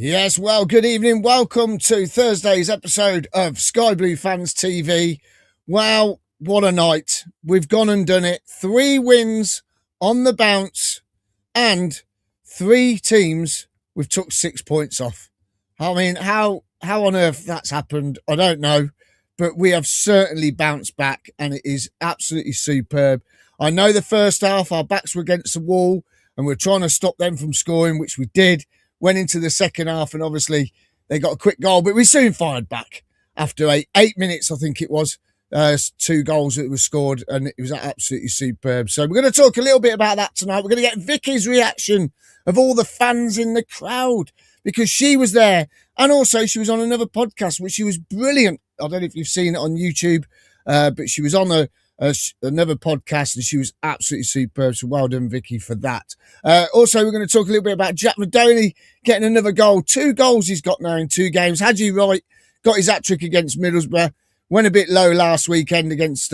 Yes, well, good evening. Welcome to Thursday's episode of Sky Blue Fans TV. Wow, what a night. We've gone and done it. 3 wins on the bounce and 3 teams we've took 6 points off. I mean, how on earth that's happened, I don't know, but we have certainly bounced back and it is absolutely superb. I know the first half, our backs were against the wall and we're trying to stop them from scoring, which we did. Went into the second half and obviously they got a quick goal, but we soon fired back after 8 minutes, I think it was. 2 goals that were scored and it was absolutely superb. So we're going to talk a little bit about that tonight. We're going to get Vicky's reaction of all the fans in the crowd because she was there and also she was on another podcast, which she was brilliant. I don't know if you've seen it on YouTube, but she was on another podcast and she was absolutely superb. So well done, Vicky, for that. Also, we're going to talk a little bit about Jack Madoni getting another goal. 2 goals he's got now in 2 games. Hadji Wright got his hat-trick against Middlesbrough. Went a bit low last weekend against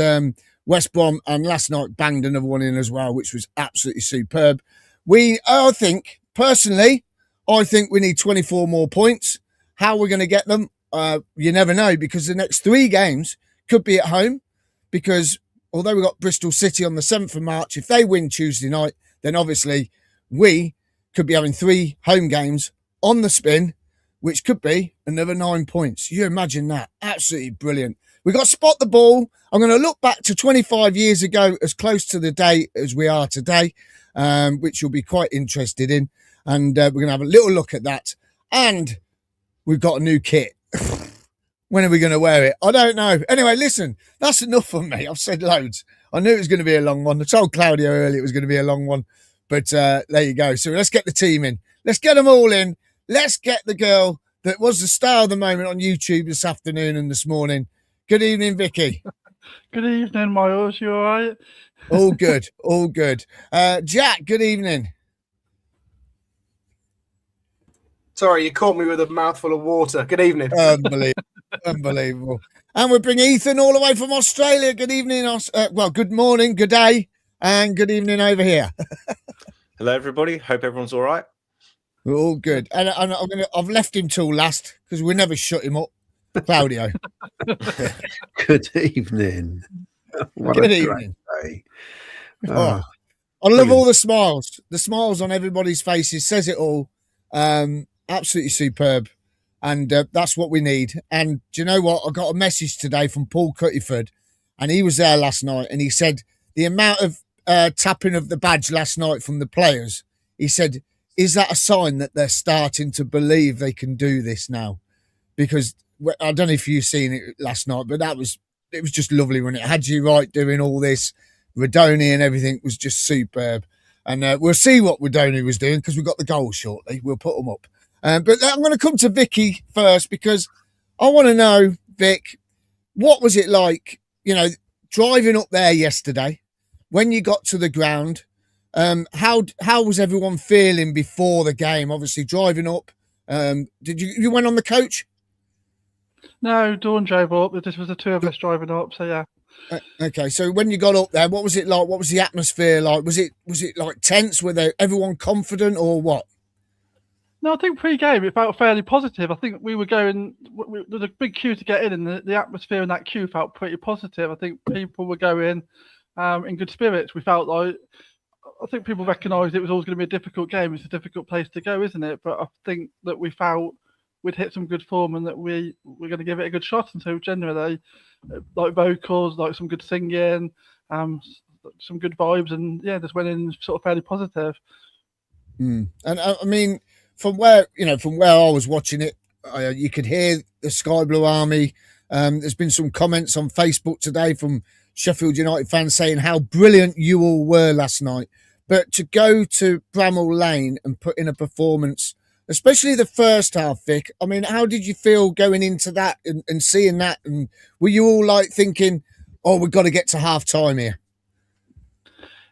West Brom, and last night banged another one in as well, which was absolutely superb. I think we need 24 more points. How we're going to get them, you never know, because the next 3 games could be at home, because although we've got Bristol City on the 7th of March, if they win Tuesday night, then obviously we could be having 3 home games on the spin, which could be another 9 points. You imagine that? Absolutely brilliant. We've got Spot the Ball. I'm going to look back to 25 years ago, as close to the day as we are today, which you'll be quite interested in. And we're going to have a little look at that. And we've got a new kit. When are we going to wear it? I don't know. Anyway, listen, that's enough from me. I've said loads. I knew it was going to be a long one. I told Claudio earlier it was going to be a long one. But there you go. So let's get the team in. Let's get them all in. Let's get the girl that was the star of the moment on YouTube this afternoon and this morning. Good evening, Vicky. Good evening, Miles. You all right? All good. All good. Jack, good evening. Sorry, you caught me with a mouthful of water. Good evening. Unbelievable. And we bring Ethan all the way from Australia. Good evening. Good morning, good day, and good evening over here. Hello, everybody. Hope everyone's all right. We're all good. And I've left him till last because we never shut him up. Claudio. Good evening. Good evening. Day. I love all the smiles. The smiles on everybody's faces says it all. Absolutely superb. And that's what we need. And do you know what? I got a message today from Paul Cuttyford, and he was there last night, and he said the amount of tapping of the badge last night from the players, he said, is that a sign that they're starting to believe they can do this now? Because I don't know if you've seen it last night, but it was just lovely when it had you right doing all this. Radoni and everything was just superb. And we'll see what Radoni was doing because we've got the goals shortly. We'll put them up. But I'm going to come to Vicky first because I want to know, Vic, what was it like, driving up there yesterday when you got to the ground? How was everyone feeling before the game? Obviously, driving up. Did you went on the coach? No, Dawn drove up. This was the 2 of us driving up. So yeah. Okay, so when you got up there, what was it like? What was the atmosphere like? Was it like tense? Were everyone confident or what? No, I think pre-game it felt fairly positive. I think we were going. There was a big queue to get in, and the atmosphere in that queue felt pretty positive. I think people were going in good spirits. We felt like. I think people recognised it was always going to be a difficult game. It's a difficult place to go, isn't it? But I think that we felt we'd hit some good form and that we're going to give it a good shot. And so generally, like vocals, like some good singing, some good vibes, and yeah, just went in sort of fairly positive. And I mean, from where I was watching it, you could hear the Sky Blue Army. There's been some comments on Facebook today from Sheffield United fans saying how brilliant you all were last night. But to go to Bramall Lane and put in a performance, especially the first half, Vic, I mean, how did you feel going into that and seeing that? And were you all like thinking, oh, we've got to get to half time here?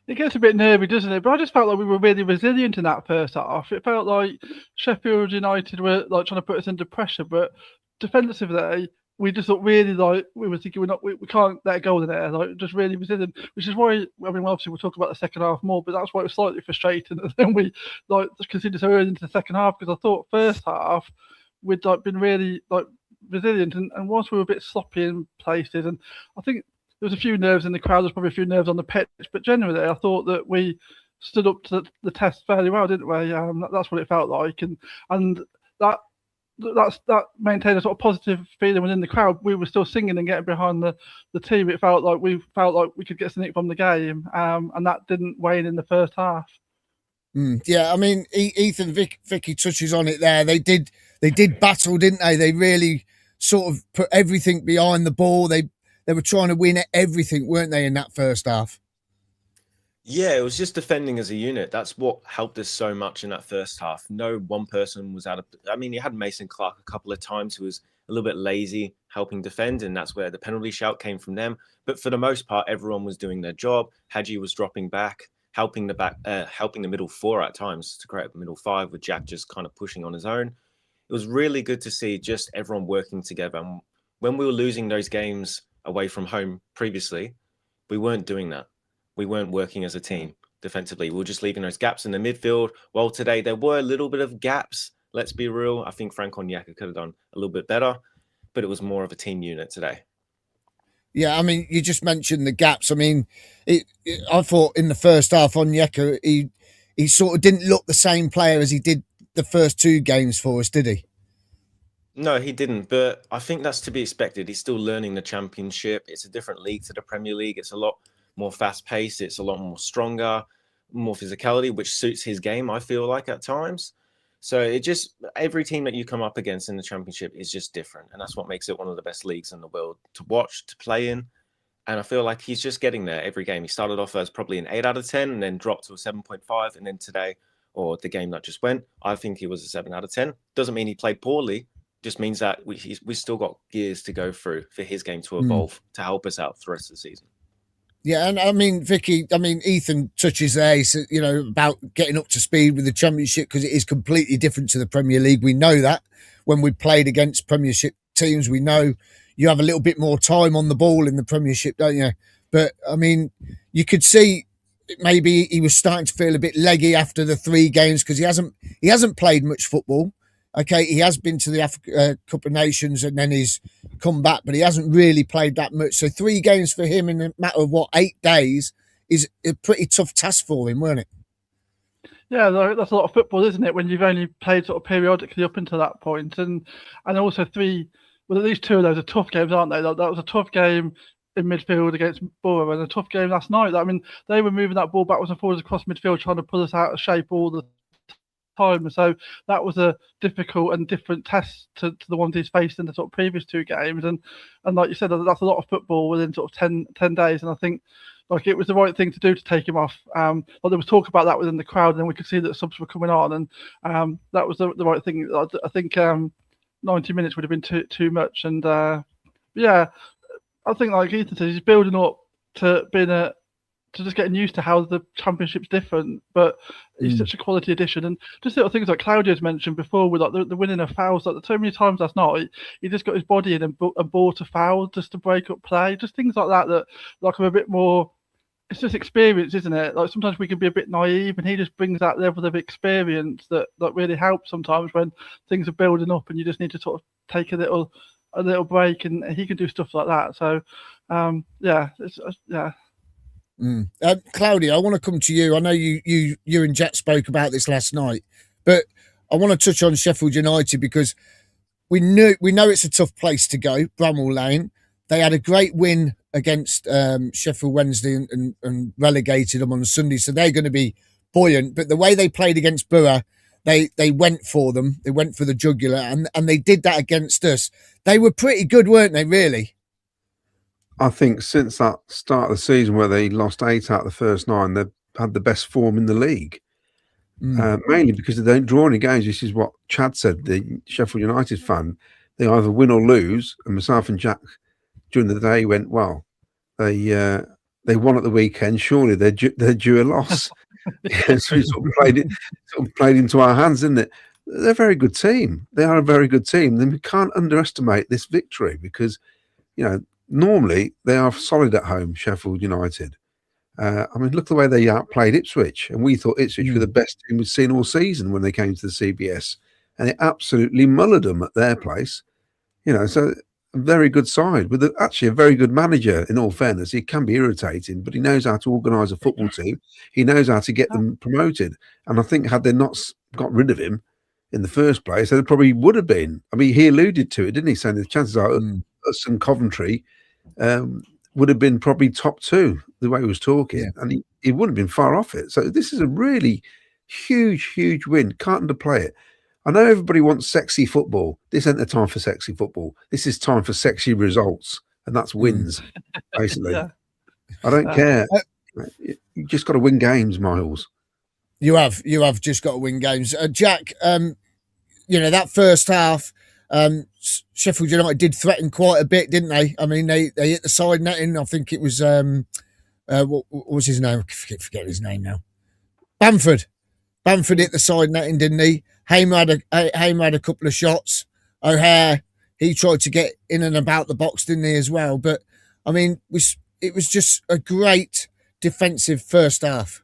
It gets a bit nervy, doesn't it? But I just felt like we were really resilient in that first half. It felt like Sheffield United were like trying to put us under pressure, but defensively, we just thought really we were thinking we can't let a goal in there, just really resilient, which is why obviously we'll talk about the second half more, but that's why it was slightly frustrating that then we just considered so early into the second half, because I thought first half we'd been really resilient, and whilst we were a bit sloppy in places, and I think there was a few nerves in the crowd, there's probably a few nerves on the pitch, but generally I thought that we stood up to the test fairly well, didn't we? That's what it felt like, and that maintained a sort of positive feeling within the crowd. We were still singing and getting behind the team. It felt like we could get something from the game, and that didn't wane in the first half. Yeah, I mean, Ethan, Vicky touches on it there. They did battle, didn't they? They really sort of put everything behind the ball. They were trying to win everything, weren't they, in that first half? Yeah, it was just defending as a unit. That's what helped us so much in that first half. No one person was out of... I mean, you had Mason Clark a couple of times who was a little bit lazy helping defend, and that's where the penalty shout came from them. But for the most part, everyone was doing their job. Hadji was dropping back, helping the middle four at times to create a middle five, with Jack just kind of pushing on his own. It was really good to see just everyone working together. And when we were losing those games away from home previously, we weren't doing that. We weren't working as a team defensively. We were just leaving those gaps in the midfield. Well, today there were a little bit of gaps. Let's be real. I think Frank Onyeka could have done a little bit better, but it was more of a team unit today. Yeah, I mean, you just mentioned the gaps. I mean, I thought in the first half, Onyeka, he sort of didn't look the same player as he did the first two games for us, did he? No, he didn't, but I think that's to be expected. He's still learning the Championship. It's a different league to the Premier League. It's a lot more fast-paced. It's a lot more stronger, more physicality, which suits his game, I feel like, at times. So every team that you come up against in the Championship is just different, and that's what makes it one of the best leagues in the world to watch, to play in. And I feel like he's just getting there every game. He started off as probably an 8 out of 10 and then dropped to a 7.5, and then today, or the game that just went, I think he was a 7 out of 10. Doesn't mean he played poorly. Just means that we still got gears to go through for his game to evolve, to help us out for the rest of the season. Yeah, and I mean, Vicky, Ethan touches there, about getting up to speed with the Championship, because it is completely different to the Premier League. We know that when we played against Premiership teams, we know you have a little bit more time on the ball in the Premiership, don't you? But I mean, you could see maybe he was starting to feel a bit leggy after the 3 games, because he hasn't played much football. Okay, he has been to the Africa Cup of Nations and then he's come back, but he hasn't really played that much. So 3 games for him in a matter of 8 days is a pretty tough task for him, weren't it? Yeah, that's a lot of football, isn't it? When you've only played sort of periodically up until that point, and also 3. Well, at least 2 of those are tough games, aren't they? That was a tough game in midfield against Borough, and a tough game last night. I mean, they were moving that ball backwards and forwards across midfield, trying to pull us out of shape all the time. So that was a difficult and different test to the ones he's faced in the sort of previous 2 games. And like you said, that's a lot of football within sort of 10 days. And I think it was the right thing to do to take him off. There was talk about that within the crowd, and then we could see that subs were coming on, and that was the right thing. I think 90 minutes would have been too much. And yeah, I think like Ethan said, he's building up to being to just getting used to how the Championship's different, but he's such a quality addition. And just little things like Claudio's mentioned before, with the winning of fouls, so many times last night he just got his body in and bought a foul just to break up play, just things like that are a bit more. It's just experience, isn't it? Like sometimes we can be a bit naive, and he just brings that level of experience that really helps sometimes when things are building up and you just need to sort of take a little break, and he can do stuff like that. So yeah. Claudia, I want to come to you. I know you and Jet spoke about this last night, but I want to touch on Sheffield United, because we know it's a tough place to go, Bramall Lane. They had a great win against Sheffield Wednesday and relegated them on Sunday, so they're going to be buoyant. But the way they played against Borough, they went for them. They went for the jugular, and they did that against us. They were pretty good, weren't they, really? I think since that start of the season where they lost 8 out of the first 9, they've had the best form in the league. Mainly because they don't draw any games. This is what Chad said, the Sheffield United fan. They either win or lose. And myself and Jack during the day went, well, they won at the weekend. Surely they're due a loss. So we sort of played into our hands, didn't it? they're a very good team. They are a very good team. Then we can't underestimate this victory because, normally they are solid at home, Sheffield United. I mean, look the way they outplayed Ipswich, and we thought Ipswich were the best team we'd seen all season when they came to the CBS, and they absolutely mullered them at their place. So a very good side with actually a very good manager. In all fairness, he can be irritating, but he knows how to organise a football team. He knows how to get them promoted, and I think had they not got rid of him in the first place, they probably would have been. I mean, he alluded to it, didn't he? Saying the chances are us and Coventry would have been probably top two, the way he was talking, and he wouldn't have been far off it. So this is a really huge win. Can't underplay it. I know everybody wants sexy football. This ain't the time for sexy football. This is time for sexy results, and that's wins, basically. I don't care. You just got to win games, Miles. You have just got to win games. Jack, that first half, Sheffield United did threaten quite a bit, didn't they? I mean, they hit the side netting. I think it was what was his name? I forget his name now. Bamford hit the side netting, didn't he? Hamer had a couple of shots. O'Hare, he tried to get in and about the box, didn't he, as well? But I mean, it was just a great defensive first half.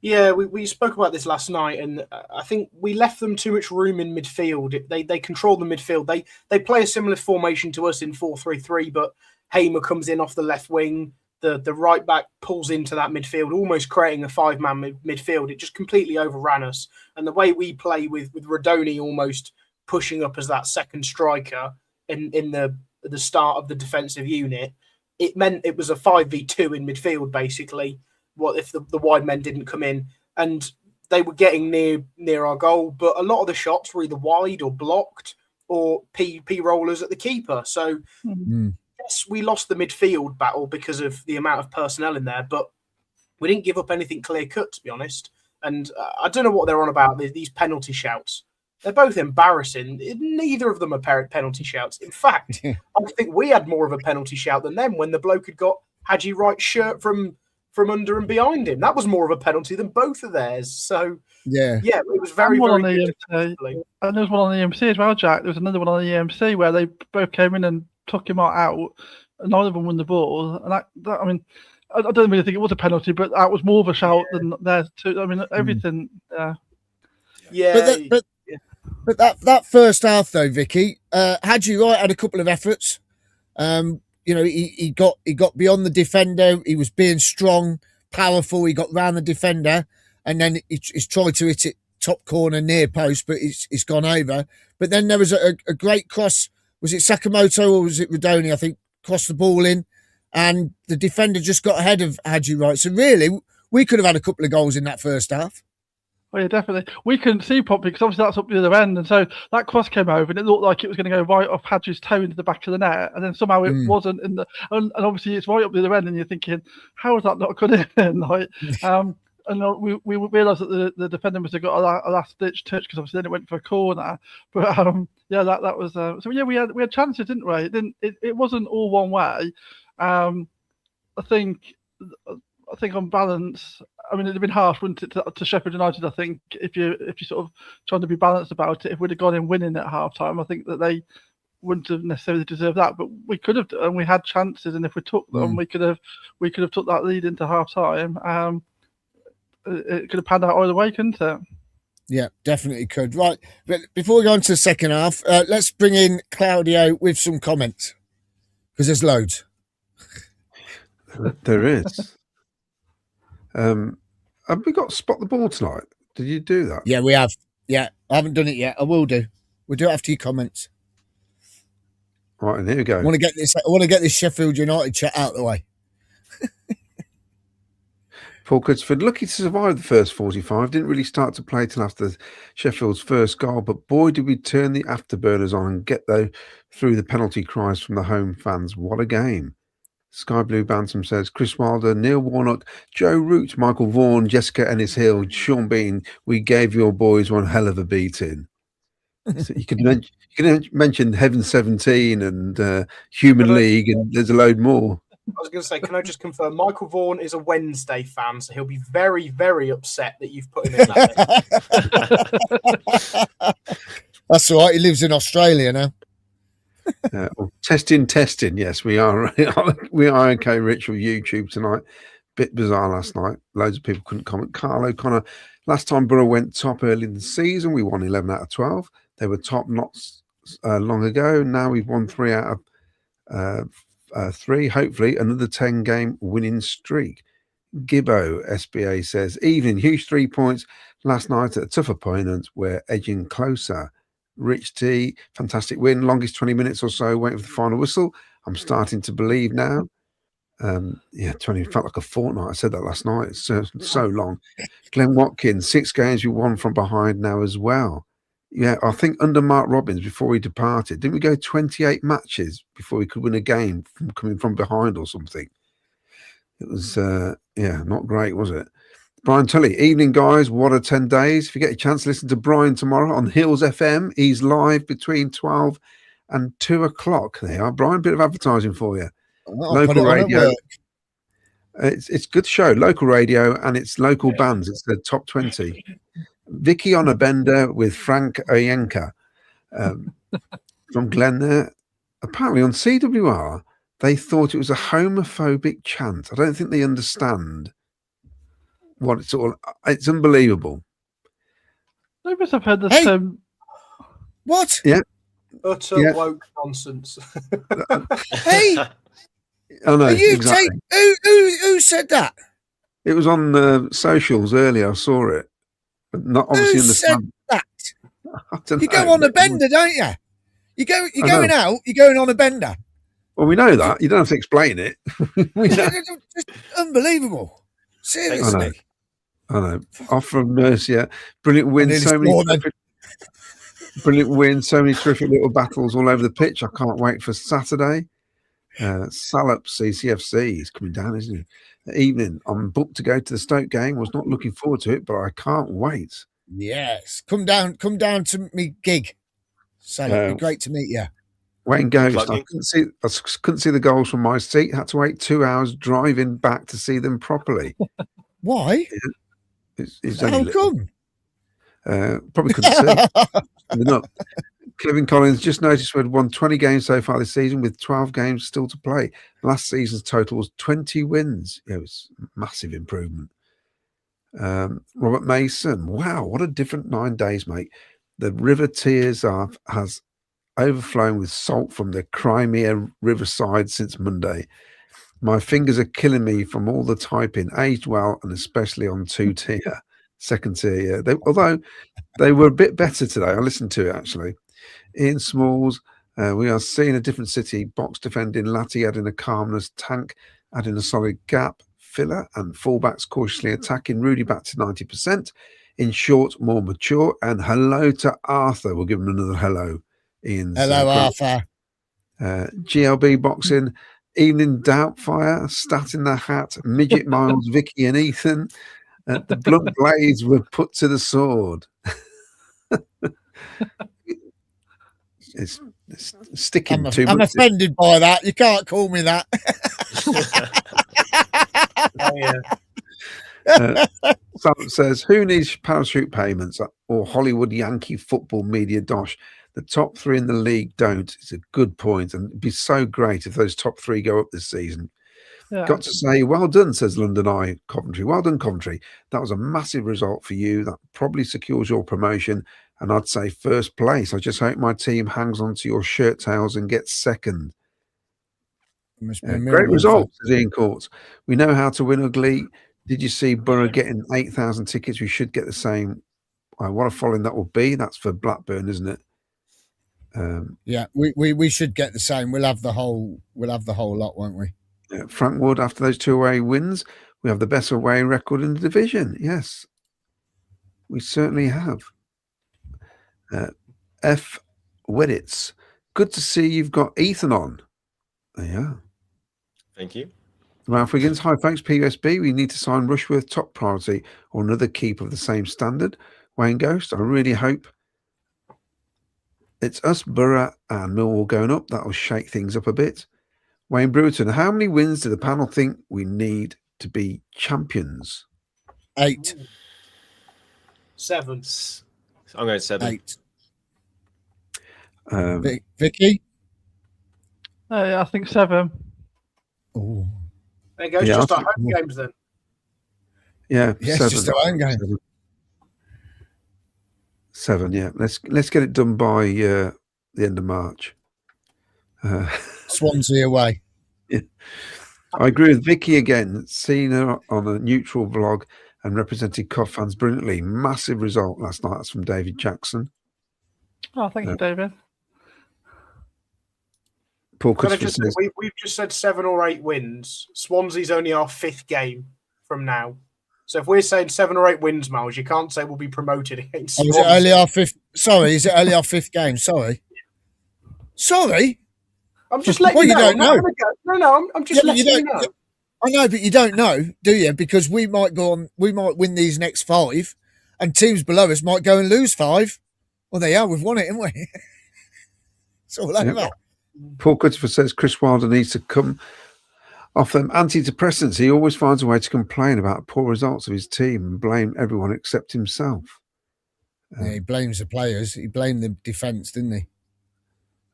Yeah, we spoke about this last night, and I think we left them too much room in midfield. They control the midfield. They play a similar formation to us in 4-3-3, but Hamer comes in off the left wing. The right back pulls into that midfield, almost creating a 5-man midfield. It just completely overran us. And the way we play with Rodoni almost pushing up as that second striker in the start of the defensive unit, it meant it was a 5v2 in midfield, basically. What if the wide men didn't come in, and they were getting near our goal, but a lot of the shots were either wide or blocked or P rollers at the keeper. So yes, we lost the midfield battle because of the amount of personnel in there, but we didn't give up anything clear cut, to be honest. And I don't know what they're on about, these penalty shouts. They're both embarrassing. Neither of them are penalty shouts. In fact, I think we had more of a penalty shout than them when the bloke had got Haji Wright's shirt from under and behind him. That was more of a penalty than both of theirs. So it was very good. And there was one on the EMC as well, Jack. There was another one on the EMC where they both came in and took him out, and neither of them won the ball. And that I mean, I don't really think it was a penalty, but that was more of a shout than theirs too. I mean, everything. But that first half though, Vicky, Haji Wright had a couple of efforts. He got beyond the defender. He was being strong, powerful. He got round the defender, and then he's tried to hit it top corner near post, but it's gone over. But then there was a great cross. Was it Sakamoto or was it Rodoni? I think crossed the ball in, and the defender just got ahead of Haji Wright. So really, we could have had a couple of goals in that first half. Oh yeah, definitely. We couldn't see properly because obviously that's up the other end, and so that cross came over and it looked like it was going to go right off Hadji's toe into the back of the net, and then somehow it wasn't in the. And obviously it's right up the other end, and you're thinking, how is that not good in? And we realised that the defender must have got a last ditch touch because obviously then it went for a corner. But that was so yeah, we had chances, didn't we? It wasn't all one way. I think on balance, I mean, it'd have been harsh, wouldn't it, to Sheffield United? I think if you sort of trying to be balanced about it, if we'd have gone in winning at half time, I think that they wouldn't have necessarily deserved that. But we could have, and we had chances, and if we took them, we could have took that lead into half time. It could have panned out either way, couldn't it? Yeah, definitely could. Right, but before we go on to the second half, let's bring in Claudio with some comments because there's loads. There is. Have we got Spot the Ball tonight? Did you do that? Yeah, we have. Yeah, I haven't done it yet. I will do. We'll do it after your comments. Right, and here we go. I want to get this Sheffield United chat out of the way. Paul Cutchford, lucky to survive the first 45. Didn't really start to play till after Sheffield's first goal, but boy, did we turn the afterburners on and get through the penalty cries from the home fans. What a game. Sky Blue Bantam says, Chris Wilder, Neil Warnock, Joe Root, Michael Vaughan, Jessica Ennis-Hill, Sean Bean, we gave your boys one hell of a beating. So you can mention Heaven 17 and Human League, and there's a load more. was going to say, can I just confirm? Michael Vaughan is a Wednesday fan, so he'll be very, very upset that you've put him in that. That's all right. He lives in Australia now. Testing. Yes, we are. We are okay. Rich with YouTube tonight. Bit bizarre last night. Loads of people couldn't comment. Carlo Connor. Last time Borough went top early in the season, we won 11 out of 12. They were top not long ago. Now we've won 3 out of 3. Hopefully, another 10-game winning streak. Gibbo SBA says, evening, huge 3 points last night at a tough opponent. We're edging closer. Rich T, fantastic win, longest 20 minutes or so, waiting for the final whistle. I'm starting to believe now. 20 felt like a fortnight. I said that last night. It's so long. Glenn Watkins, 6 games we won from behind now as well. Yeah, I think under Mark Robbins before he departed, didn't we go 28 matches before we could win a game from coming from behind or something? It was, not great, was it? Brian Tully, evening guys, what a 10 days. If you get a chance, listen to Brian tomorrow on Hills FM. He's live between 12 and 2 o'clock. There you are, Brian, bit of advertising for you. Local radio. It's good show, local radio, and it's local bands. It's the top 20. Vicky on a bender with Frank Onyeka from Glen there. Apparently on CWR, they thought it was a homophobic chant. I don't think they understand what it's all. It's unbelievable. They must have heard the same. What? Yeah. Utter woke nonsense. Hey, I know. Exactly. Who said that? It was on the socials earlier. I saw it, but not obviously in the. Said that? You go on a bender, don't you? You're going out. You're going on a bender. Well, we know that. You don't have to explain it. We know. Just unbelievable. Seriously. I know. Off from Mercia. Brilliant win. So many terrific little battles all over the pitch. I can't wait for Saturday. Salop CCFC is coming down, isn't he? Evening. I'm booked to go to the Stoke game. Was not looking forward to it, but I can't wait. Yes. Come down to me gig. Salop, it'd be great to meet you. Wayne Ghost. I couldn't see the goals from my seat. Had to wait 2 hours driving back to see them properly. Why? How come? Probably couldn't see. Not. Kevin Collins, just noticed we'd won 20 games so far this season with 12 games still to play. Last season's total was 20 wins. It was a massive improvement. Robert Mason, wow, what a different 9 days, mate. The River Tears has overflown with salt from the Crimea riverside since Monday. My fingers are killing me from all the typing. Aged well, and especially on 2-tier, second tier. Yeah. Although they were a bit better today. I listened to it actually. Ian Smalls, we are seeing a different City. Box defending, Latty adding a calmness, Tank adding a solid gap, filler, and fullbacks cautiously attacking. Rudy back to 90%. In short, more mature. And hello to Arthur. We'll give him another hello. Ian's, hello, Arthur. GLB boxing. Evening Doubtfire, Stat in the Hat, Midget Miles, Vicky and Ethan. The blunt blades were put to the sword. It's sticking too much. I'm offended by that. You can't call me that. Someone says, who needs parachute payments or Hollywood Yankee football media dosh? The top 3 in the league don't. It's a good point, and it'd be so great if those top 3 go up this season. Yeah. Got to say, well done, says London Eye Coventry. Well done, Coventry. That was a massive result for you. That probably secures your promotion, and I'd say first place. I just hope my team hangs on to your shirt tails and gets second. Great result, says Ian Courts. We know how to win ugly. Did you see Borough getting 8,000 tickets? We should get the same. What a following that will be. That's for Blackburn, isn't it? Yeah, we should get the same. We'll have the whole lot, won't we? Yeah, Frank Wood, after those 2 away wins, we have the best away record in the division. Yes, we certainly have. F. WLADITT, good to see you've got Ethan on. Yeah. Thank you. Ralph Wiggins, hi folks, PUSB. We need to sign Rushworth top priority or another keeper of the same standard. Wayne Ghost, I really hope it's us, Borough and Millwall going up. That will shake things up a bit. Wayne Bruton, how many wins do the panel think we need to be champions? 8. 7. I'm going 7. 8. Um, Vicky? I think 7. Oh, There you go. It's Yeah, just I our home games then. yeah, yeah, 7. it's just our own game. 7, yeah. Let's get it done by the end of March. Swansea away. I agree with Vicky again. Seeing her on a neutral vlog and representing Cov fans brilliantly. Massive result last night. That's from David Jackson. Oh, thank you, David. Paul Can I Cuthbert just say, says, we've just said 7 or 8 wins. Swansea's only our 5th game from now. So if we're saying 7 or 8 wins, Miles, you can't say we'll be promoted against Oh, is Swansea. it only our 5th? Sorry, is it only our 5th game? Sorry. I'm just letting Well, you you know. don't I'm not know. gonna go. No, I'm just Yeah, but letting you know. I know, but you don't know, do you? Because we might go on, we might win these next 5, and teams below us might go and lose 5. Well, they are. We've won it, haven't we? It's all over. Yep. Paul Cuthbert says Chris Wilder needs to come off them antidepressants. He always finds a way to complain about poor results of his team and blame everyone except himself. Yeah, he blames the players. He blamed the defence, didn't he?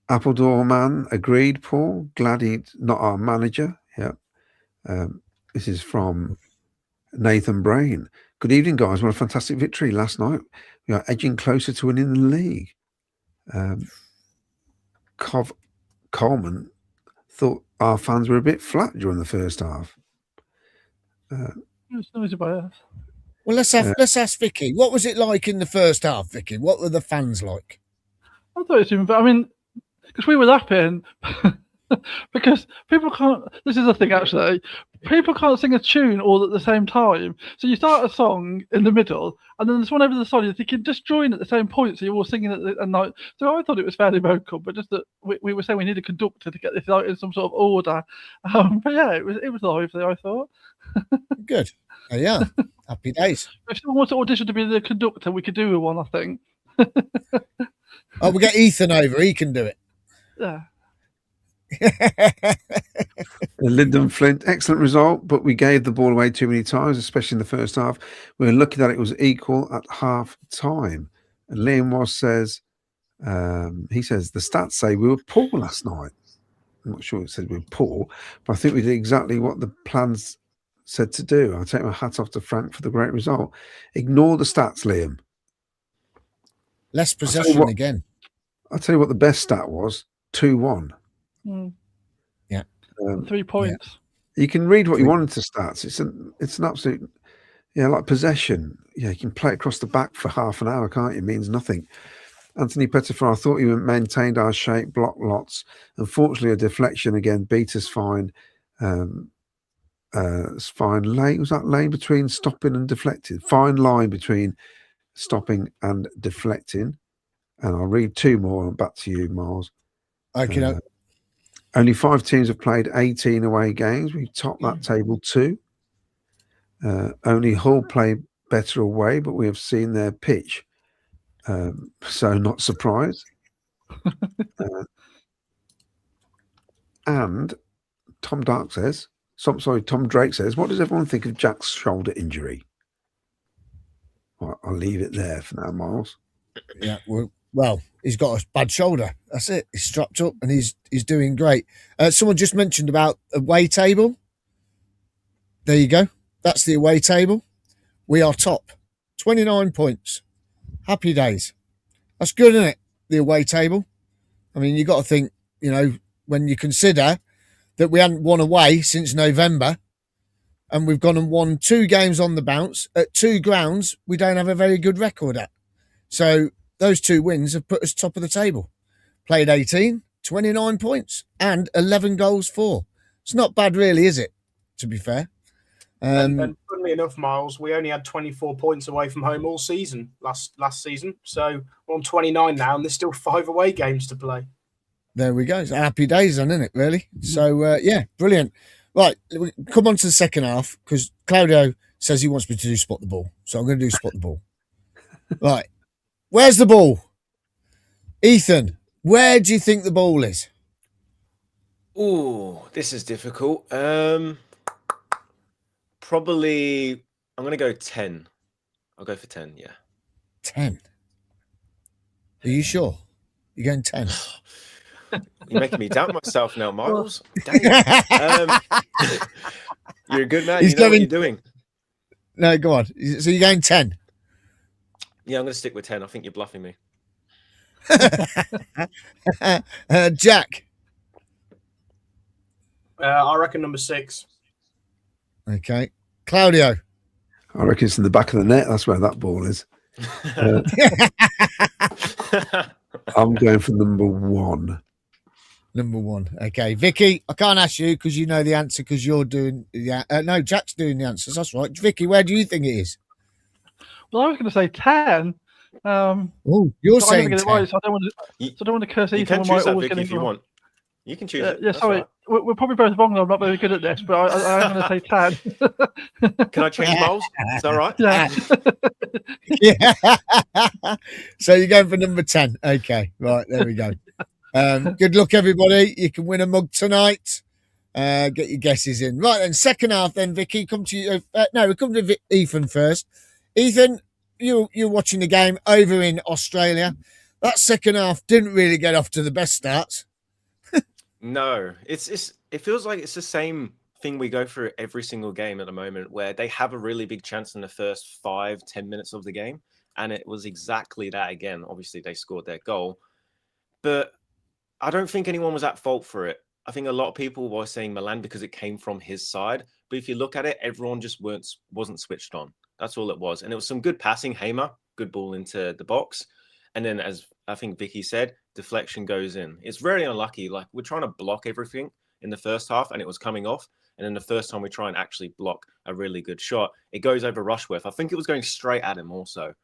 Appledore man agreed, Paul. Glad he's not our manager. Yeah. This is from Nathan Brain. Good evening, guys. What a fantastic victory last night. We are edging closer to winning the league. Coleman thought our fans were a bit flat during the first half. It's noisy by us. Well, let's ask Vicky. What was it like in the first half, Vicky? What were the fans like? I thought it's even, but I mean, because we were laughing because people can't. This is the thing, actually. People can't sing a tune all at the same time. So you start a song in the middle, and then there's one over the side. You're thinking just join at the same point, so you're all singing at the night. So I thought it was fairly vocal, but just that we were saying we need a conductor to get this out in some sort of order. But yeah, it was lively. I thought. Good. Oh, yeah. Happy days. If someone wants to audition to be the conductor, we could do with one. I think. Oh, we'll get Ethan over. He can do it. Yeah. Lyndon Flint, excellent result, but we gave the ball away too many times, especially in the first half. We were lucky that it was equal at half time. And Liam Ross says, he says, the stats say we were poor last night. I'm not sure it said we were poor, but I think we did exactly what the plans said to do. I take my hat off to Frank for the great result. Ignore the stats, Liam. Less possession again. I'll tell you what the best stat was, 2-1. Yeah. 3 points. Yeah. You can read what you want into stats. It's an absolute, like possession. Yeah, you can play across the back for half an hour, can't you? It means nothing. Anthony Pettifer, I thought you maintained our shape, block lots. Unfortunately, a deflection again beat us fine. It's fine lane. Was that lane between stopping and deflecting? Fine line between stopping and deflecting. And I'll read 2 more. Back to you, Miles. Okay. Only 5 teams have played 18 away games. We've topped that table too. Only Hull play better away, but we have seen their pitch. So not surprised. And Tom Drake says, what does everyone think of Jack's shoulder injury? Well, I'll leave it there for now, Miles. Yeah, well, he's got a bad shoulder. That's it. He's strapped up and he's doing great. Someone just mentioned about away table. There you go. That's the away table. We are top. 29 points. Happy days. That's good, isn't it? The away table. I mean, you got to think, when you consider that we hadn't won away since November and we've gone and won 2 games on the bounce at 2 grounds we don't have a very good record at. So those 2 wins have put us top of the table. Played 18, 29 points and 11 goals for. It's not bad really, is it? To be fair. And funnily enough, Miles, we only had 24 points away from home all season last season. So we're on 29 now and there's still 5 away games to play. There we go. It's happy days then, isn't it, really? So, yeah, brilliant. Right, come on to the second half because Claudio says he wants me to do spot the ball. So I'm going to do spot the ball. Right. Where's the ball? Ethan, where do you think the ball is? Oh, this is difficult. Probably I'm gonna go 10. I'll go for 10. Yeah. 10. Are you sure? You're going 10? You're making me doubt myself now, Miles. Dang. You're a good man. He's you know what going- you're doing. No, go on. So you're going 10? Yeah, I'm going to stick with 10. I think you're bluffing me. Jack? I reckon number 6. Okay. Claudio? I reckon it's in the back of the net. That's where that ball is. I'm going for number 1. Number 1. Okay. Vicky, I can't ask you because you know the answer because you're doing the no, Jack's doing the answers. That's right. Vicky, where do you think it is? Well, I was going to say 10. Oh, you're but I'm saying gonna 10. get it right, so I don't want to curse You Ethan. can choose that, Vicky, if you want. You can choose it. Yeah, That's sorry. right. We're probably both wrong. I'm not very good at this, but I'm going to say 10. Can I change Miles? Is that right? Yeah. Yeah. So you're going for number 10. Okay. Right. There we go. Good luck, everybody. You can win a mug tonight. Get your guesses in. Right then, second half then, Vicky. Come to you. No, we'll come to Ethan first. Ethan, you're watching the game over in Australia. That second half didn't really get off to the best starts. No, it feels like it's the same thing we go through every single game at the moment, where they have a really big chance in the first 5-10 minutes of the game, and it was exactly that again. Obviously, they scored their goal, but I don't think anyone was at fault for it. I think a lot of people were saying Milan because it came from his side, but if you look at it, everyone just wasn't switched on. That's all it was, and it was some good passing. Hamer, good ball into the box, and then as I think Vicky said, deflection goes in. It's very unlucky. Like, we're trying to block everything in the first half and it was coming off. And then the first time we try and actually block a really good shot, it goes over Rushworth. I think it was going straight at him also.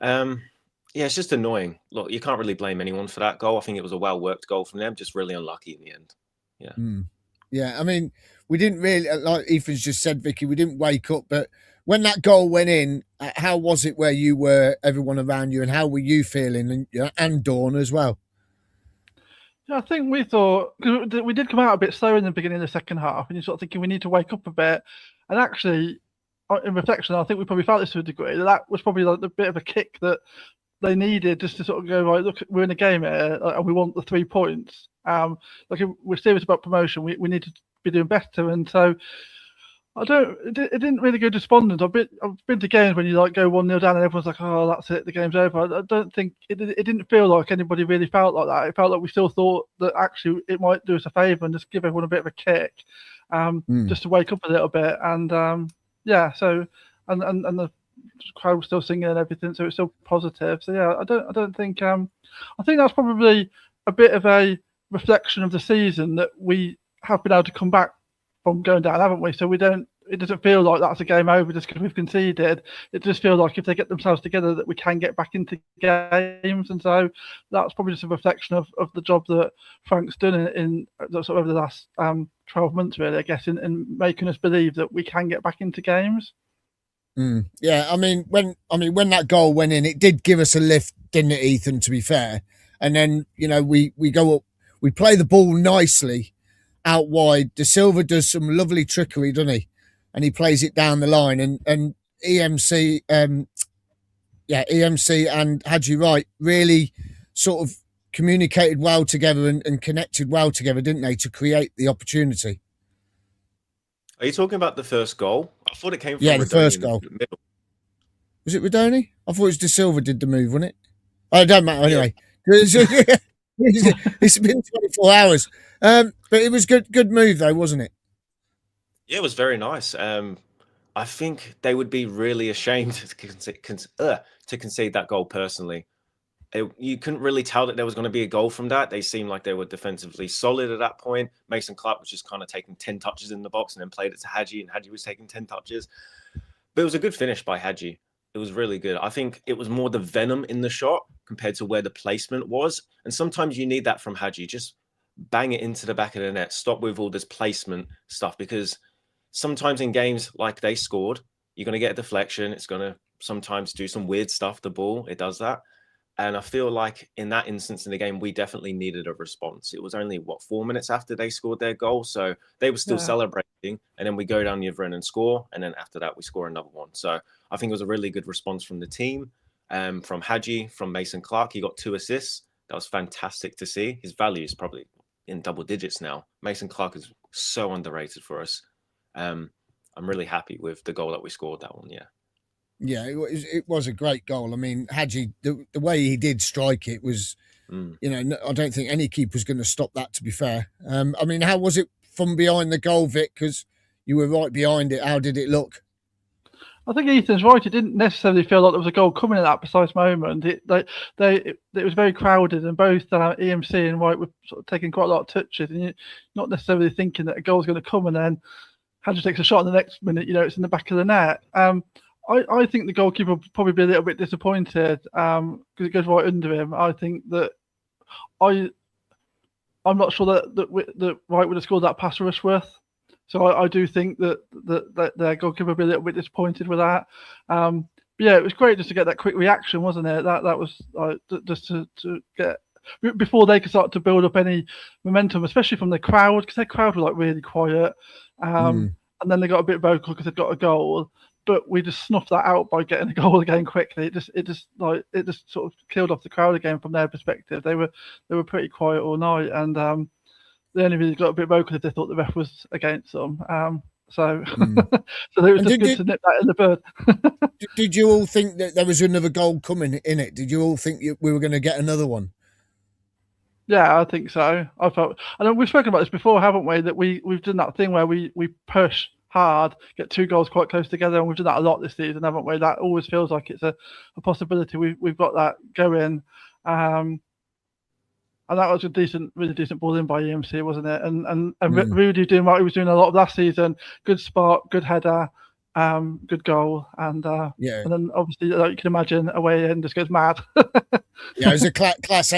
Yeah, it's just annoying. Look, you can't really blame anyone for that goal. I think it was a well-worked goal from them, just really unlucky in the end. Yeah. Yeah, I mean, we didn't really, like Ethan's just said, Vicky, we didn't wake up, but when that goal went in, how was it where you were, everyone around you, and how were you feeling, and Dawn as well? Yeah, I think we thought, because we did come out a bit slow in the beginning of the second half, and you're sort of thinking we need to wake up a bit. And actually, in reflection, I think we probably felt this to a degree. That was probably like a bit of a kick that they needed just to sort of go, right, look, we're in a game here, and we want the 3 points. Like, if we're serious about promotion, we need to be doing better. And so, it didn't really go despondent. I've been to games when you like go 1-0 down and everyone's like, oh, that's it, the game's over. I don't think it didn't feel like anybody really felt like that. It felt like we still thought that actually it might do us a favour and just give everyone a bit of a kick, just to wake up a little bit. And yeah, so and the crowd was still singing and everything, so it's still positive. So yeah, I don't think I think that's probably a bit of a reflection of the season that we have been able to come back from going down, haven't we? So it doesn't feel like that's a game over just because we've conceded. It just feels like if they get themselves together that we can get back into games. And so that's probably just a reflection of the job that Frank's done in sort of over the last 12 months, really, I guess, in making us believe that we can get back into games. Yeah, I mean, when that goal went in, it did give us a lift, didn't it, Ethan, to be fair? And then, we go up, we play the ball nicely out wide. De Silva does some lovely trickery, doesn't he? And he plays it down the line. And EMC and Hadji Wright really sort of communicated well together and connected well together, didn't they, to create the opportunity? Are you talking about the first goal? I thought it came from the first goal. Middle. Was it Rodoni? I thought it was De Silva did the move, wasn't it? Oh, it don't matter anyway. It's been 24 hours. But it was good move though, wasn't it? Yeah, it was very nice. I think they would be really ashamed to concede that goal personally. You couldn't really tell that there was going to be a goal from that. They seemed like they were defensively solid at that point. Mason Clark was just kind of taking 10 touches in the box and then played it to Hadji, and Hadji was taking 10 touches. But it was a good finish by Hadji. It was really good. I think it was more the venom in the shot compared to where the placement was. And sometimes you need that from Hadji. Just bang it into the back of the net. Stop with all this placement stuff, because sometimes in games like they scored, you're going to get a deflection. It's going to sometimes do some weird stuff, the ball. It does that. And I feel like in that instance in the game, we definitely needed a response. It was only, 4 minutes after they scored their goal. So they were still celebrating. And then we go down the other end and score. And then after that, we score another one. So I think it was a really good response from the team, from Hadji, from Mason Clark. He got 2 assists. That was fantastic to see. His value is probably in double digits now. Mason Clark is so underrated for us. I'm really happy with the goal that we scored, that one, yeah. Yeah, it was a great goal. I mean, Hadji, the way he did strike it was, you know, I don't think any keeper's going to stop that, to be fair. I mean, how was it from behind the goal, Vic? Because you were right behind it. How did it look? I think Ethan's right. It didn't necessarily feel like there was a goal coming at that precise moment. It was very crowded, and both EMC and White were sort of taking quite a lot of touches, and you're not necessarily thinking that a goal's going to come, and then Hadji takes a shot in the next minute, you know, it's in the back of the net. I think the goalkeeper will probably be a little bit disappointed because it goes right under him. I think that I'm not sure that White would have scored that past Rushworth. So I do think that their goalkeeper will be a little bit disappointed with that. But yeah, it was great just to get that quick reaction, wasn't it? That was just to get before they could start to build up any momentum, especially from the crowd, because their crowd were like really quiet. And then they got a bit vocal because they'd got a goal. But we just snuffed that out by getting a goal again quickly. It just sort of killed off the crowd again from their perspective. They were pretty quiet all night, and they only really got a bit vocal if they thought the ref was against them. So it was just good to nip that in the bud. Did you all think that there was another goal coming in it? Did you all think we were going to get another one? Yeah, I think so. I know we've spoken about this before, haven't we? That we've done that thing where we push hard, get 2 goals quite close together, and we've done that a lot this season, haven't we? That always feels like it's a possibility. We've got that going, and that was a really decent ball in by EMC, wasn't it? And Rudy doing what he was doing a lot of last season. Good spot, good header, good goal, and then obviously, like you can imagine, away end just goes mad. Yeah, it was a class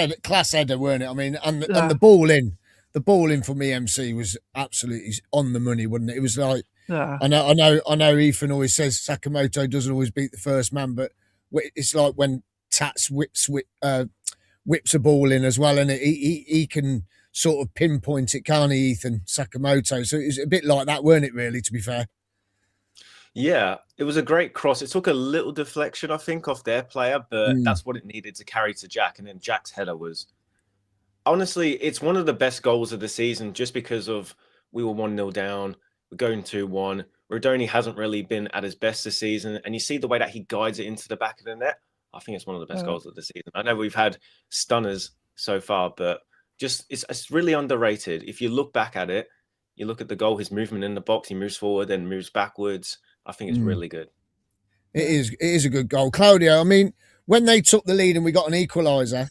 header, weren't it? I mean, and the ball in. The ball in from EMC was absolutely on the money, wasn't it? It was like, I know. Ethan always says Sakamoto doesn't always beat the first man, but it's like when Tats whips a ball in as well, and he can sort of pinpoint it, can't he, Ethan Sakamoto? So it was a bit like that, weren't it? Really, to be fair. Yeah, it was a great cross. It took a little deflection, I think, off their player, but that's what it needed to carry to Jack, and then Jack's header was. Honestly, it's one of the best goals of the season just because of we were 1-0 down, we're going 2-1. Rodoni hasn't really been at his best this season, and you see the way that he guides it into the back of the net. I think it's one of the best goals of the season. I know we've had stunners so far, but just it's really underrated. If you look back at it, you look at the goal, his movement in the box, he moves forward, then moves backwards. I think it's really good. It is a good goal. Claudio, I mean, when they took the lead and we got an equaliser,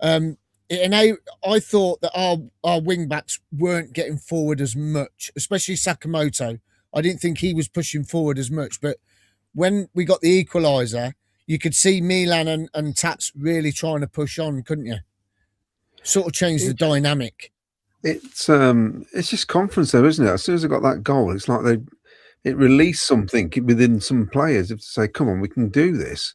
I thought that our wing backs weren't getting forward as much, especially Sakamoto. I didn't think he was pushing forward as much. But when we got the equaliser, you could see Milan and Tats really trying to push on, couldn't you? Sort of changed the dynamic. It's just confidence, though, isn't it? As soon as they got that goal, it's like it released something within some players to say, "Come on, we can do this."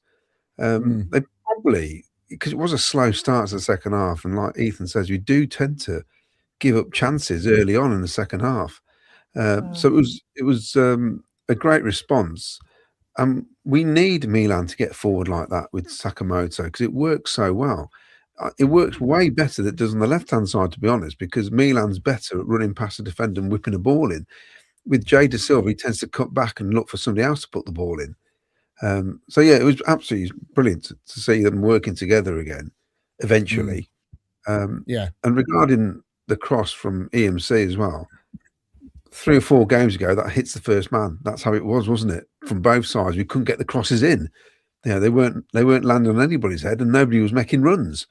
They probably. Because it was a slow start to the second half, and like Ethan says, we do tend to give up chances early on in the second half. So it was a great response. We need Milan to get forward like that with Sakamoto because it works so well. It works way better than it does on the left-hand side, to be honest, because Milan's better at running past the defender and whipping a ball in. With Jay De Silva, he tends to cut back and look for somebody else to put the ball in. So yeah, it was absolutely brilliant to see them working together again eventually. And regarding the cross from EMC as well, 3 or 4 games ago that hits the first man. That's how it was, wasn't it? From both sides, we couldn't get the crosses in. You know, they weren't landing on anybody's head, and nobody was making runs.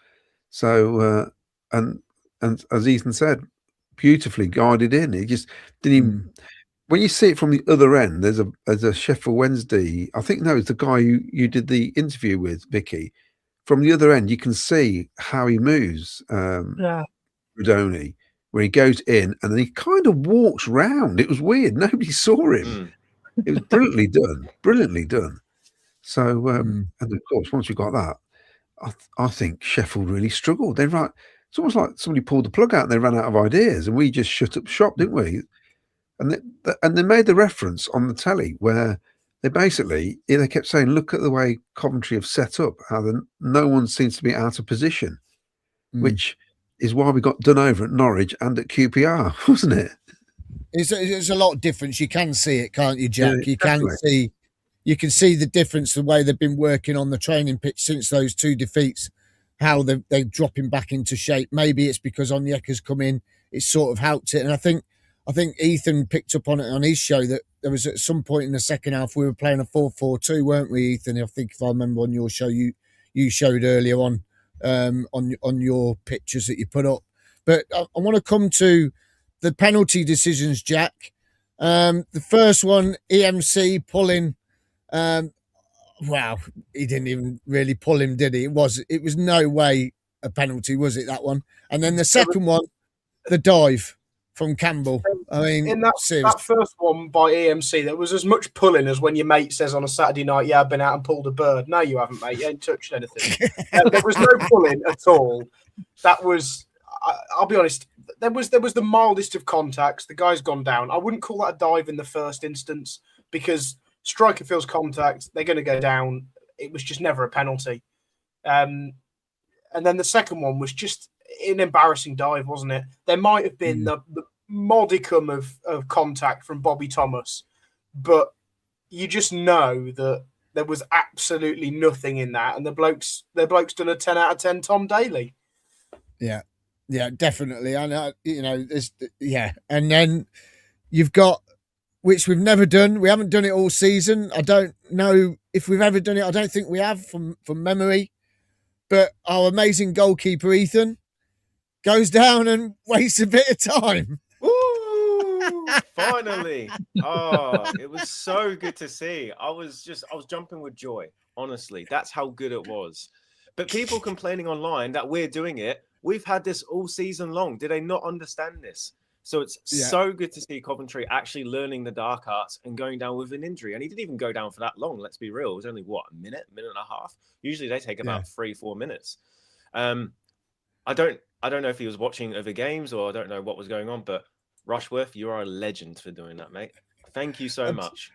So and as Ethan said, beautifully guided in. He just didn't even. When you see it from the other end, there's a Sheffield Wednesday. I think it's the guy you did the interview with, Vicky. From the other end, you can see how he moves. Rodoni, where he goes in and then he kind of walks round. It was weird. Nobody saw him. It was brilliantly done. So, and of course, once we got that, I think Sheffield really struggled. It's almost like somebody pulled the plug out and they ran out of ideas, and we just shut up shop, didn't we? And they made the reference on the telly where they kept saying, look at the way Coventry have set up, how no one seems to be out of position, which is why we got done over at Norwich and at QPR, wasn't it? It's a lot of difference. You can see it, can't you, Jack? Yeah, You can see the difference, the way they've been working on the training pitch since those 2 defeats, how they're dropping back into shape. Maybe it's because Onyeka's come in, it's sort of helped it. And I think Ethan picked up on it on his show that there was at some point in the second half we were playing a 4-4-2, weren't we, Ethan? I think if I remember on your show, you showed earlier on your pictures that you put up. But I want to come to the penalty decisions, Jack. The first one, EMC pulling. Wow, he didn't even really pull him, did he? It was no way a penalty, was it, that one? And then the second one, the dive from Campbell. I mean, in that first one by EMC, there was as much pulling as when your mate says on a Saturday night, yeah, I've been out and pulled a bird. No, you haven't, mate. You ain't touched anything. There was no pulling at all. That was, I'll be honest, there was the mildest of contacts. The guy's gone down. I wouldn't call that a dive in the first instance because striker feels contact, they're going to go down. It was just never a penalty. And then the second one was just an embarrassing dive, wasn't it? There might have been the modicum of contact from Bobby Thomas, but you just know that there was absolutely nothing in that. And the bloke's done a 10 out of 10 Tom Daly. Yeah, definitely. I know, And then you've got, which we've never done. We haven't done it all season. I don't know if we've ever done it. I don't think we have from memory. But our amazing goalkeeper, Ethan, goes down and wastes a bit of time. Woo! Finally. Oh, it was so good to see. I was jumping with joy. Honestly, that's how good it was. But people complaining online that we're doing it, we've had this all season long. Did they not understand this? So it's so good to see Coventry actually learning the dark arts and going down with an injury. And he didn't even go down for that long. Let's be real. It was only, a minute and a half? Usually they take about 3-4 minutes. I don't know if he was watching other games or I don't know what was going on, but Rushworth, you are a legend for doing that, mate. Thank you so much.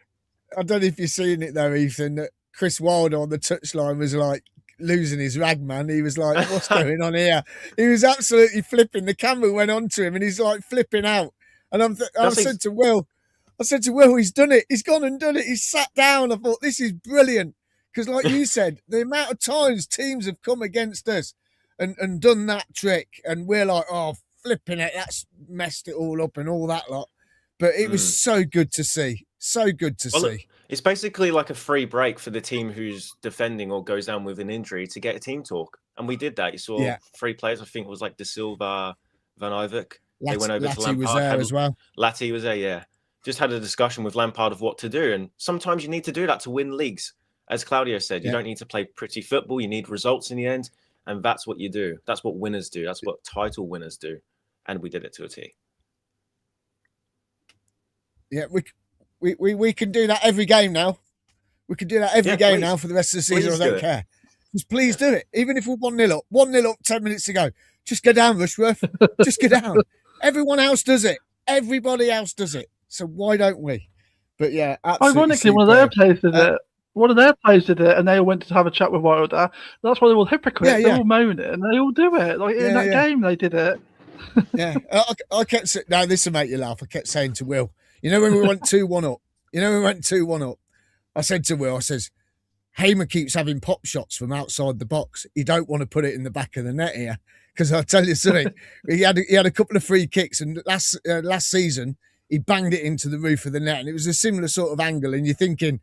I don't know if you've seen it though, Ethan, that Chris Wilder on the touchline was like losing his rag, man. He was like, what's going on here? He was absolutely flipping. The camera went on to him and he's like flipping out. And I said to Will, he's done it. He's gone and done it. He's sat down. I thought, this is brilliant. Because like you said, the amount of times teams have come against us and done that trick. And we're like, oh, flipping it. That's messed it all up and all that lot. But it was so good to see. So good to see. Look, it's basically like a free break for the team who's defending or goes down with an injury to get a team talk. And we did that. You saw 3 players. I think it was like De Silva, Van Ivek. They went over to Lampard. Was there as well. Latty was there, yeah. Just had a discussion with Lampard of what to do. And sometimes you need to do that to win leagues. As Claudio said, you don't need to play pretty football. You need results in the end. And that's what you do. That's what winners do. That's what title winners do. And we did it to a T. Yeah, we can do that every game now. We can do that every game now for the rest of the season. I don't care. Just please do it. Even if we're 1-0 up. 1-0 up, 10 minutes to go. Just go down, Rushworth. Just go down. Everyone else does it. Everybody else does it. So why don't we? But yeah, absolutely. Ironically, one of their players did it. One of their players did it, and they all went to have a chat with Wilder. That's why they're all hypocrites. They're all moaning, and they all do it. Like in that game, they did it. Yeah, I kept saying, no, this will make you laugh. I kept saying to Will, when we went 2-1 up, I said to Will, I says, Hamer keeps having pop shots from outside the box. You don't want to put it in the back of the net here. Because I'll tell you something, he had a couple of free kicks, and last season, he banged it into the roof of the net, and it was a similar sort of angle, and you're thinking,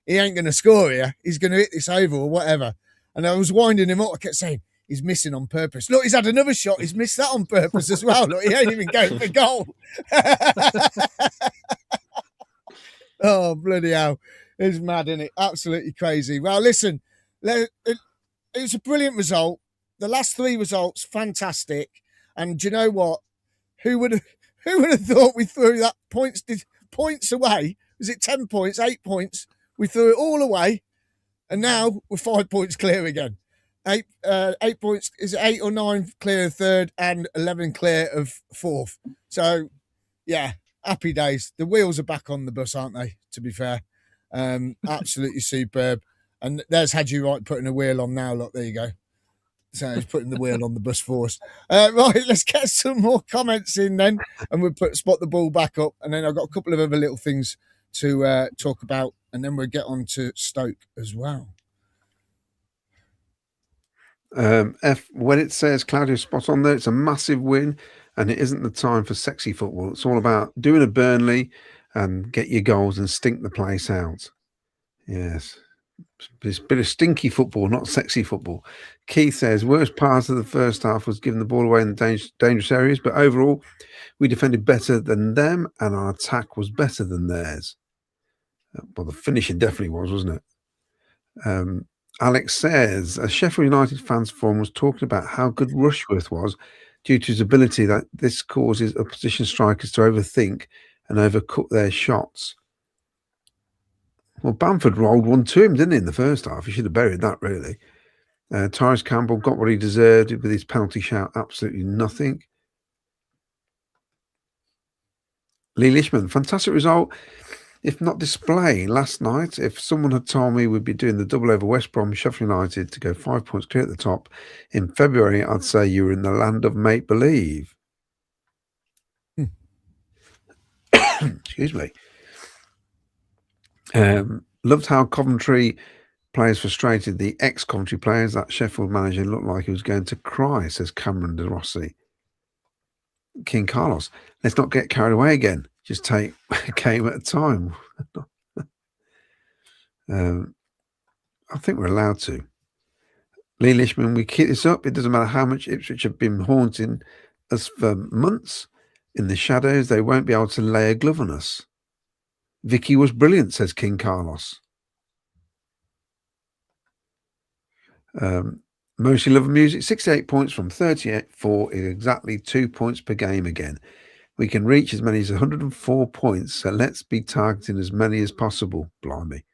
he ain't going to score here. He's going to hit this over or whatever. And I was winding him up. I kept saying, he's missing on purpose. Look, he's had another shot. He's missed that on purpose as well. Look, he ain't even going for goal. Oh, bloody hell. It's mad, isn't it? Absolutely crazy. Well, listen, it was a brilliant result. The last 3 results, fantastic. And do you know what? Who would have thought we threw that points away? Was it 10 points, 8 points? We threw it all away, and now we're 5 points clear again. 8 points. Is it 8 or 9 clear of third and 11 clear of fourth? So, yeah, happy days. The wheels are back on the bus, aren't they? To be fair, absolutely superb. And there's Hadji Wright putting a wheel on now. Look, there you go. So he's putting the wheel on the bus for us. Right, let's get some more comments in then, and we'll spot the ball back up. And then I've got a couple of other little things to talk about, and then we'll get on to Stoke as well. When it says Claudio spot on there, it's a massive win, and it isn't the time for sexy football. It's all about doing a Burnley and get your goals and stink the place out. Yes. It's a bit of stinky football, not sexy football. Keith says, worst part of the first half was giving the ball away in the dangerous areas, but overall, we defended better than them, and our attack was better than theirs. Well, the finishing definitely was, wasn't it? Alex says, a Sheffield United fans forum was talking about how good Rushworth was due to his ability that this causes opposition strikers to overthink and overcook their shots. Well, Bamford rolled one to him, didn't he, in the first half? He should have buried that, really. Tyrese Campbell got what he deserved with his penalty shout. Absolutely nothing. Lee Lishman, fantastic result, if not display, last night. If someone had told me we'd be doing the double over West Brom, Sheffield United to go 5 points clear at the top in February, I'd say you were in the land of make-believe. Excuse me. Loved how Coventry players frustrated the ex-Coventry players. That Sheffield manager looked like he was going to cry, says Cameron De Rossi. King Carlos, let's not get carried away again. Just take a game at a time. I think we're allowed to. Lee Lishman, we keep this up. It doesn't matter how much Ipswich have been haunting us for months. In the shadows, they won't be able to lay a glove on us. Vicky was brilliant, says King Carlos. Mostly love music. 68 points from 38-4 is exactly 2 points per game again. We can reach as many as 104 points, so let's be targeting as many as possible. Blimey.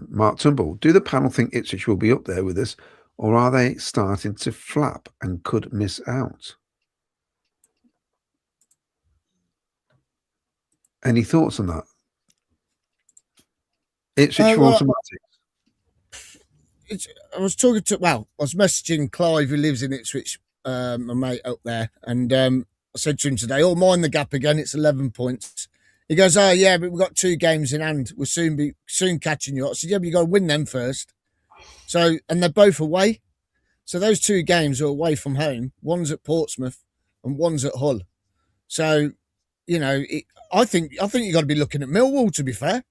Mark Tumble, do the panel think Ipswich will be up there with us, or are they starting to flap and could miss out? Any thoughts on that? Ipswich for automatic. I was talking to, I was messaging Clive, who lives in Ipswich, my mate up there, and I said to him today, mind the gap again, it's 11 points. He goes, oh yeah, but we've got 2 games in hand, we'll soon catching you. I said, yeah, but you got to win them first. So, and they're both away. So those 2 games are away from home. One's at Portsmouth and one's at Hull. So, I think you got to be looking at Millwall, to be fair.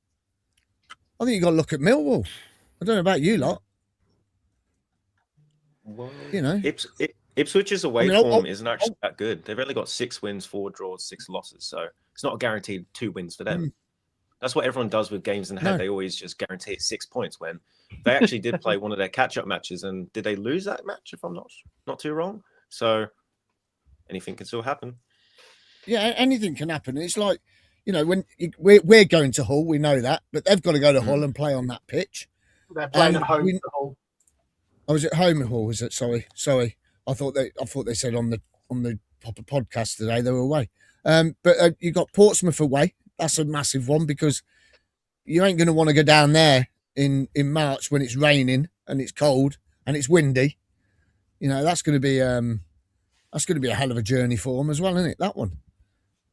I think you got to look at Millwall. I don't know about you lot. Well, Ipswich's away form isn't actually that good. They've only got 6 wins, 4 draws, 6 losses. So it's not a guaranteed 2 wins for them. That's what everyone does with games in hand. No. They always just guarantee it 6 points when they actually did play one of their catch-up matches. And did they lose that match, if I'm not too wrong? So anything can still happen. Yeah, anything can happen. It's like, when we're going to Hull, we know that, but they've got to go to Hull and play on that pitch. They're playing at home at Hull. I was at home at Hull, was it? Sorry. I thought they said on the proper podcast today they were away. But you got Portsmouth away. That's a massive one because you ain't going to want to go down there in March when it's raining and it's cold and it's windy. That's going to be a hell of a journey for them as well, isn't it? That one.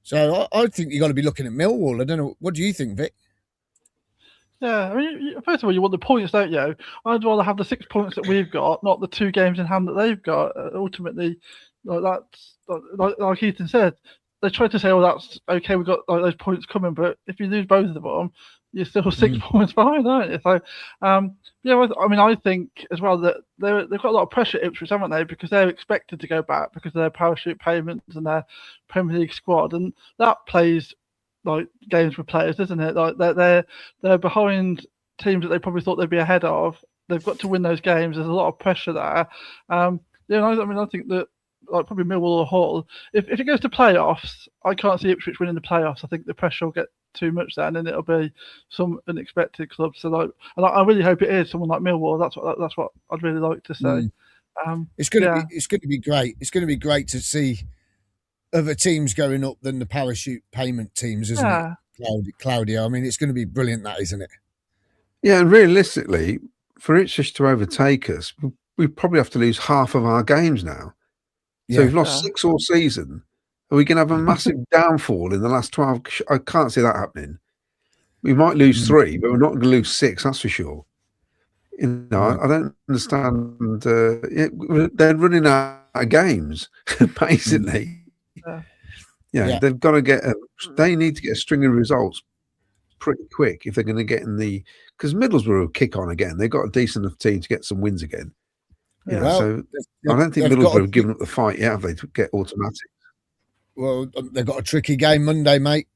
So I think you got to be looking at Millwall. I don't know. What do you think, Vic? Yeah, I mean, first of all, you want the points, don't you? I'd rather have the 6 points that we've got, not the 2 games in hand that they've got. Ultimately, like Ethan said, they tried to say, that's okay, we've got those points coming, but if you lose both of them, you're still 6 points behind, aren't you? So, I think as well that they've got a lot of pressure at Ipswich, haven't they? Because they're expected to go back because of their parachute payments and their Premier League squad, and that plays like games with players, isn't it? Like they're behind teams that they probably thought they'd be ahead of. They've got to win those games. There's a lot of pressure there. I think that like probably Millwall or Hull. If it goes to playoffs, I can't see Ipswich winning the playoffs. I think the pressure will get too much there, and then it'll be some unexpected club. So I really hope it is someone like Millwall. That's what I'd really like to say. It's going to be great. It's going to be great to see other teams going up than the parachute payment teams, isn't it, Claudio? I mean, it's going to be brilliant, that, isn't it? Yeah, and realistically, for Ipswich to overtake us, we probably have to lose half of our games now. So we've lost 6 all season. Are we going to have a massive downfall in the last 12? I can't see that happening. We might lose 3, but we're not going to lose 6, that's for sure. You know, I don't understand. They're running out of games, basically. They've got to they need to get a string of results pretty quick if they're going to get in the. Because Middlesbrough will kick on again. They've got a decent enough team to get some wins again. You know, so I don't think Middlesbrough have given up the fight yet, have they, to get automatic? Well, they've got a tricky game Monday, mate.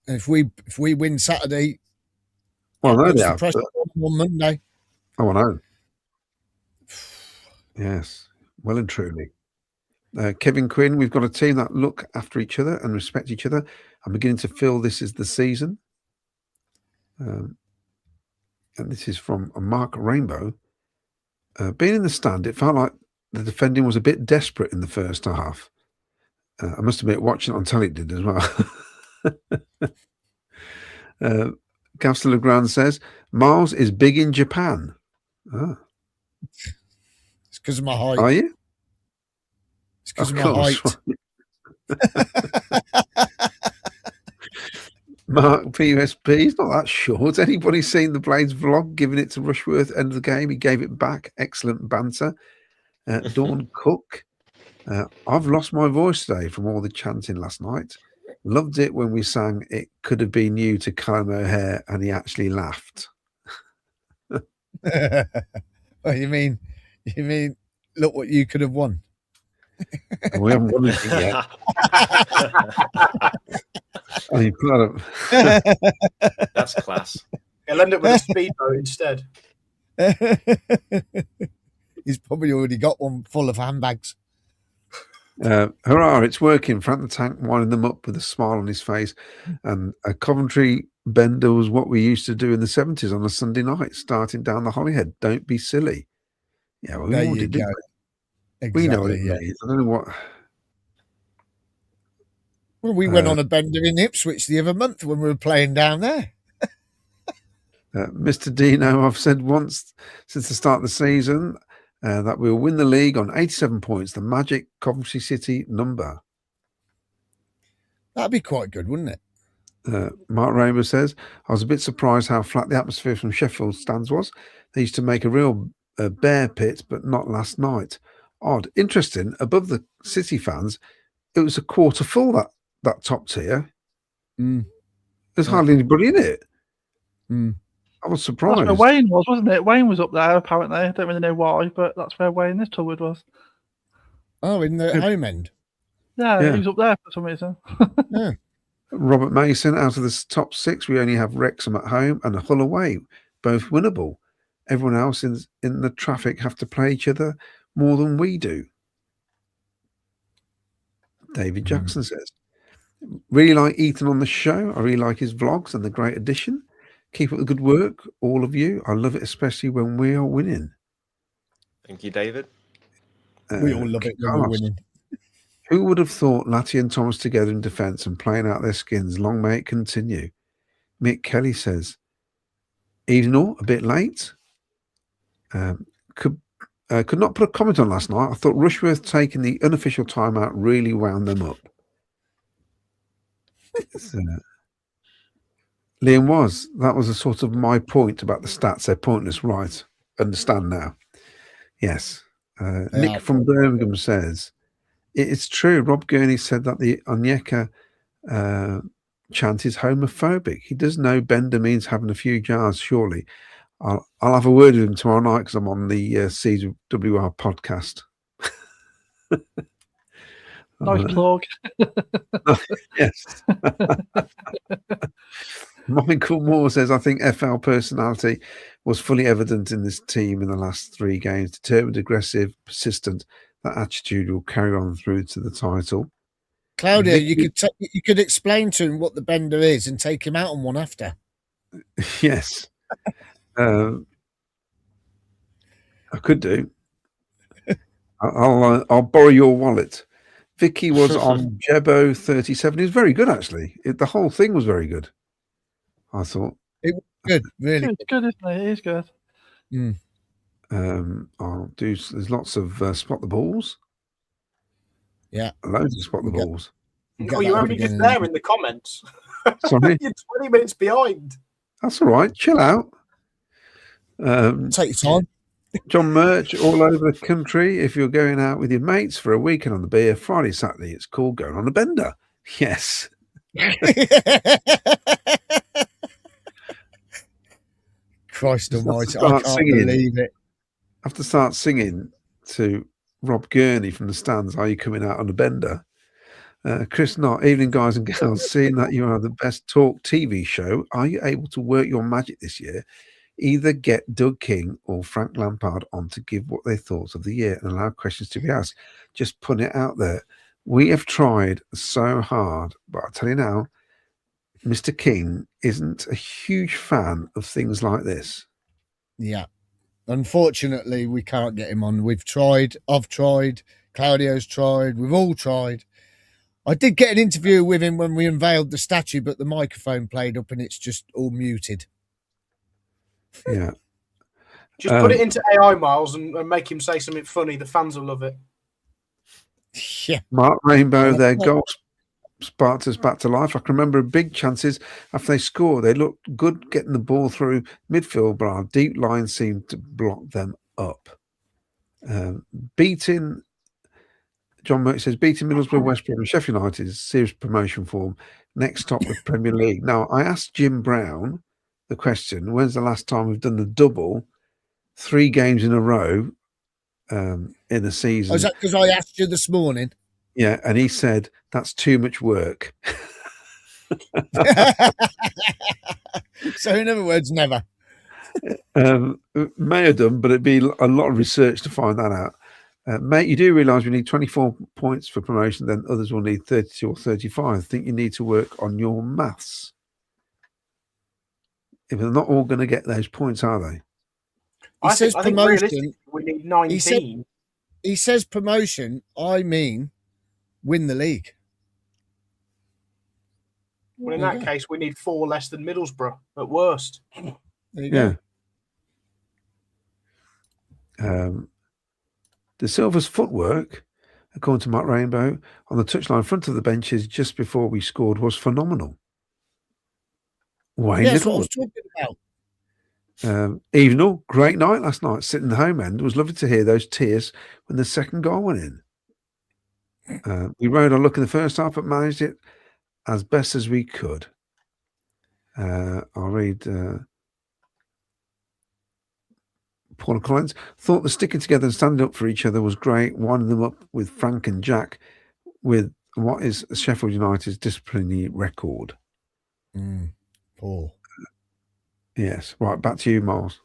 And if we win Saturday, well, no, they have. On Monday. Oh, I know. Yes, well and truly. Kevin Quinn, we've got a team that look after each other and respect each other. I'm beginning to feel this is the season. And this is from Mark Rainbow. Being in the stand, it felt like the defending was a bit desperate in the first half. I must admit, watching it on telly did as well. Gavster Legrand says, Miles is big in Japan. Oh. It's because of my height. Are you? It's because of my height. Mark PUSB, he's not that short. Anybody seen the Blades vlog giving it to Rushworth end of the game? He gave it back. Excellent banter. Dawn Cook. I've lost my voice today from all the chanting last night. Loved it when we sang It Could Have Been You to Callum O'Hare and he actually laughed. Well, you mean look what you could have won. We haven't won anything yet. Oh, you put That's class. He'll end up with a speedboat instead. He's probably already got one full of handbags. Hurrah, it's working. Frank the Tank winding them up with a smile on his face. And a Coventry bender was what we used to do in the 70s on a Sunday night, starting down the Holyhead. Don't be silly. Yeah, well, we all did, didn't we? Exactly, we know what it means. I don't know what. Well, we went on a bender in Ipswich the other month when we were playing down there. Mr. Dino, I've said once since the start of the season that we'll win the league on 87 points, the magic Coventry City number. That'd be quite good, wouldn't it? Mark Rainbow says, I was a bit surprised how flat the atmosphere from Sheffield stands was. They used to make a real bear pit, but not last night. Odd. Interesting. Above the City fans, it was a quarter full, that top tier. There's hardly anybody in it. I was surprised. That's where Wayne was, wasn't it? Wayne was up there, apparently. I don't really know why, but that's where Wayne Littlewood was. Oh, in the home end? Yeah, he was up there for some reason. Yeah. Robert Mason, out of the top 6, we only have Wrexham at home and Hull away, both winnable. Everyone else in the traffic have to play each other more than we do. David Jackson says, really like Ethan on the show. I really like his vlogs and the great addition. Keep up the good work, all of you. I love it, especially when we are winning. Thank you, David. We all love it when we're winning. Who would have thought Latty and Thomas together in defence and playing out their skins? Long may it continue. Mick Kelly says, evening all, a bit late. Could not put a comment on last night. I thought Rushworth taking the unofficial timeout really wound them up. Liam that was a sort of my point about the stats. They're pointless, right? Understand now. Yes. Nick from Birmingham says, it's true. Rob Gurney said that the Onyeka chant is homophobic. He does know bender means having a few jars, surely. I'll have a word with him tomorrow night because I'm on the CWR podcast. Nice plug. Yes. Michael Moore says, I think FL personality was fully evident in this team in the last 3 games. Determined, aggressive, persistent. that attitude will carry on through to the title. Claudia, you could explain to him what the bender is and take him out on one after. Yes. I could do. I'll borrow your wallet. Vicky was on Jebo 37. It was very good, actually. The whole thing was very good, I thought. It was good, really. It's good, isn't it? It is good. I'll do. There's lots of spot the balls. Yeah, loads of spot the balls. Oh, you're only just there in the comments. Sorry, you're 20 minutes behind. That's all right. Chill out. Take your time. John Murch, all over the country. If you're going out with your mates for a weekend on the beer, Friday, Saturday, it's called going on a bender. Yes. Christ almighty, I can't believe it. I have to start singing to Rob Gurney from the stands, Are You Coming Out on a Bender? Chris Knott, evening guys and girls, seeing that you are the best talk TV show, are you able to work your magic this year? Either get Doug King or Frank Lampard on to give what they thought of the year and allow questions to be asked. Just putting it out there. We have tried so hard, but I'll tell you now, Mr. King isn't a huge fan of things like this. Yeah. Unfortunately, we can't get him on. We've tried. I've tried. Claudio's tried. We've all tried. I did get an interview with him when we unveiled the statue, but the microphone played up and it's just all muted. Yeah. Just put it into AI, Miles, and make him say something funny. The fans will love it. Yeah. Mark Rainbow, their goal sparked us back to life. I can remember big chances after they scored. They looked good getting the ball through midfield, but our deep line seemed to block them up. John Merck says, beating Middlesbrough, West Brom and Sheffield United is serious promotion form. Next stop, the Premier League. Now, I asked Jim Brown the question, when's the last time we've done the double 3 games in a row in a season? Oh, is that because I asked you this morning? Yeah, and he said, that's too much work. So in other words, never. May have done, but it'd be a lot of research to find that out. Mate, you do realise we need 24 points for promotion, then others will need 32 or 35. I think you need to work on your maths. If they're not all going to get those points, are they? He says promotion. We need 19. He says promotion. I mean, win the league. Well, in that case, we need 4 less than Middlesbrough at worst. There you go. The Silver's footwork, according to Mark Rainbow, on the touchline in front of the benches just before we scored was phenomenal. Wayne That's what I Little. was talking about. Evenall, great night last night. Sitting in the home end, it was lovely to hear those tears when the second goal went in. We rode our luck in the first half, but managed it as best as we could. I'll read Paul Collins. Thought the sticking together and standing up for each other was great, winding them up with Frank and Jack with what is Sheffield United's disciplinary record. Paul. Yes. Right, back to you, Miles.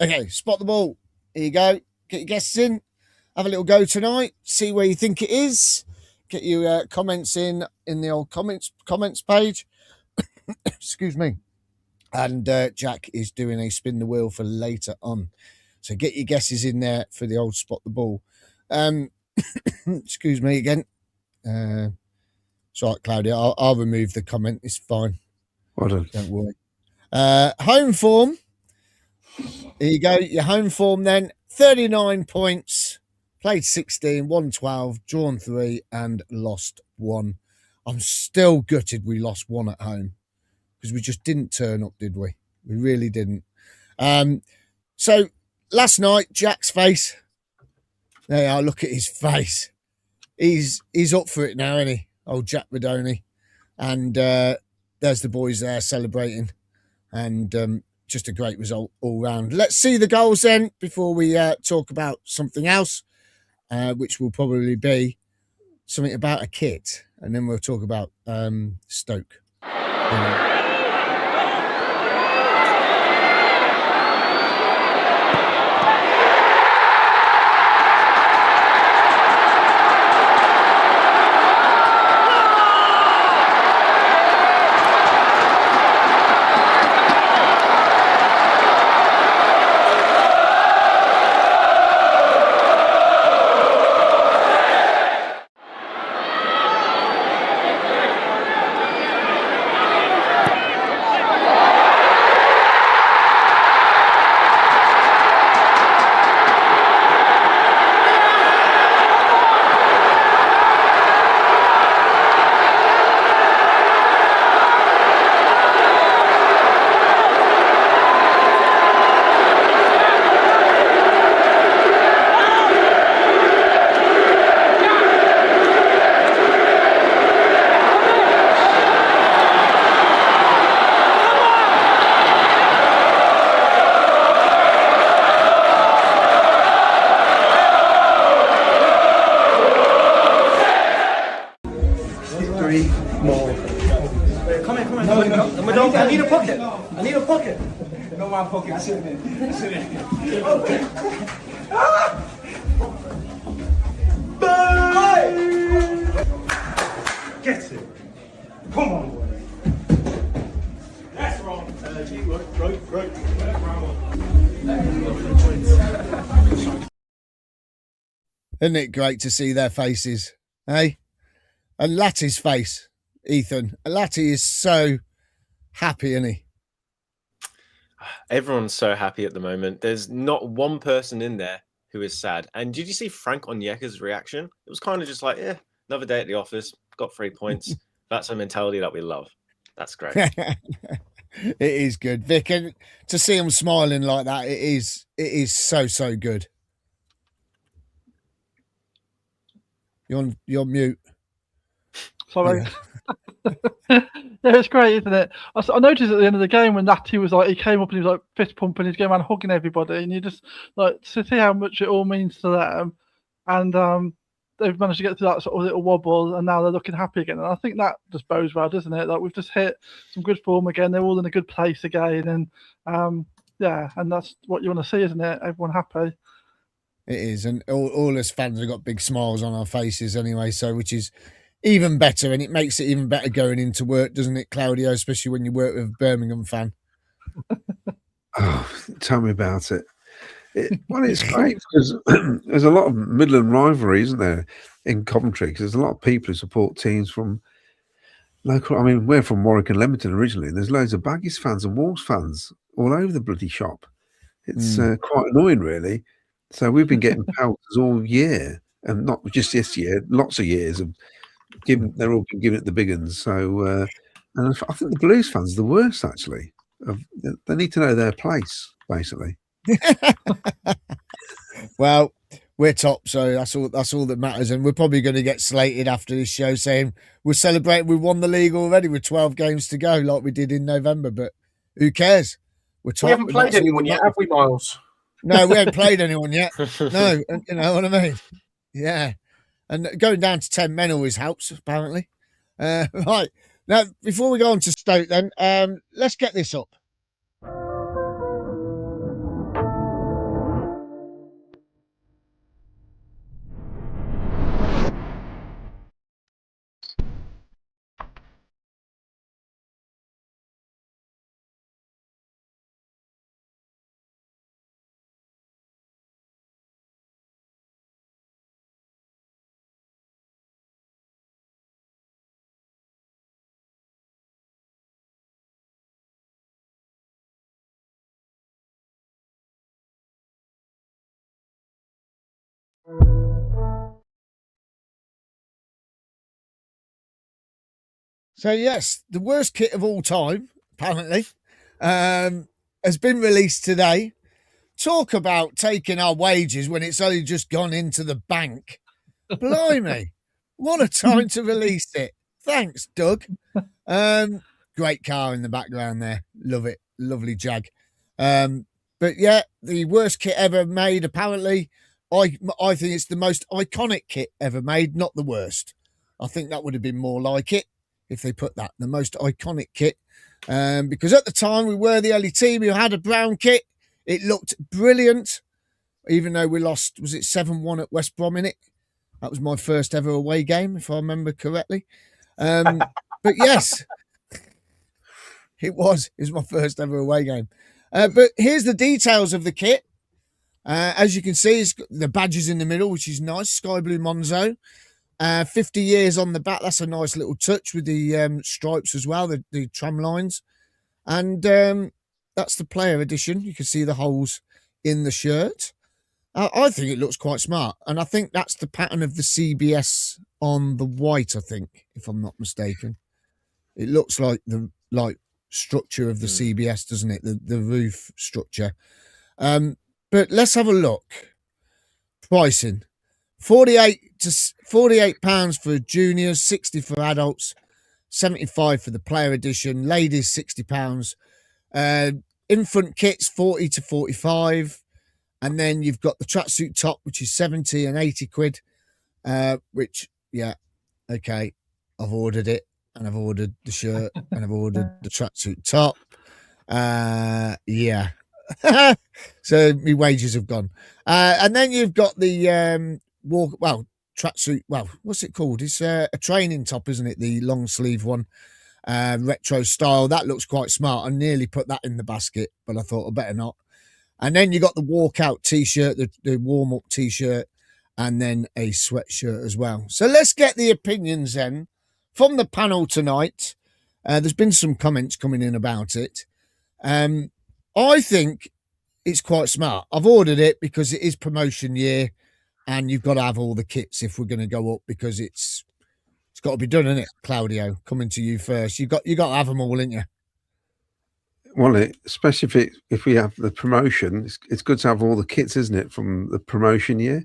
Okay, spot the ball. Here you go. Get your guesses in. Have a little go tonight. See where you think it is. Get your comments in the old comments page. Excuse me. And Jack is doing a spin the wheel for later on. So get your guesses in there for the old spot the ball. Excuse me again. It's all right, Claudia. I'll remove the comment. It's fine. Well done. Don't worry. Home form. Here you go. Your home form then. 39 points. Played 16, won 12, drawn 3, and lost 1. I'm still gutted we lost 1 at home because we just didn't turn up, did we? We really didn't. So last night, Jack's face. There you are. Look at his face. He's up for it now, isn't he? Old Jack Madoni. And there's the boys there celebrating. And just a great result all round. Let's see the goals then before we talk about something else, which will probably be something about a kit. And then we'll talk about Stoke. 3 more. Come here. No, I need a pocket. No, my pocket. Sit in. Get it. Come on, boy. That's wrong. Right. Isn't it great to see their faces, eh? And Latty's face, Ethan. Latty is so happy, isn't he? Everyone's so happy at the moment. There's not one person in there who is sad. And did you see Frank Onyeka's reaction? It was kind of just like, another day at the office, got 3 points. That's a mentality that we love. That's great. It is good, Vic, and to see him smiling like that, it is so good. You're mute. Sorry. Yeah, it's great, isn't it? I noticed at the end of the game when Natty was like, he came up and he was like fist pumping, he's going around hugging everybody, and you just like to see how much it all means to them. And they've managed to get through that sort of little wobble, and now they're looking happy again. And I think that just bodes well, doesn't it? Like we've just hit some good form again. They're all in a good place again, and and that's what you want to see, isn't it? Everyone happy. It is, and all us fans have got big smiles on our faces anyway, so which is even better, and it makes it even better going into work, doesn't it, Claudio? Especially when you work with a Birmingham fan. Oh, tell me about it. Well, it's great because there's a lot of Midland rivalry, isn't there, in Coventry? Because there's a lot of people who support teams from local. I mean, we're from Warwick and Leamington originally, and there's loads of Baggies fans and Wolves fans all over the bloody shop. It's quite annoying, really. So we've been getting pelters all year, and not just this year, lots of years of they're all been giving it the big uns. So, and I think the Blues fans are the worst, actually. They need to know their place, basically. Well, we're top, so that's all that matters, and we're probably going to get slated after this show saying we're celebrating we won the league already with 12 games to go, like we did in November. But who cares? We're top. We haven't played anyone yet, have we, Miles? No, we haven't played anyone yet. No, you know what I mean? Yeah. And going down to 10 men always helps, apparently. Right. Now, before we go on to Stoke then, let's get this up. So, yes, the worst kit of all time, apparently, has been released today. Talk about taking our wages when it's only just gone into the bank. Blimey, what a time to release it. Thanks, Doug. Great car in the background there. Love it. Lovely Jag. But, yeah, the worst kit ever made, apparently. I think it's the most iconic kit ever made, not the worst. I think that would have been more like it if they put that, the most iconic kit. Because at the time, we were the only team who had a brown kit. It looked brilliant, even though we lost, was it 7-1 at West Brom in it? That was my first ever away game, if I remember correctly. But yes, it was my first ever away game. But here's the details of the kit. As you can see, it's got the badges in the middle, which is nice. Sky blue Monzo. 50 years on the back. That's a nice little touch with the stripes as well, the tram lines. And that's the player edition. You can see the holes in the shirt. I think it looks quite smart. And I think that's the pattern of the CBS on the white, I think, if I'm not mistaken. It looks like the structure of the CBS, doesn't it? The roof structure. But let's have a look. Pricing. £48 for juniors, 60 for adults, 75 for the player edition. Ladies, £60. Infant kits, 40 to 45. And then you've got the tracksuit top, which is 70 and 80 quid. Which, yeah, okay. I've ordered it, and I've ordered the shirt, and I've ordered the tracksuit top. Yeah. So my wages have gone. And then you've got the tracksuit. Well, what's it called? It's a training top, isn't it? The long sleeve one, retro style. That looks quite smart. I nearly put that in the basket, but I thought I better not. And then you got the walkout t-shirt, the warm up t-shirt, and then a sweatshirt as well. So let's get the opinions then from the panel tonight. There's been some comments coming in about it. I think it's quite smart. I've ordered it because it is promotion year, and you've got to have all the kits if we're going to go up, because it's got to be done, isn't it, Claudio? Coming to you first. You got to have them all, ain't you? Well, especially if we have the promotion, it's good to have all the kits, isn't it, from the promotion year?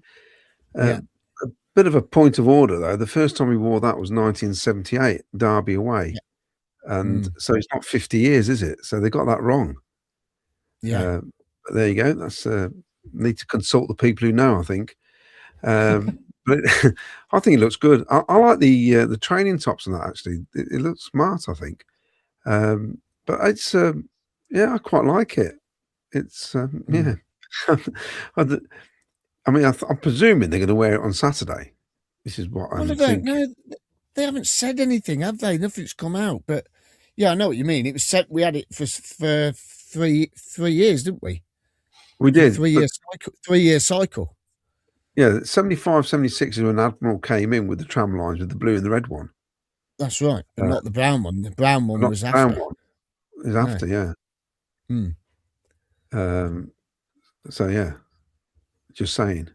Yeah. A bit of a point of order, though. The first time we wore that was 1978, Derby away. Yeah. And so it's not 50 years, is it? So they got that wrong. Yeah. But there you go. That's need to consult the people who know, I think. But I think it looks good. I like the training tops and that, actually. It looks smart, I think. But it's... yeah, I quite like it. It's yeah. I mean, I'm presuming they're going to wear it on Saturday. This is what I'm thinking. No, they haven't said anything, have they? Nothing's come out. But yeah, I know what you mean. It was set. We had it for 3 years, didn't we? We did. 3-year cycle. Yeah, 75, 76 is when Admiral came in with the tram lines with the blue and the red one. That's right, but not the brown one. The brown one was after. The brown one is after, yeah. So yeah, just saying.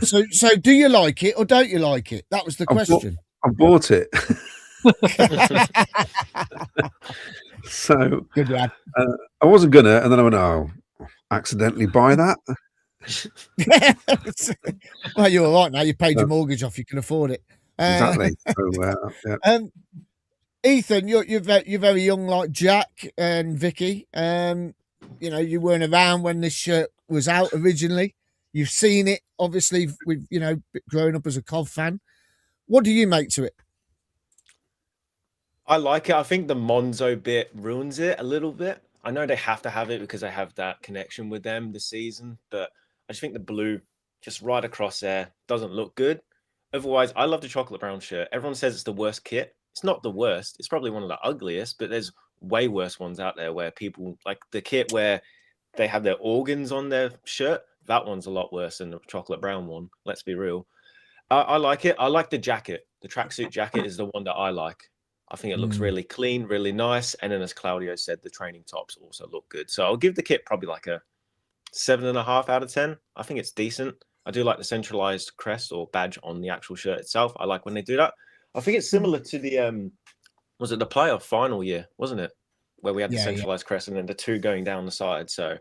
So do you like it or don't you like it? That was the question. I bought it. So good lad. I wasn't gonna, and then I went, oh, accidentally buy that. Well, you're all right now. You paid your mortgage off. You can afford it. Exactly. So, yeah. Ethan, you're very young, like Jack and Vicky. You know, you weren't around when this shirt was out originally. You've seen it, obviously, with growing up as a Cov fan. What do you make to it? I like it. I think the Monzo bit ruins it a little bit. I know they have to have it because I have that connection with them this season, but I just think the blue just right across there doesn't look good. Otherwise, I love the chocolate brown shirt. Everyone says it's the worst kit. It's not the worst. It's probably one of the ugliest, but there's way worse ones out there where people like the kit where they have their organs on their shirt. That one's a lot worse than the chocolate brown one. Let's be real. I like it. I like the jacket. The tracksuit jacket is the one that I like. I think it looks really clean, really nice. And then as Claudio said, the training tops also look good. So I'll give the kit probably like a 7.5 out of 10. I think it's decent. I do like the centralized crest or badge on the actual shirt itself. I like when they do that. I think it's similar to the was it the playoff final year, wasn't it? Where we had the centralized crest and then the two going down the side. So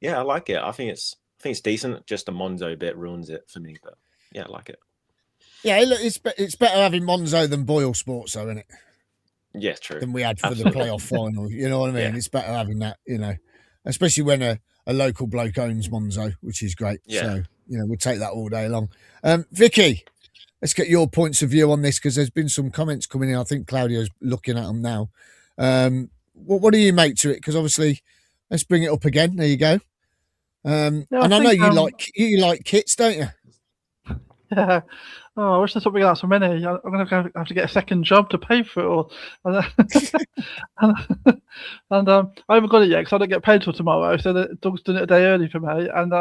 yeah, I like it. I think it's decent. Just the Monzo bit ruins it for me, but yeah, I like it. Yeah, it's better having Monzo than Boyle Sports, though, isn't it? Yeah, true. Than we had for the playoff final. You know what I mean? Yeah. It's better having that, especially when a local bloke owns Monzo, which is great. Yeah. So, we'll take that all day long. Vicky, let's get your points of view on this because there's been some comments coming in. I think Claudio's looking at them now. What do you make to it? Because obviously, let's bring it up again. There you go. And I know you like kits, don't you? Yeah. Oh, I wish there's something else for many. I'm going to have to get a second job to pay for it all. And I haven't got it yet because I don't get paid till tomorrow. So Doug's done it a day early for me. And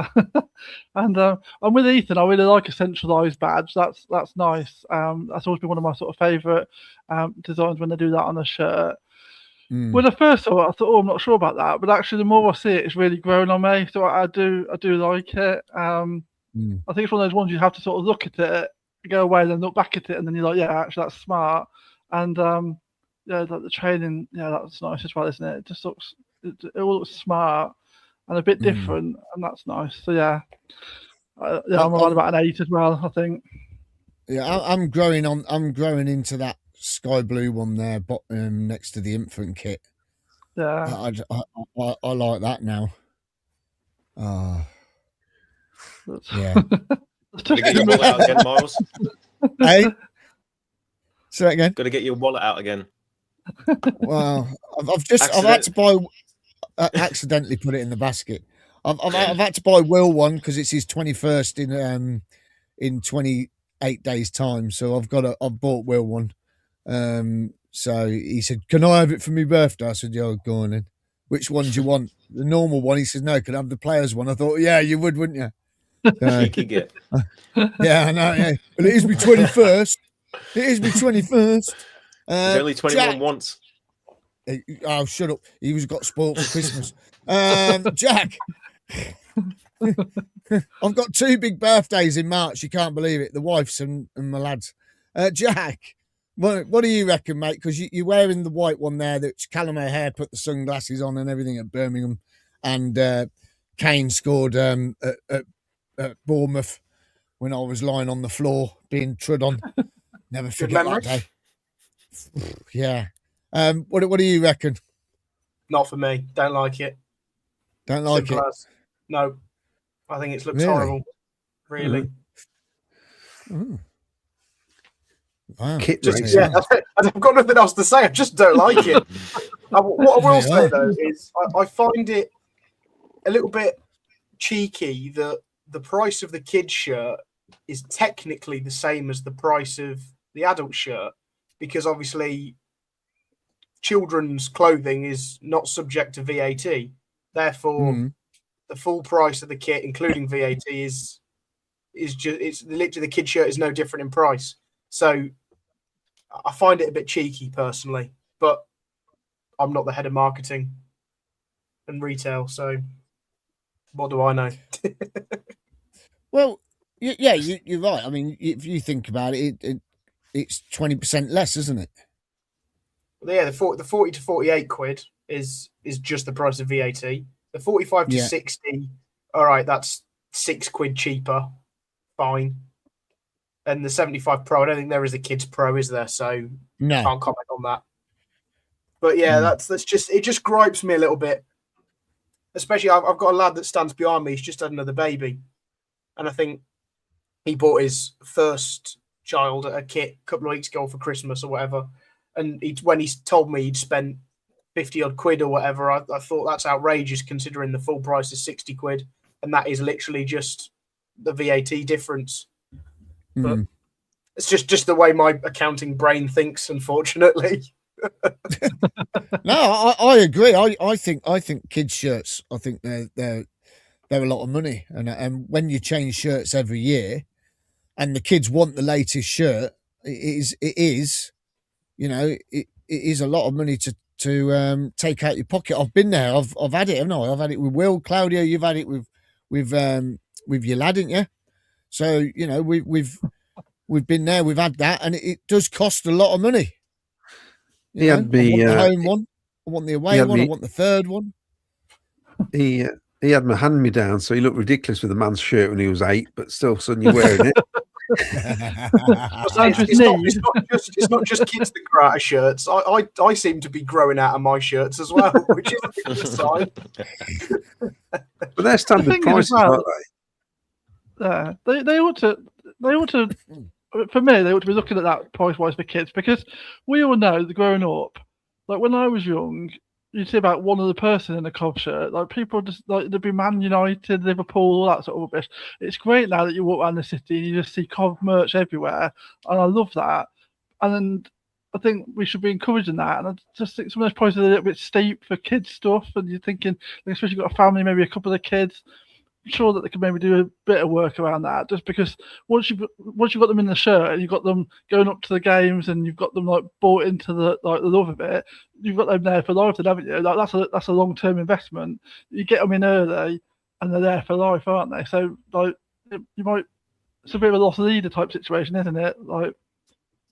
I'm with Ethan. I really like a centralised badge. That's nice. That's always been one of my sort of favourite designs when they do that on a shirt. When I first saw it, I thought, I'm not sure about that. But actually, the more I see it, it's really grown on me. So I do like it. I think it's one of those ones you have to sort of look at it, go away, then look back at it, and then you're like, yeah, actually, that's smart. And like the training, that's nice as well, isn't it? It just looks, it all looks smart and a bit different, and that's nice. So I'm around about an 8 as well, I think. Yeah, I'm growing into that sky blue one there, bottom next to the infant kit. Yeah, I like that now. Yeah. Again, Miles. Hey. Say that again. Got to get your wallet out again. Well, I've had to buy. Accidentally put it in the basket. I've had to buy Will one because it's his 21st in 28 days time. So I've bought Will one. So he said, "Can I have it for my birthday?" I said, "Yeah, go on then. Which one do you want? The normal one?" He said, "No, can I have the players one?" I thought, "Yeah, you would, wouldn't you?" Cheeky git. Yeah, I know. Yeah. Well, it is my 21st. It is my 21st. There's only 21 once. Oh, shut up. He was got spoiled for Christmas. Jack, I've got 2 big birthdays in March. You can't believe it. The wife's and my lads. Jack, what do you reckon, mate? Because you're wearing the white one there. That's Callum O'Hare put the sunglasses on and everything at Birmingham. And Kane scored at Bournemouth when I was lying on the floor being trod on. Never forget that day. Yeah. What do you reckon? Not for me. Don't like it. Don't like it? No. I think it looks horrible. Really. Mm. Wow. I've got nothing else to say. I just don't like it. What I will say, though, is I find it a little bit cheeky that the price of the kid's shirt is technically the same as the price of the adult shirt, because obviously children's clothing is not subject to VAT. Therefore, the full price of the kit, including VAT, is literally the kid shirt is no different in price. So I find it a bit cheeky personally, but I'm not the head of marketing and retail, so what do I know? Well, yeah, you're right. I mean, if you think about it, it's 20% less, isn't it? Well, yeah, the 40 to 48 quid is just the price of VAT. The 45 to 60, all right, that's 6 quid cheaper. Fine. And the 75 Pro, I don't think there is a Kids Pro, is there? So no, can't comment on that. But yeah, that's just, it just gripes me a little bit. Especially, I've got a lad that stands behind me. He's just had another baby, and I think he bought his first child a kit a couple of weeks ago for Christmas or whatever. And when he told me he'd spent 50 odd quid or whatever, I thought that's outrageous considering the full price is 60 quid, and that is literally just the VAT difference. But it's just the way my accounting brain thinks, unfortunately. No, I agree. I think kids' shirts, I think they're a lot of money, and when you change shirts every year, and the kids want the latest shirt, it is, you know, it is a lot of money to take out your pocket. I've been there. I've had it, haven't I? I've had it with Will, Claudio. You've had it with your lad, haven't you? So you know we've been there. We've had that, and it does cost a lot of money. I want the home one. I want the away one. I want the third one. He had my hand me down, so he looked ridiculous with a man's shirt when he was 8, but still, suddenly wearing it. It's not just kids that grow out of shirts. I seem to be growing out of my shirts as well, which is a good sign. But they're standard prices, aren't they? Yeah, they ought to. For me, they ought to be looking at that price-wise for kids, because we all know that growing up, like when I was young, you'd see about one other person in a Cov shirt. Like people just like there'd be Man United, Liverpool, all that sort of rubbish. It's great now that you walk around the city and you just see Cov merch everywhere, and I love that. And I think we should be encouraging that. And I just think some of those prices are a little bit steep for kids stuff. And you're thinking, especially if you've got a family, maybe a couple of kids. Sure that they can maybe do a bit of work around that, just because once you've got them in the shirt and you've got them going up to the games and you've got them like bought into the love of it, you've got them there for life, then, haven't you? Like that's a long-term investment. You get them in early and they're there for life, aren't they? So like it's a bit of a lost leader type situation, isn't it? Like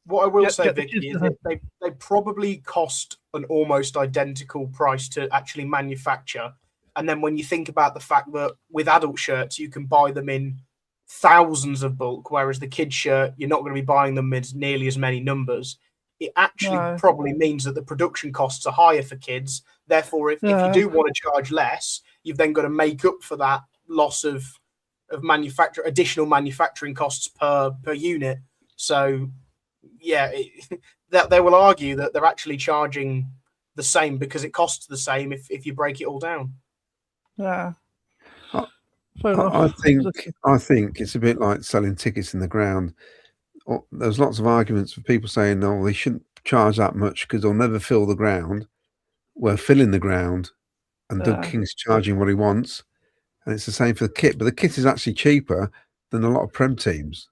what I will say, Vicky, is that they probably cost an almost identical price to actually manufacture. And then when you think about the fact that with adult shirts, you can buy them in thousands of bulk, whereas the kid's shirt, you're not going to be buying them in nearly as many numbers. It actually probably means that the production costs are higher for kids. Therefore, if you do want to charge less, you've then got to make up for that loss of additional manufacturing costs per unit. So yeah, that they will argue that they're actually charging the same because it costs the same if you break it all down. Yeah. I think it's a bit like selling tickets in the ground. There's lots of arguments for people saying, "No, they shouldn't charge that much because they'll never fill the ground." We're filling the ground, and Doug King's charging what he wants, and it's the same for the kit. But the kit is actually cheaper than a lot of Prem teams.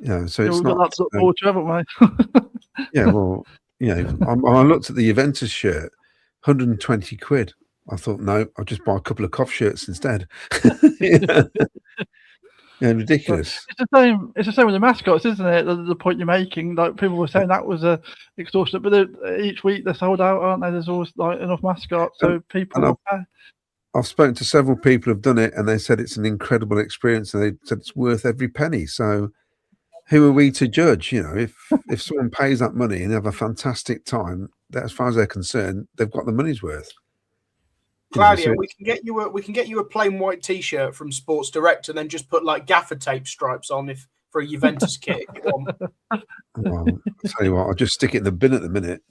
So it's we've not. Got that to look forward to, haven't we? Yeah, well, I looked at the Juventus shirt, 120 quid. I thought, no, I'll just buy a couple of Cough shirts instead. Ridiculous. It's the same with the mascots, isn't it? The point you're making, like people were saying that was extortionate, but each week they're sold out, aren't they? There's always like enough mascots, so people will pay. I've spoken to several people who've done it, and they said it's an incredible experience, and they said it's worth every penny. So, who are we to judge? If someone pays that money and they have a fantastic time, that as far as they're concerned, they've got the money's worth. Claudia, we can get you a plain white T-shirt from Sports Direct, and then just put like gaffer tape stripes on for a Juventus kit. Well, I'll tell you what, I'll just stick it in the bin at the minute.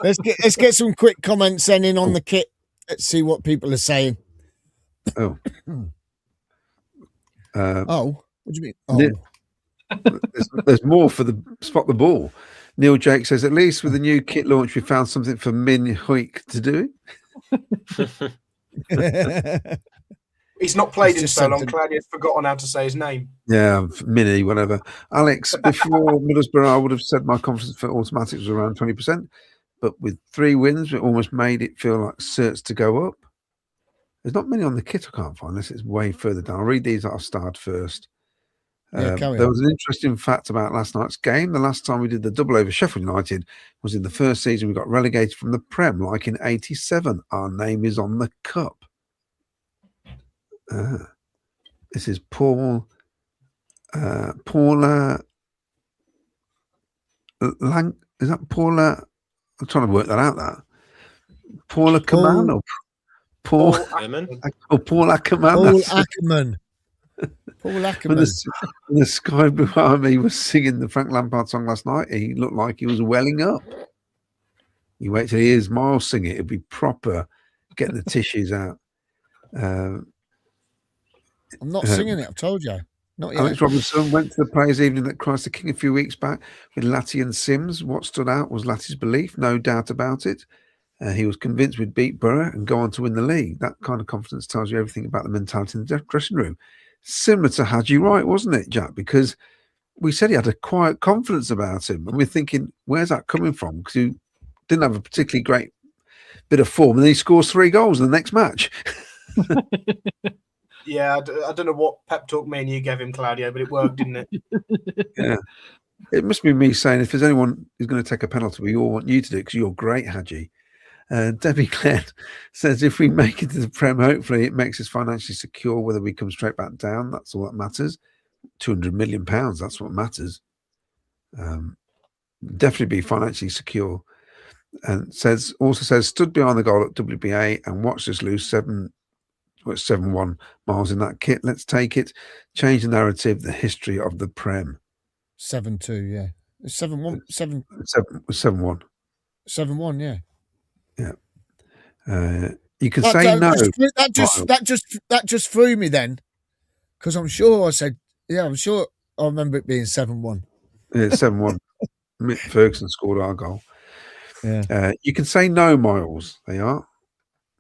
Let's get some quick comments then in on the kit. Let's see what people are saying. Oh, what do you mean? There's more for the spot the ball. Neil Jake says, at least with the new kit launch, we found something for Min Huik to do. He's not played in so long, Claudia's forgotten how to say his name. Yeah, Mini, whatever. Alex, before Middlesbrough, I would have said my confidence for automatics was around 20%, but with 3 wins, it almost made it feel like certs to go up. There's not many on the kit I can't find, unless it's way further down. I'll read these that I'll start first. There was an interesting fact about last night's game. The last time we did the double over Sheffield United was in the first season we got relegated from the Prem, like in '87. Our name is on the cup. This is Paula Lang. Is that Paula? I'm trying to work that out. Paula Kaman or Paul Ackerman? Oh, Paul Ackerman. Paul Ackerman. Paul Ackerman. When the Sky Blue Army was singing the Frank Lampard song last night, he looked like he was welling up. You wait till he hears Miles sing it; it'll be proper, getting the tissues out. I'm not singing it. I've told you. Not yet. Alex Robinson went to the players' evening at Christ the King a few weeks back with Latty and Sims. What stood out was Latty's belief, no doubt about it. He was convinced we'd beat Borough and go on to win the league. That kind of confidence tells you everything about the mentality in the dressing room. Similar to Hadji Wright, wasn't it, Jack? Because we said he had a quiet confidence about him, and we're thinking, where's that coming from? Because he didn't have a particularly great bit of form, and then he scores 3 goals in the next match. Yeah, I don't know what pep talk me and you gave him, Claudio, but it worked, didn't it? Yeah. It must be me saying, if there's anyone who's going to take a penalty, we all want you to do it because you're great, Hadji. Debbie Glenn says, if we make it to the Prem, hopefully it makes us financially secure. Whether we come straight back down, that's all that matters. £200 million, that's what matters. Definitely be financially secure. And also says, stood behind the goal at WBA and watched us lose 7-1 Miles in that kit. Let's take it. Change the narrative, the history of the Prem. 7-2, yeah. It's 7-1. 7-1. 7-1, yeah. Yeah. You can say no. That just threw me then, because I'm sure I said, I'm sure I remember it being 7-1. Yeah, 7-1. Mick Ferguson scored our goal. Yeah. You can say no, Miles. They are.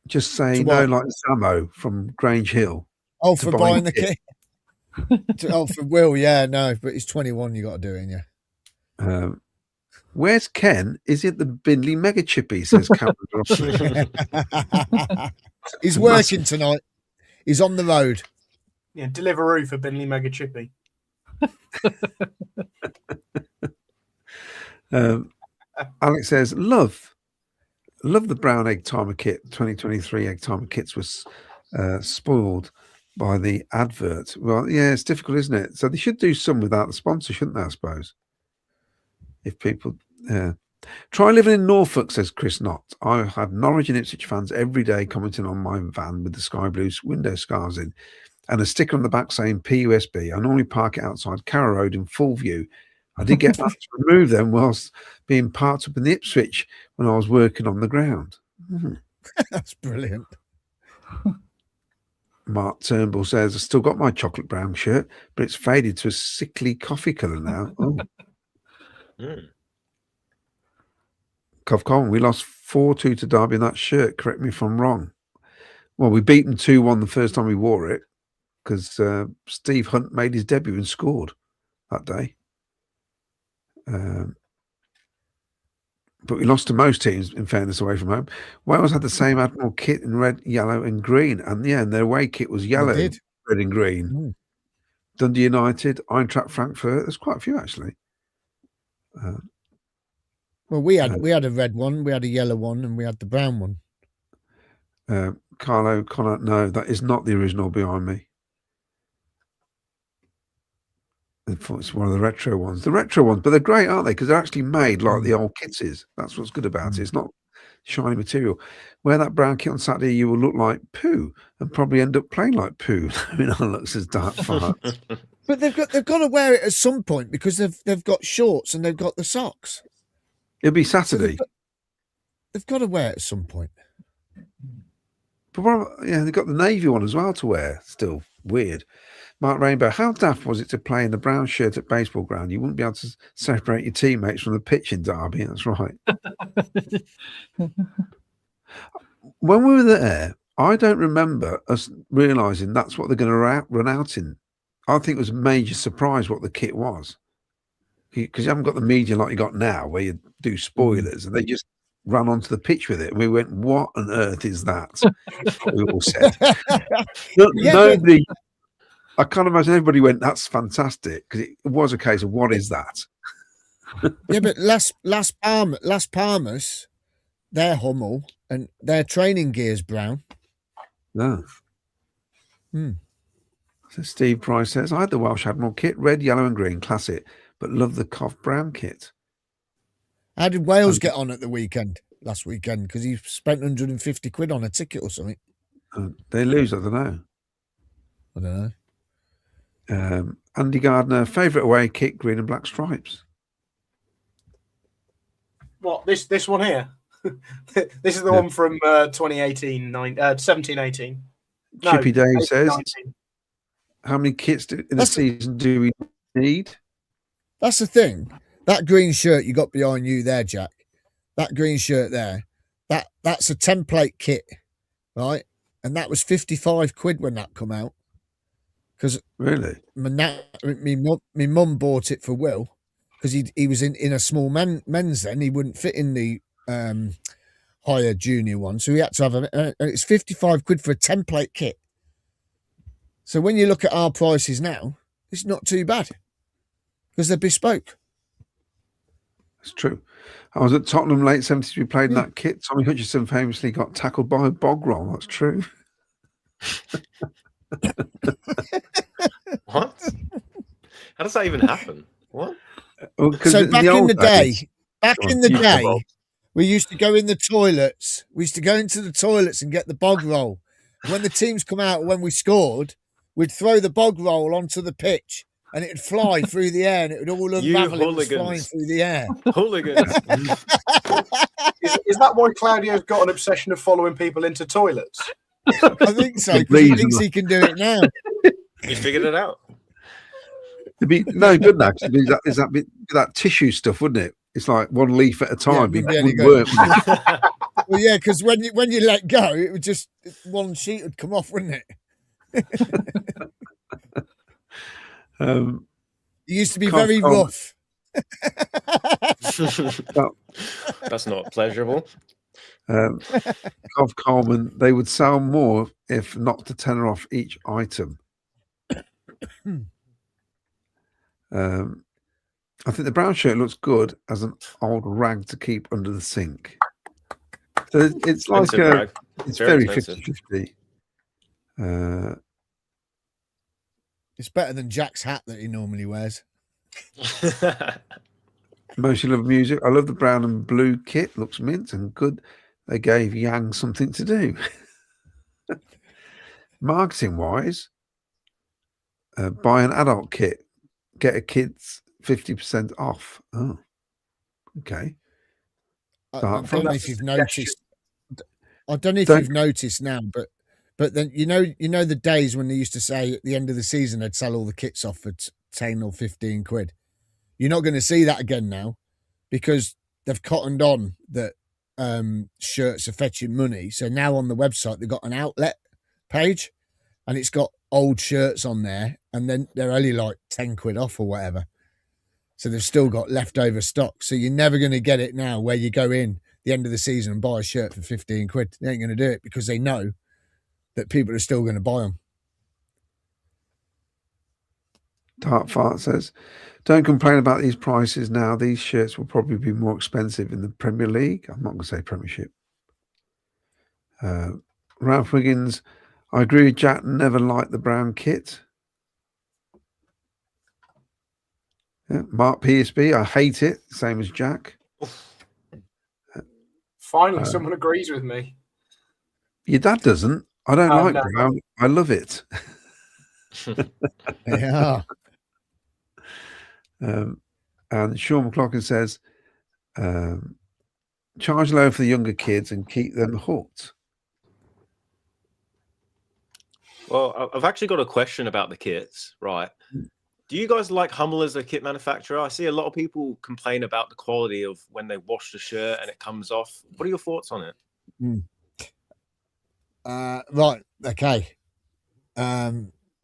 Just say no, like Samo from Grange Hill. Oh, for buying the kit. For Will, yeah, no, but he's 21. You got to do it, yeah. Where's Ken? Is it the Bindley Mega Chippy? Says Cameron. He's working tonight. He's on the road. Yeah, Deliveroo for Bindley Mega Chippy. Alex says, love the brown egg timer kit. 2023 egg timer kits was spoiled by the advert. Well, yeah, it's difficult, isn't it? So they should do some without the sponsor, shouldn't they, I suppose? If people try living in Norfolk, says Chris Knott. I have Norwich and Ipswich fans every day commenting on my van with the sky blue window scars in. and a sticker on the back saying PUSB. I normally park it outside Carrow Road in full view. I did get asked to remove them whilst being parked up in the Ipswich when I was working on the ground. That's brilliant. Mark Turnbull says, I've still got my chocolate brown shirt, but it's faded to a sickly coffee colour now. Oh. Coleman, we lost 4-2 to Derby in that shirt. Correct me if I'm wrong. Well, we beat them 2-1 the first time we wore it because Steve Hunt made his debut and scored that day. But we lost to most teams, in fairness, away from home. Wales had the same Admiral kit in red, yellow and green. And yeah, and their away kit was yellow, red and green. Dundee United, Eintracht Frankfurt. There's quite a few, actually. Well, we had a red one, we had a yellow one, and we had the brown one. Carlo, Connor, no, that is not the original behind me. It's one of the retro ones. The retro ones, but they're great, aren't they? Because they're actually made like the old kits is. That's what's good about it. It's not shiny material. Wear that brown kit on Saturday, you will look like poo and probably end up playing like poo. I mean, it looks as dark farts. But they've got to wear it at some point because they've got shorts and they've got the socks. It'll be Saturday. So they've got to wear it at some point. But they've got the navy one as well to wear. Still weird. Mark Rainbow, how daft was it to play in the brown shirt at baseball ground? You wouldn't be able to separate your teammates from the pitch in Derby. That's right. When we were there, I don't remember us realising that's what they're going to run out in. I think it was a major surprise what the kit was. Because you haven't got the media like you got now where you do spoilers and they just ran onto the pitch with it. And we went, what on earth is that? We all said. Nobody... I can't imagine everybody went, that's fantastic, because it was a case of what is that? Yeah, but Las Palmas, their Hummel and their training gear's brown. No. So Steve Price says, I had the Welsh Admiral kit, red, yellow and green, classic, but love the Cov brown kit. How did Wales get on at the last weekend? Because he spent 150 quid on a ticket or something. They lose, I don't know. I don't know. Andy Gardner, favourite away kit, green and black stripes. What, this one here? This is the one from 2018, 17-18. Chippy Dave says, 19. how many kits in the season do we need? That's the thing. That green shirt you got behind you there, Jack, that green shirt there, that's a template kit, right? And that was 55 quid when that come out. Because really, my mum bought it for Will because he was in a small men's then. He wouldn't fit in the higher junior one, so he had to have it's 55 quid for a template kit. So when you look at our prices now, it's not too bad because they're bespoke. It's true. I was at Tottenham late 70s. We played in that kit. Tommy Hutchinson famously got tackled by a bog roll. That's true. What? How does that even happen? What? Well, so back in the day, we used to go in the toilets. We used to go into the toilets and get the bog roll. When the teams come out, when we scored, we'd throw the bog roll onto the pitch and it'd fly through the air and it would all unravel. It was flying through the air. Hooligans. Is that why Claudio's got an obsession of following people into toilets? I think so, because he thinks he can do it now. You figured it out. It'd be no good now. Is that tissue stuff, wouldn't it? It's like one leaf at a time. Well, yeah, because when you let go, it would just one sheet would come off, wouldn't it? It used to be very rough. That's not pleasurable. Cov Coleman, they would sell more if knocked a tenner off each item. I think the brown shirt looks good as an old rag to keep under the sink. So it's like it's very 50-50. It's better than Jack's hat that he normally wears. Mostly love music. I love the brown and blue kit. Looks mint and good. They gave Yang something to do. Marketing wise, Buy an adult kit, get a kid's 50% off. Oh, okay. I don't know if you've noticed. I don't know if Don't- you've noticed now, but then you know the days when they used to say at the end of the season they'd sell all the kits off for 10 or 15 quid. You're not going to see that again now because they've cottoned on that shirts are fetching money. So now on the website they've got an outlet page and it's got old shirts on there and then they're only like 10 quid off or whatever. So they've still got leftover stock. So you're never going to get it now where you go in the end of the season and buy a shirt for 15 quid. They ain't going to do it because they know that people are still going to buy them. Tart Fart says, don't complain about these prices now. These shirts will probably be more expensive in the Premier League. I'm not going to say Premiership. Ralph Wiggins, I agree with Jack, never liked the brown kit. Yeah. Mark PSB, I hate it. Same as Jack. Finally, someone agrees with me. Your dad doesn't. I don't like no. brown. I love it. Yeah. And Sean McLaughlin says, charge low for the younger kids and keep them hooked. Well, I've actually got a question about the kits, right? Do you guys like Hummel as a kit manufacturer? I see a lot of people complain about the quality of when they wash the shirt and it comes off. What are your thoughts on it? Right. Okay.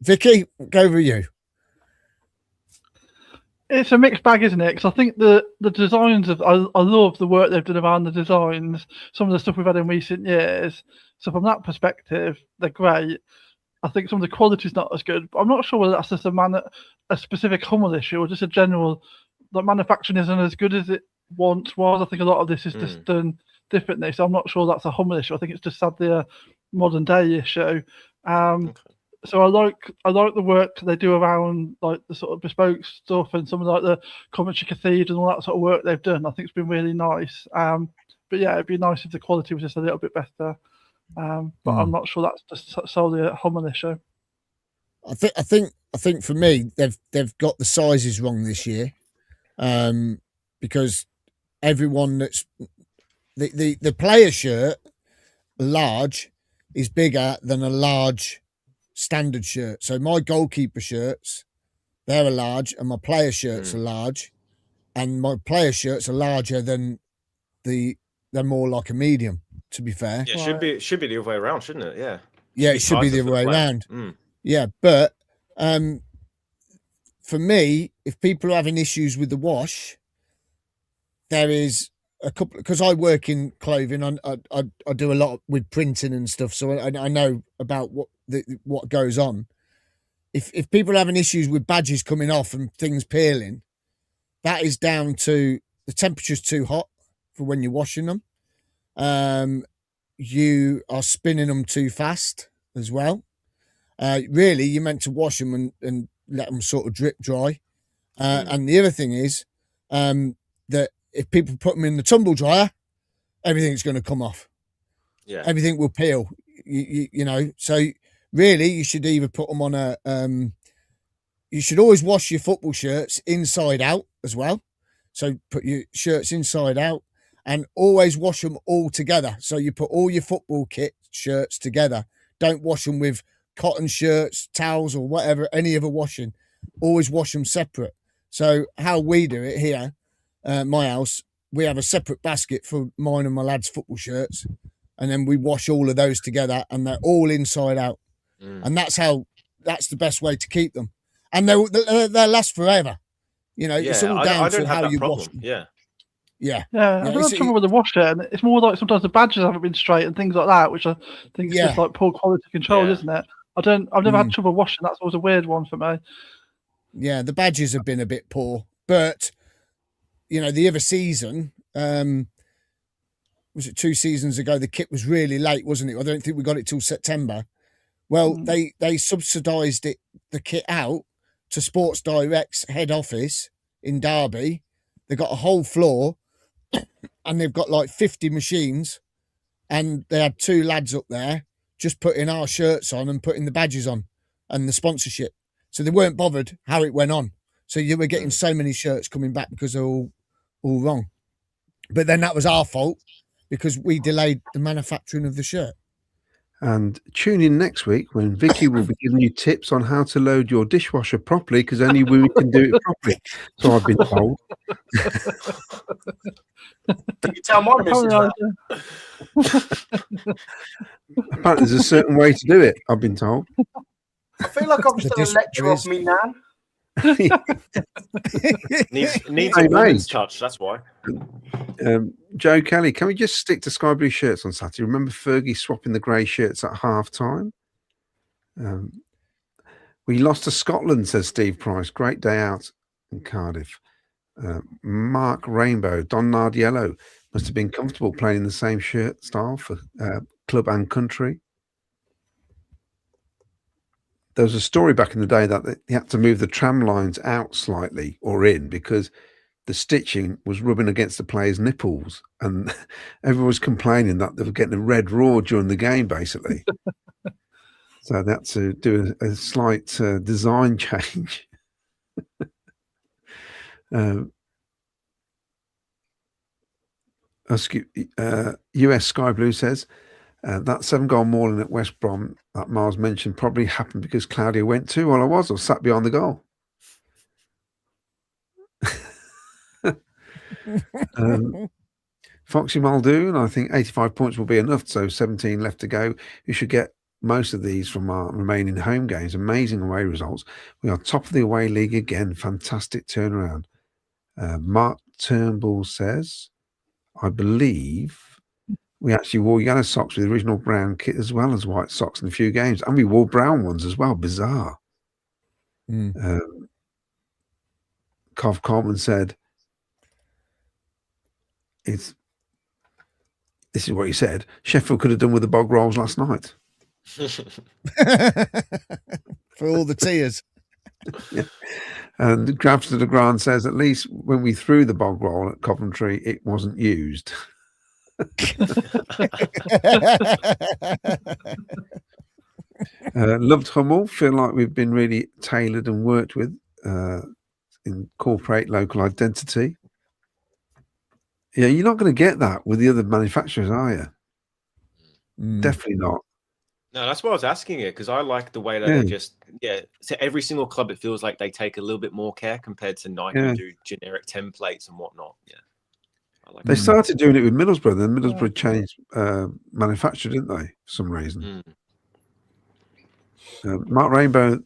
Vicky, go over you. It's a mixed bag, isn't it? Because I think the designs of I love the work they've done around the designs, some of the stuff we've had in recent years. So from that perspective, they're great. I think some of the quality is not as good. But I'm not sure whether that's just a specific Hummel issue or just a general that manufacturing isn't as good as it once was. I think a lot of this is just done differently. So I'm not sure that's a Hummel issue. I think it's just sadly a modern day issue. So I like the work they do around like the sort of bespoke stuff and some of like the Coventry Cathedral and all that sort of work they've done. I think it's been really nice. But yeah, it'd be nice if the quality was just a little bit better. But I'm not sure that's just solely a Hummel issue. I think for me they've got the sizes wrong this year, because everyone that's the player shirt large is bigger than a large standard shirt. So my goalkeeper shirts, they're a large, and my player shirts are large, and my player shirts are larger than they're more like a medium. To be fair, Yeah, it should be the other way around, shouldn't it? Yeah. Yeah, it should be the other way around. Yeah, but for me, if people are having issues with the wash, there is a couple, because I work in clothing. I do a lot with printing and stuff, so I know about what goes on. If people are having issues with badges coming off and things peeling, that is down to the temperature's too hot for when you're washing them. You are spinning them too fast as well. Really, you're meant to wash them and let them sort of drip dry. And the other thing is that if people put them in the tumble dryer, everything's going to come off. Yeah, everything will peel. You know, so really, you should either put them on a. You should always wash your football shirts inside out as well. So put your shirts inside out. And always wash them all together. So you put all your football kit shirts together. Don't wash them with cotton shirts, towels, or whatever, any other washing. Always wash them separate. So how we do it here, my house, we have a separate basket for mine and my lads' football shirts. And then we wash all of those together and they're all inside out. And that's the best way to keep them. And they'll last forever. You know, it's all down to how you wash them. Yeah, I don't have trouble with the washer, and it's more like sometimes the badges haven't been straight and things like that, which I think is just like poor quality control, isn't it? I've never had trouble washing. That's always a weird one for me. Yeah, the badges have been a bit poor, but you know, the other season, was it 2 seasons ago? The kit was really late, wasn't it? I don't think we got it till September. Well, they subsidised the kit out to Sports Direct's head office in Derby. They got a whole floor. And they've got like 50 machines, and they had 2 lads up there just putting our shirts on and putting the badges on and the sponsorship. So they weren't bothered how it went on. So you were getting so many shirts coming back because they're all wrong. But then that was our fault because we delayed the manufacturing of the shirt. And tune in next week when Vicky will be giving you tips on how to load your dishwasher properly, because only women can do it properly. So I've been told. Did you tell my missus that? Apparently, there's a certain way to do it, I've been told. I feel like I'm still a lecture off me, Nan. needs a woman's touch, that's why. Joe Kelly, can we just stick to sky blue shirts on Saturday? Remember Fergie swapping the grey shirts at half time? We lost to Scotland, says Steve Price. Great day out in Cardiff. Mark Rainbow, Don Nardiello must have been comfortable playing in the same shirt style for club and country. There was a story back in the day that they had to move the tram lines out slightly or in because the stitching was rubbing against the players' nipples, and everyone was complaining that they were getting a red raw during the game, basically. So they had to do a slight design change. US Sky Blue says, that 7-goal mauling at West Brom that Miles mentioned probably happened because Claudio went too while I was or sat behind the goal. Foxy Muldoon, I think 85 points will be enough, so 17 left to go. You should get most of these from our remaining home games. Amazing away results. We are top of the away league again. Fantastic turnaround. Mark Turnbull says, I believe we actually wore yellow socks with the original brown kit as well as white socks in a few games. And we wore brown ones as well. Bizarre. Cov Coleman said, this is what he said. Sheffield could have done with the bog rolls last night. For all the tears. Yeah. And Grabs to the Grand says, at least when we threw the bog roll at Coventry, it wasn't used. Loved Hummel. Feel like we've been really tailored and worked with. Incorporate local identity. Yeah, you're not going to get that with the other manufacturers, are you? Definitely not. No, that's why I was asking it, because I like the way that they just, so every single club, it feels like they take a little bit more care compared to Nike who do generic templates and whatnot. Yeah. I like they started doing it with Middlesbrough, then Middlesbrough changed manufacturer, didn't they, for some reason? Mark Rainbow,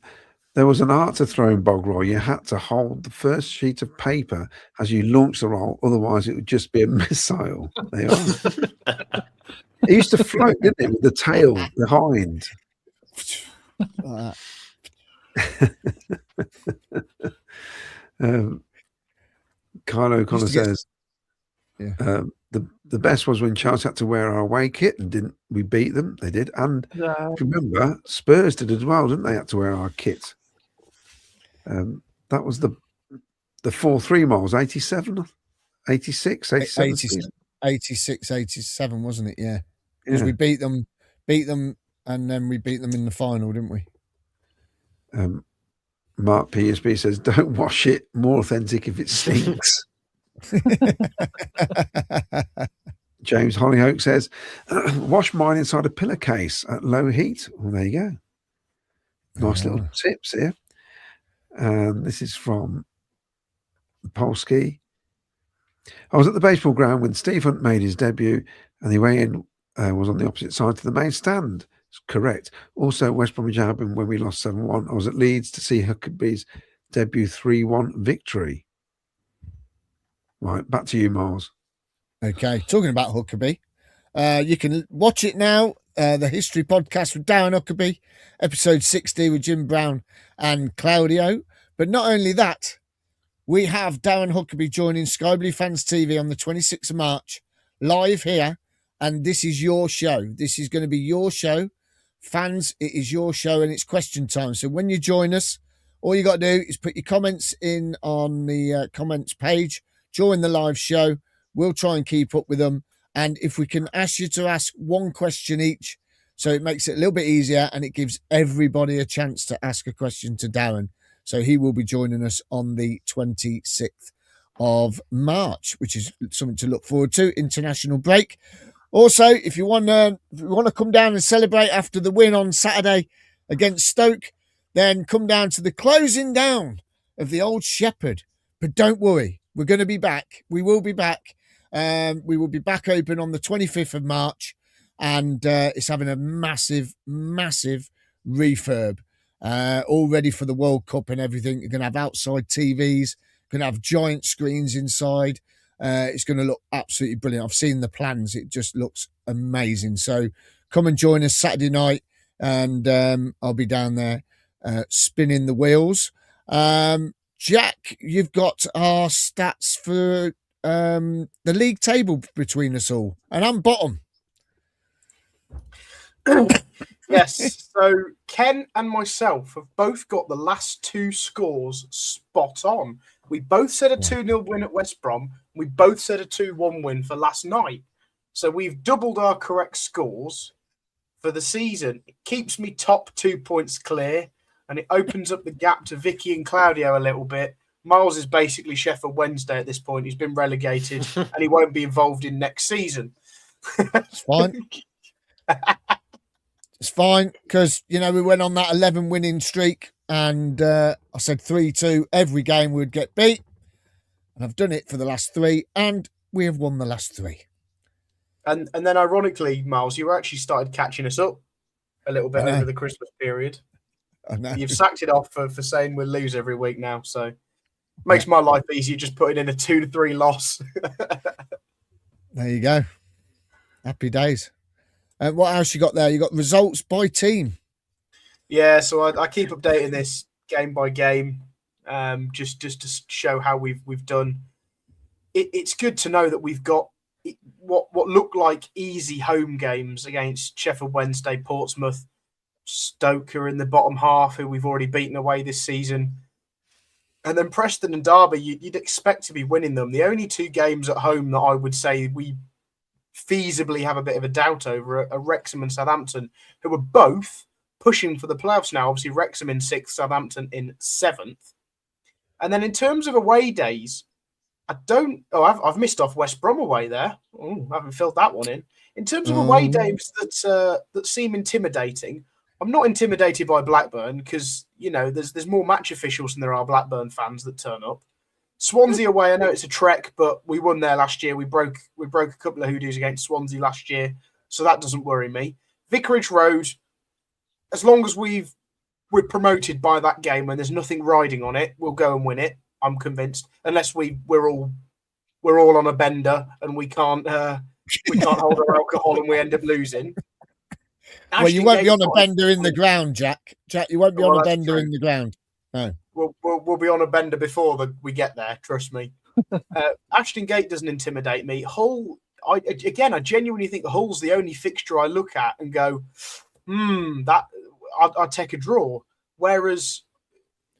there was an art to throwing bog roll. You had to hold the first sheet of paper as you launched the roll, otherwise it would just be a missile. They are. It used to float, didn't it, with the tail behind. Kyle O'Connor says, the best was when Chelsea had to wear our away kit and we beat them. They did. And remember, Spurs did as well, didn't they? Had to wear our kit. That was the 4-3 miles, 87, 86, 87. 86, 87, wasn't it? Yeah. Because we beat them, and then we beat them in the final, didn't we? Mark PSB says, don't wash it. More authentic if it stinks. James Hollyhoke says, wash mine inside a pillowcase at low heat. Well, there you go. Nice little tips here. And this is from Polsky. I was at the baseball ground when Steve Hunt made his debut, and the way in was on the opposite side to the main stand. It's correct. Also, West Bromwich Albion, when we lost 7-1, I was at Leeds to see Huckaby's debut 3-1 victory. Right, back to you, Miles. Okay, talking about Huckaby, you can watch it now. The History Podcast with Darren Huckerby, episode 60 with Jim Brown and Claudio. But not only that, we have Darren Huckerby joining Sky Blue Fans TV on the 26th of March, live here. And this is your show. This is going to be your show. Fans, it is your show and it's question time. So when you join us, all you got to do is put your comments in on the comments page, join the live show. We'll try and keep up with them. And if we can ask you to ask one question each, so it makes it a little bit easier and it gives everybody a chance to ask a question to Darren. So he will be joining us on the 26th of March, which is something to look forward to. International break. Also, if you want to come down and celebrate after the win on Saturday against Stoke, then come down to the closing down of the Old Shepherd. But don't worry, we're going to be back. We will be back. We will be back open on the 25th of March, and it's having a massive, massive refurb. All ready for the World Cup and everything. You're going to have outside TVs, going to have giant screens inside. It's going to look absolutely brilliant. I've seen the plans. It just looks amazing. So come and join us Saturday night, and I'll be down there spinning the wheels. Jack, you've got our stats for the league table between us all, and I'm bottom. Yes, so Ken and myself have both got the last two scores spot on. We both said a 2-0 win at West Brom. We both said a 2-1 win for last night. So we've doubled our correct scores for the season. It keeps me top 2 points clear, and it opens up the gap to Vicky and Claudio a little bit. Miles is basically Sheffield Wednesday at this point. He's been relegated, and he won't be involved in next season. It's fine. It's fine, because, you know, we went on that 11 winning streak, and I said 3-2 every game we'd get beat. And I've done it for the last 3, and we have won the last 3. And then, ironically, Miles, you actually started catching us up a little bit over the Christmas period. I know. You've sacked it off for saying we'll lose every week now. So makes my life easier just putting in a 2-3 loss. There you go. Happy days. What else you got there? You got results by team. Yeah, so I keep updating this game by game, just to show how we've done. It's good to know that we've got what look like easy home games against Sheffield Wednesday, Portsmouth, Stoke are in the bottom half, who we've already beaten away this season. And then Preston and Derby, you'd expect to be winning them. The only 2 games at home that I would say we feasibly have a bit of a doubt over are Wrexham and Southampton, who are both pushing for the playoffs now. Obviously, Wrexham in 6th, Southampton in 7th. And then in terms of away days, I've missed off West Brom away there. I haven't filled that one in. In terms of away games that seem intimidating, I'm not intimidated by Blackburn because, you know, there's more match officials than there are Blackburn fans that turn up. Swansea away, I know it's a trek, but we won there last year. We broke a couple of hoodoos against Swansea last year, so that doesn't worry me. Vicarage Road, as long as we're promoted by that game and there's nothing riding on it, we'll go and win it. I'm convinced, unless we're all on a bender and we can't hold our alcohol and we end up losing. Well, you won't be on a bender in the ground, Jack. Jack, you won't be on a bender in the ground. No. We'll be on a bender before we get there. Trust me. Ashton Gate doesn't intimidate me. Hull, I genuinely think Hull's the only fixture I look at and go, that I'd take a draw. Whereas,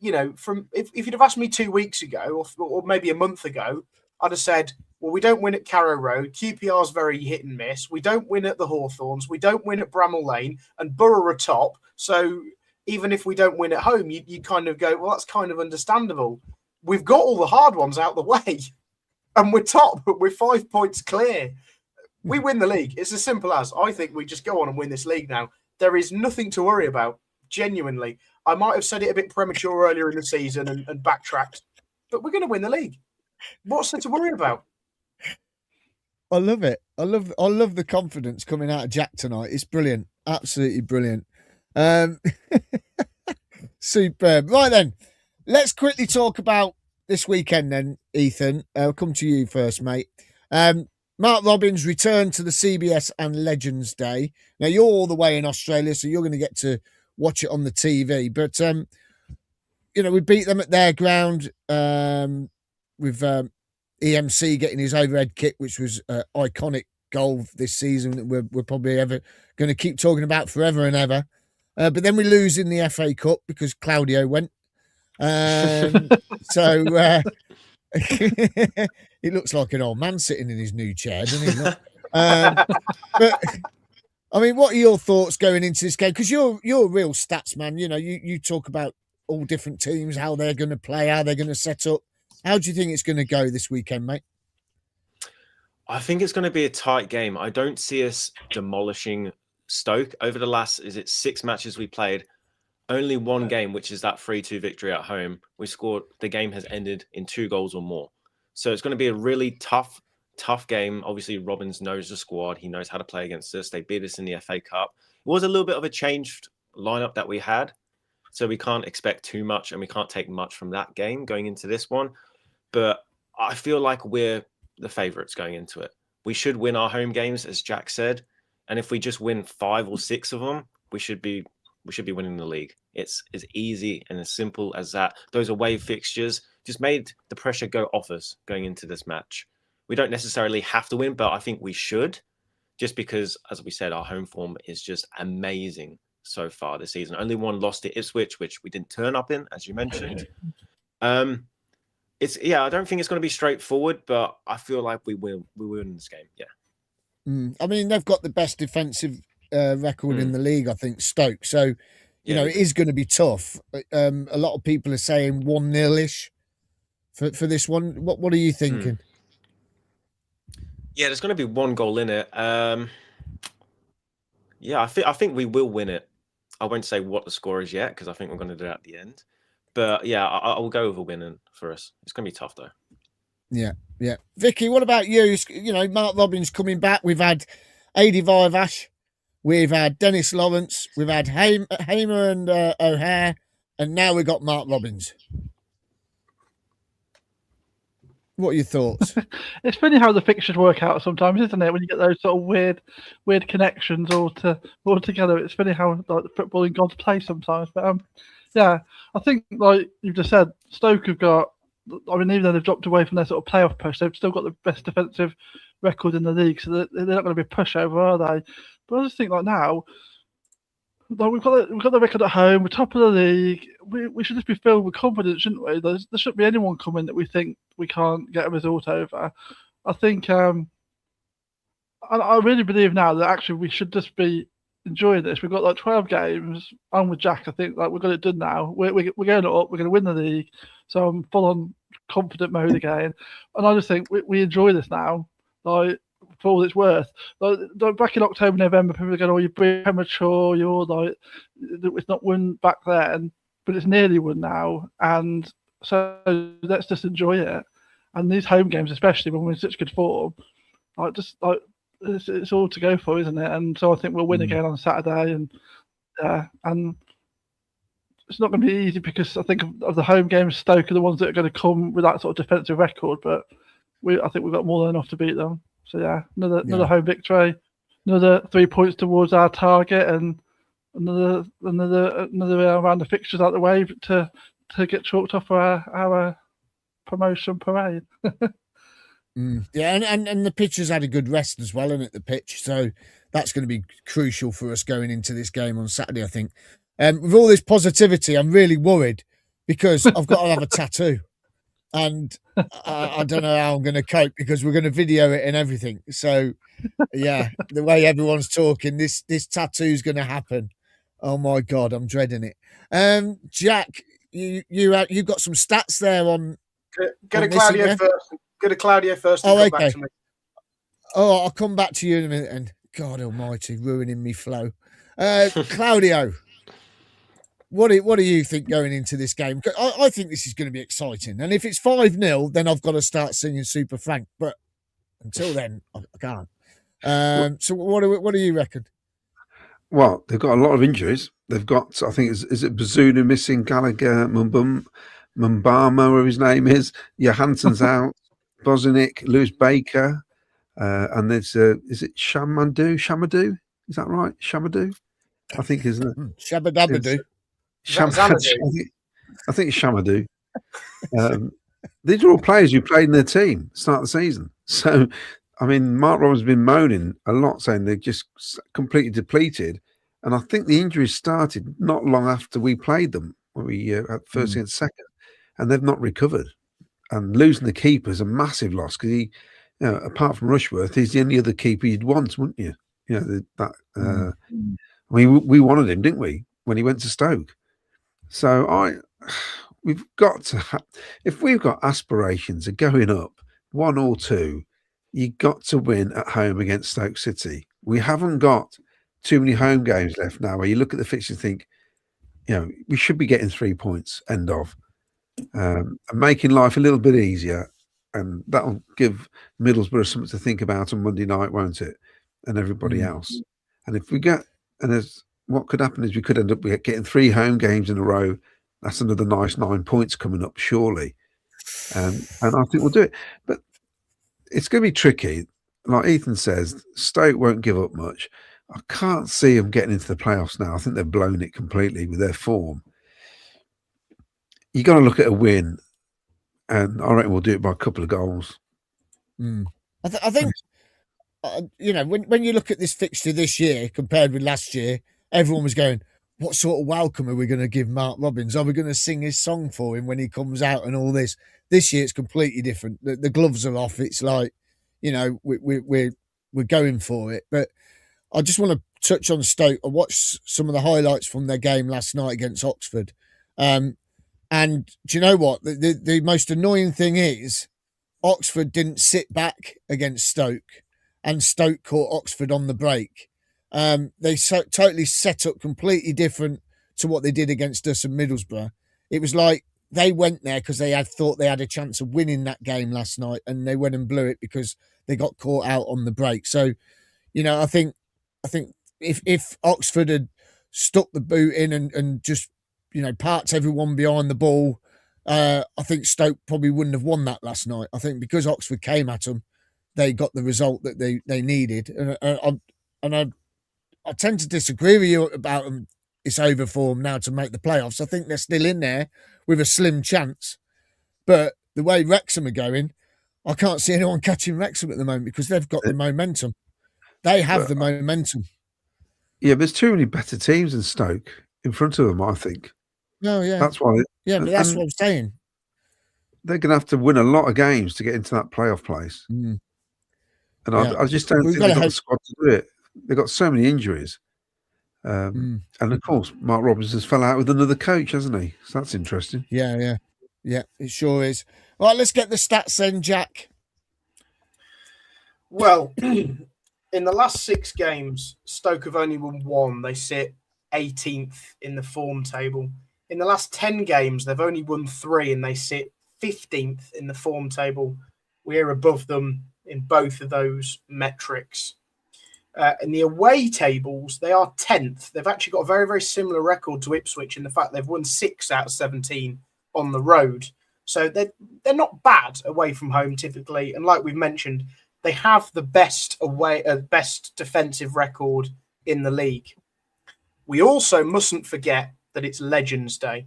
you know, if you'd have asked me 2 weeks ago or maybe a month ago, I'd have said, well, we don't win at Carrow Road. QPR's very hit and miss. We don't win at the Hawthorns. We don't win at Bramall Lane, and Borough are top. So even if we don't win at home, you kind of go, well, that's kind of understandable. We've got all the hard ones out the way, and we're top, but we're 5 points clear. We win the league. It's as simple as, I think we just go on and win this league now. There is nothing to worry about, genuinely. I might have said it a bit premature earlier in the season and backtracked, but we're going to win the league. What's there to worry about? I love it. I love the confidence coming out of Jack tonight. It's brilliant. Absolutely brilliant. Superb. Right then, let's quickly talk about this weekend then, Ethan. I'll come to you first, mate. Mark Robins returned to the CBS and Legendsday. Now, you're all the way in Australia, so you're going to get to watch it on the TV. But, you know, we beat them at their ground with EMC getting his overhead kick, which was an iconic goal this season that we're probably ever going to keep talking about forever and ever. But then we lose in the FA Cup because Claudio went. So he looks like an old man sitting in his new chair, doesn't he? But I mean, what are your thoughts going into this game? Because you're a real stats man. You know, you talk about all different teams, how they're going to play, how they're going to set up. How do you think it's going to go this weekend, mate? I think it's going to be a tight game. I don't see us demolishing Stoke. Over the last, 6 matches we played, only one game, which is that 3-2 victory at home, we scored. The game has ended in 2 goals or more. So it's going to be a really tough game. Obviously, Robbins knows the squad. He knows how to play against us. They beat us in the FA Cup. It was a little bit of a changed lineup that we had. So we can't expect too much, and we can't take much from that game going into this one. But I feel like we're the favourites going into it. We should win our home games, as Jack said. And if we just win 5 or 6 of them, we should be winning the league. It's as easy and as simple as that. Those away fixtures just made the pressure go off us going into this match. We don't necessarily have to win, but I think we should, just because, as we said, our home form is just amazing so far this season. Only one loss to Ipswich, which we didn't turn up in, as you mentioned. I don't think it's going to be straightforward, but I feel like we win this game. Yeah. I mean, they've got the best defensive record in the league, I think, Stoke. So, you know, it is going to be tough. A lot of people are saying 1-0-ish for this one. What are you thinking? Yeah, there's going to be 1 goal in it. I think we will win it. I won't say what the score is yet, because I think we're going to do it at the end. But yeah, I will go with a winning for us. It's going to be tough though. Yeah. Vicky, what about you? You know, Mark Robins coming back. We've had Adi Varvash. We've had Dennis Lawrence. We've had Hamer and O'Hare. And now we've got Mark Robins. What are your thoughts? It's funny how the fixtures work out sometimes, isn't it? When you get those sort of weird connections all together. It's funny how like the footballing gods play sometimes. But yeah, I think like you've just said, Stoke have got. I mean, even though they've dropped away from their sort of playoff push, they've still got the best defensive record in the league. So they're not going to be a pushover, are they? But I just think like now, like we've got the record at home. We're top of the league. We should just be filled with confidence, shouldn't we? There shouldn't be anyone coming that we think we can't get a result over. I think, I really believe now that actually we should just be enjoying this. We've got like 12 games. I'm with Jack. I think like we've got it done now. We're going up. We're going to win the league. So I'm full on confident mode again. And I just think we enjoy this now. Like, for all it's worth. Like back in October, November, people are going, "Oh, you're premature. You're like, it's not won back then, but it's nearly won now." And so let's just enjoy it. And these home games, especially when we're in such good form, it's all to go for, isn't it? And so I think we'll win again on Saturday. And it's not going to be easy because I think of the home games, Stoke are the ones that are going to come with that sort of defensive record. But I think we've got more than enough to beat them. So yeah, another home victory, another 3 points towards our target, and another round of fixtures out the way to get chalked off for our promotion parade. Yeah, and the pitch has had a good rest as well, isn't it? The pitch, so that's going to be crucial for us going into this game on Saturday, I think. With all this positivity, I'm really worried because I've got to have a tattoo. And I don't know how I'm going to cope because we're going to video it and everything. So, yeah, the way everyone's talking, this tattoo's going to happen. Oh my God, I'm dreading it. Jack, you got some stats there on. Go to Claudio first. Go to Claudio first. And come back to me. Oh, I'll come back to you in a minute. And God Almighty, ruining me flow. Claudio. What do you think going into this game? I think this is going to be exciting. And if it's 5-0, then I've got to start singing Super Frank. But until then, I can't. So what do you reckon? Well, they've got a lot of injuries. They've got, I think, is it Bazunu missing, Gallagher, Mumbama, whatever his name is. Johansson's out, Bozanic, Lewis Baker. And there's, is it Shamadou? Is that right? Shamadou? I think, isn't it? Shabadabadoo. I think it's Shamadou. These are all players who played in their team start of the season. So, I mean, Mark Robbins has been moaning a lot, saying they're just completely depleted. And I think the injuries started not long after we played them, when we had first and second, and they've not recovered. And losing the keeper is a massive loss because he, apart from Rushworth, he's the only other keeper you'd want, wouldn't you? I mean, we wanted him, didn't we, when he went to Stoke? So we've got to if we've got aspirations of going up 1 or 2, you got to win at home against Stoke City. We haven't got too many home games left now where you look at the fixtures and think, we should be getting 3 points, end of. And making life a little bit easier, and that'll give Middlesbrough something to think about on Monday night, won't it? And everybody else. And if we get, what could happen is we could end up getting 3 home games in a row. That's another nice 9 points coming up, surely. And I think we'll do it. But it's going to be tricky. Like Ethan says, Stoke won't give up much. I can't see them getting into the playoffs now. I think they've blown it completely with their form. You got to look at a win, and I reckon we'll do it by a couple of goals. I think, when you look at this fixture this year compared with last year, everyone was going, what sort of welcome are we going to give Mark Robins? Are we going to sing his song for him when he comes out and all this? This year it's completely different. The gloves are off. It's like, we're going for it. But I just want to touch on Stoke. I watched some of the highlights from their game last night against Oxford. And do you know what? The most annoying thing is Oxford didn't sit back against Stoke, and Stoke caught Oxford on the break. They totally set up completely different to what they did against us and Middlesbrough. It was like they went there because they thought they had a chance of winning that game last night, and they went and blew it because they got caught out on the break. So, I think if Oxford had stuck the boot in and just parked everyone behind the ball, I think Stoke probably wouldn't have won that last night. I think because Oxford came at them, they got the result that they needed. And I tend to disagree with you about them. It's over for them now to make the playoffs. I think they're still in there with a slim chance. But the way Wrexham are going, I can't see anyone catching Wrexham at the moment because they've got the momentum. They have the momentum. Yeah, there's too many better teams than Stoke in front of them, I think. No, yeah. That's why. Yeah, but that's what I'm saying. They're going to have to win a lot of games to get into that playoff place. And I just don't think they've got the squad to do it. They've got so many injuries. And of course, Mark Robins has fell out with another coach, hasn't he? So that's interesting. Yeah, it sure is. All right, let's get the stats then, Jack. Well, in the last 6 games, Stoke have only won 1. They sit 18th in the form table. In the last 10 games, they've only won 3 and they sit 15th in the form table. We're above them in both of those metrics. In the away tables, they are 10th. They've actually got a very, very similar record to Ipswich in the fact they've won 6 out of 17 on the road. So they're not bad away from home typically. And like we've mentioned, they have the best defensive record in the league. We also mustn't forget that it's Legendsday.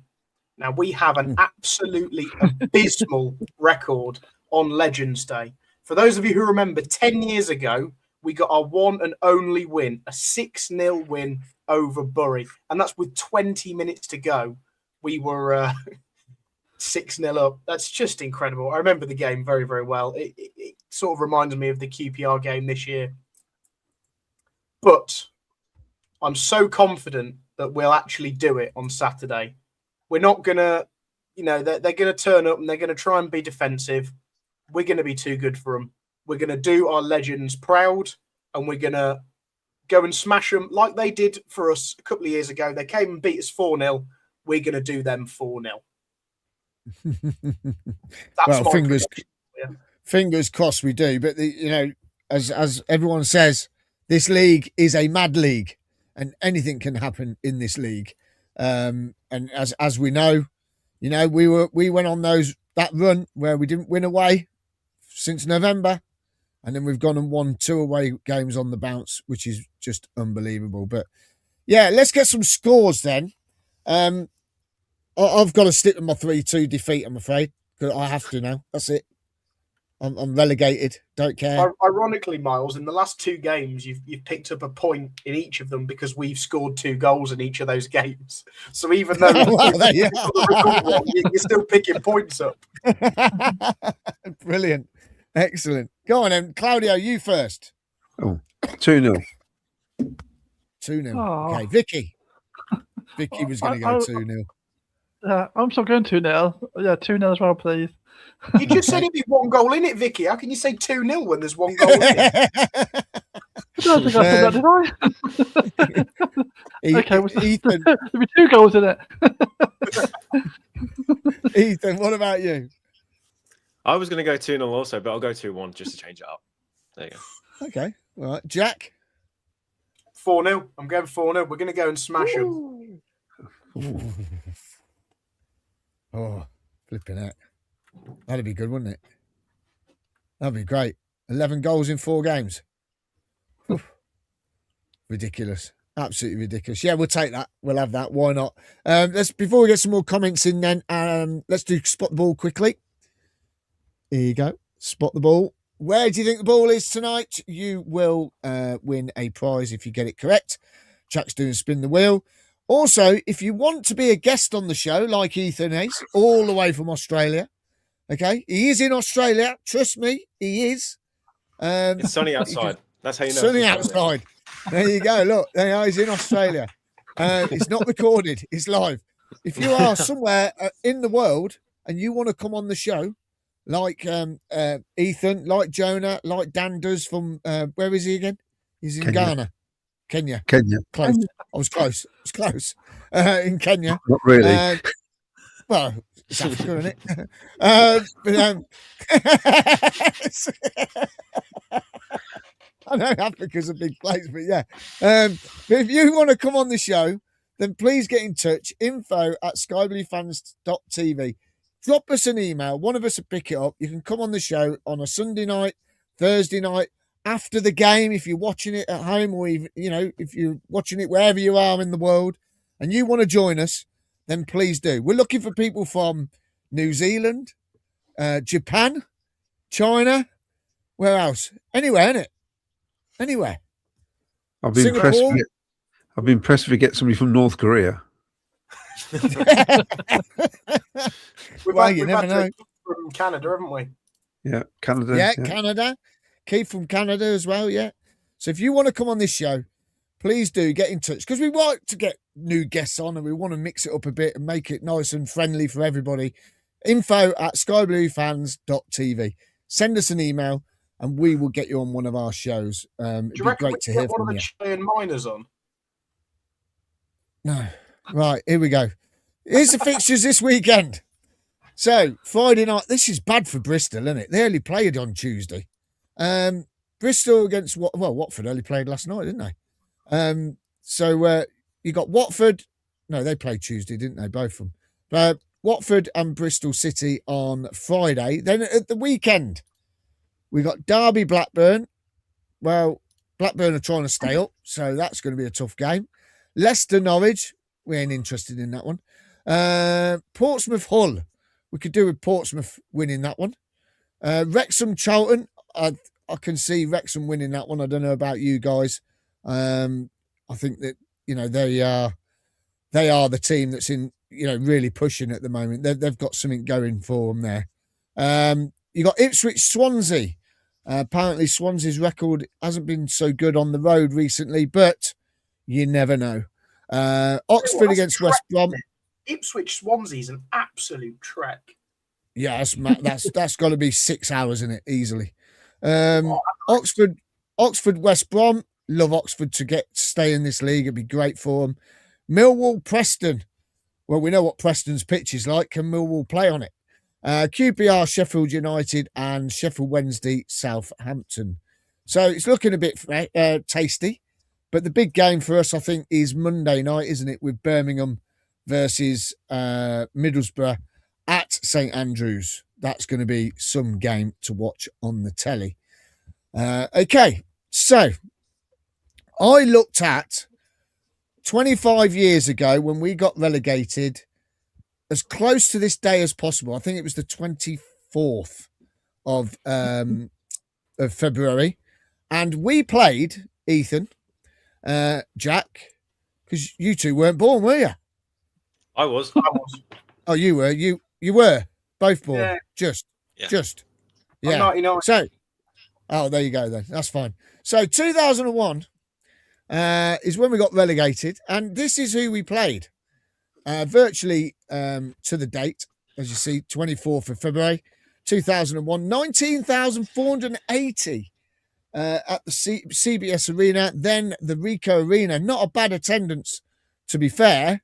Now, we have an absolutely abysmal record on Legendsday. For those of you who remember, 10 years ago, we got our one and only win, a 6-0 win over Bury. And that's with 20 minutes to go. We were 6-0 up. That's just incredible. I remember the game very, very well. It sort of reminded me of the QPR game this year. But I'm so confident that we'll actually do it on Saturday. We're not going to, they're going to turn up and they're going to try and be defensive. We're going to be too good for them. We're going to do our legends proud, and we're going to go and smash them like they did for us a couple of years ago. They came and beat us 4-0. We're going to do them 4-0. Well, fingers crossed we do. But, as everyone says, this league is a mad league, and anything can happen in this league. And as we know, we went on that run where we didn't win away since November, and then we've gone and won 2 away games on the bounce, which is just unbelievable. But yeah, let's get some scores then. I've got to stick with my 3-2 defeat, I'm afraid, because I have to now. That's it. I'm relegated. Don't care. Ironically, Miles, in the last 2 games, you've picked up a point in each of them because we've scored 2 goals in each of those games. So even though you're still picking points up. Brilliant. Excellent. Go on then. Claudio, you first. Oh, 2-0. 2-0. Oh. Okay, Vicky. Vicky was going to go 2-0. I'm still going 2-0. Yeah, 2-0 as well, please. You just said it'd be 1 goal in it, Vicky. How can you say 2-0 when there's 1 goal in it? I don't think I said that, did I? Okay, Ethan, there'll be 2 goals in it. Ethan, what about you? I was going to go 2-0 also, but I'll go 2-1 just to change it up. There you go. Okay, all right. Jack? 4-0. I'm going 4-0. We're going to go and smash them. Oh, flipping out. That'd be good, wouldn't it? That'd be great. 11 goals in 4 games. Ridiculous. Absolutely ridiculous. Yeah, we'll take that. We'll have that. Why not? Before we get some more comments in then, let's do spot the ball quickly. Here you go. Spot the ball. Where do you think the ball is tonight? You will win a prize if you get it correct. Chuck's doing spin the wheel. Also, if you want to be a guest on the show, like Ethan is, all the way from Australia, okay? He is in Australia. Trust me, he is. It's sunny outside. That's how you know. Sunny outside. There you go. Look, there he's in Australia. It's not recorded. It's live. If you are somewhere in the world and you want to come on the show, like Ethan, like Jonah, like Dan does from, where is he again? He's in Ghana. Kenya. Close. I was close. It was close. In Kenya. Not really. Well, it's Africa, isn't it? I know Africa's a big place, but yeah. But if you want to come on the show, then please get in touch. info@skybluefans.tv. Drop us an email. One of us will pick it up. You can come on the show on a Sunday night, Thursday night, after the game, if you're watching it at home, or even, if you're watching it wherever you are in the world and you want to join us, then please do. We're looking for people from New Zealand, Japan, China, where else? Anywhere, innit? Anywhere. I've been impressed if we get somebody from North Korea. We've had from Canada, haven't we? Yeah, Canada. Yeah, Canada. Keith from Canada as well, yeah. So if you want to come on this show, please do get in touch, because we want to get new guests on and we want to mix it up a bit and make it nice and friendly for everybody. info@skybluefans.tv. Send us an email and we will get you on one of our shows. It'd be great to hear from you. Chilean miners on? No. Right, here we go. Here's the fixtures this weekend. So, Friday night, this is bad for Bristol, isn't it? They only played on Tuesday. Bristol against Watford only played last night, didn't they? So you got Watford. No, they played Tuesday, didn't they? Both of them. Watford and Bristol City on Friday. Then at the weekend, we got Derby Blackburn. Well, Blackburn are trying to stay up, so that's going to be a tough game. Leicester Norwich. We ain't interested in that one. Portsmouth Hull. We could do with Portsmouth winning that one. Wrexham Charlton. I can see Wrexham winning that one. I don't know about you guys. I think that they are the team that's in really pushing at the moment. They've got something going for them there. You got Ipswich Swansea. Apparently Swansea's record hasn't been so good on the road recently, but you never know. Oxford against West Brom. Ipswich Swansea's an absolute trek. Yeah, that's got to be 6 hours in it easily. Oxford West Brom. Love Oxford to stay in this league. It'd be great for them. Millwall Preston. Well, we know what Preston's pitch is like. Can Millwall play on it? QPR Sheffield United and Sheffield Wednesday Southampton. So it's looking a bit tasty. But the big game for us, I think, is Monday night, isn't it? With Birmingham versus Middlesbrough at St Andrews. That's going to be some game to watch on the telly. Okay, so I looked at 25 years ago when we got relegated, as close to this day as possible. I think it was the 24th of February. And we played, Ethan, Jack, because you two weren't born, were you? I was. Oh, you were. You were both born. Yeah. Just. I'm 99. So, there you go then. That's fine. So 2001 is when we got relegated, and this is who we played. virtually to the date, as you see, 24th of February 2001, 19,480 at the CBS Arena, then the Rico Arena. Not a bad attendance, to be fair.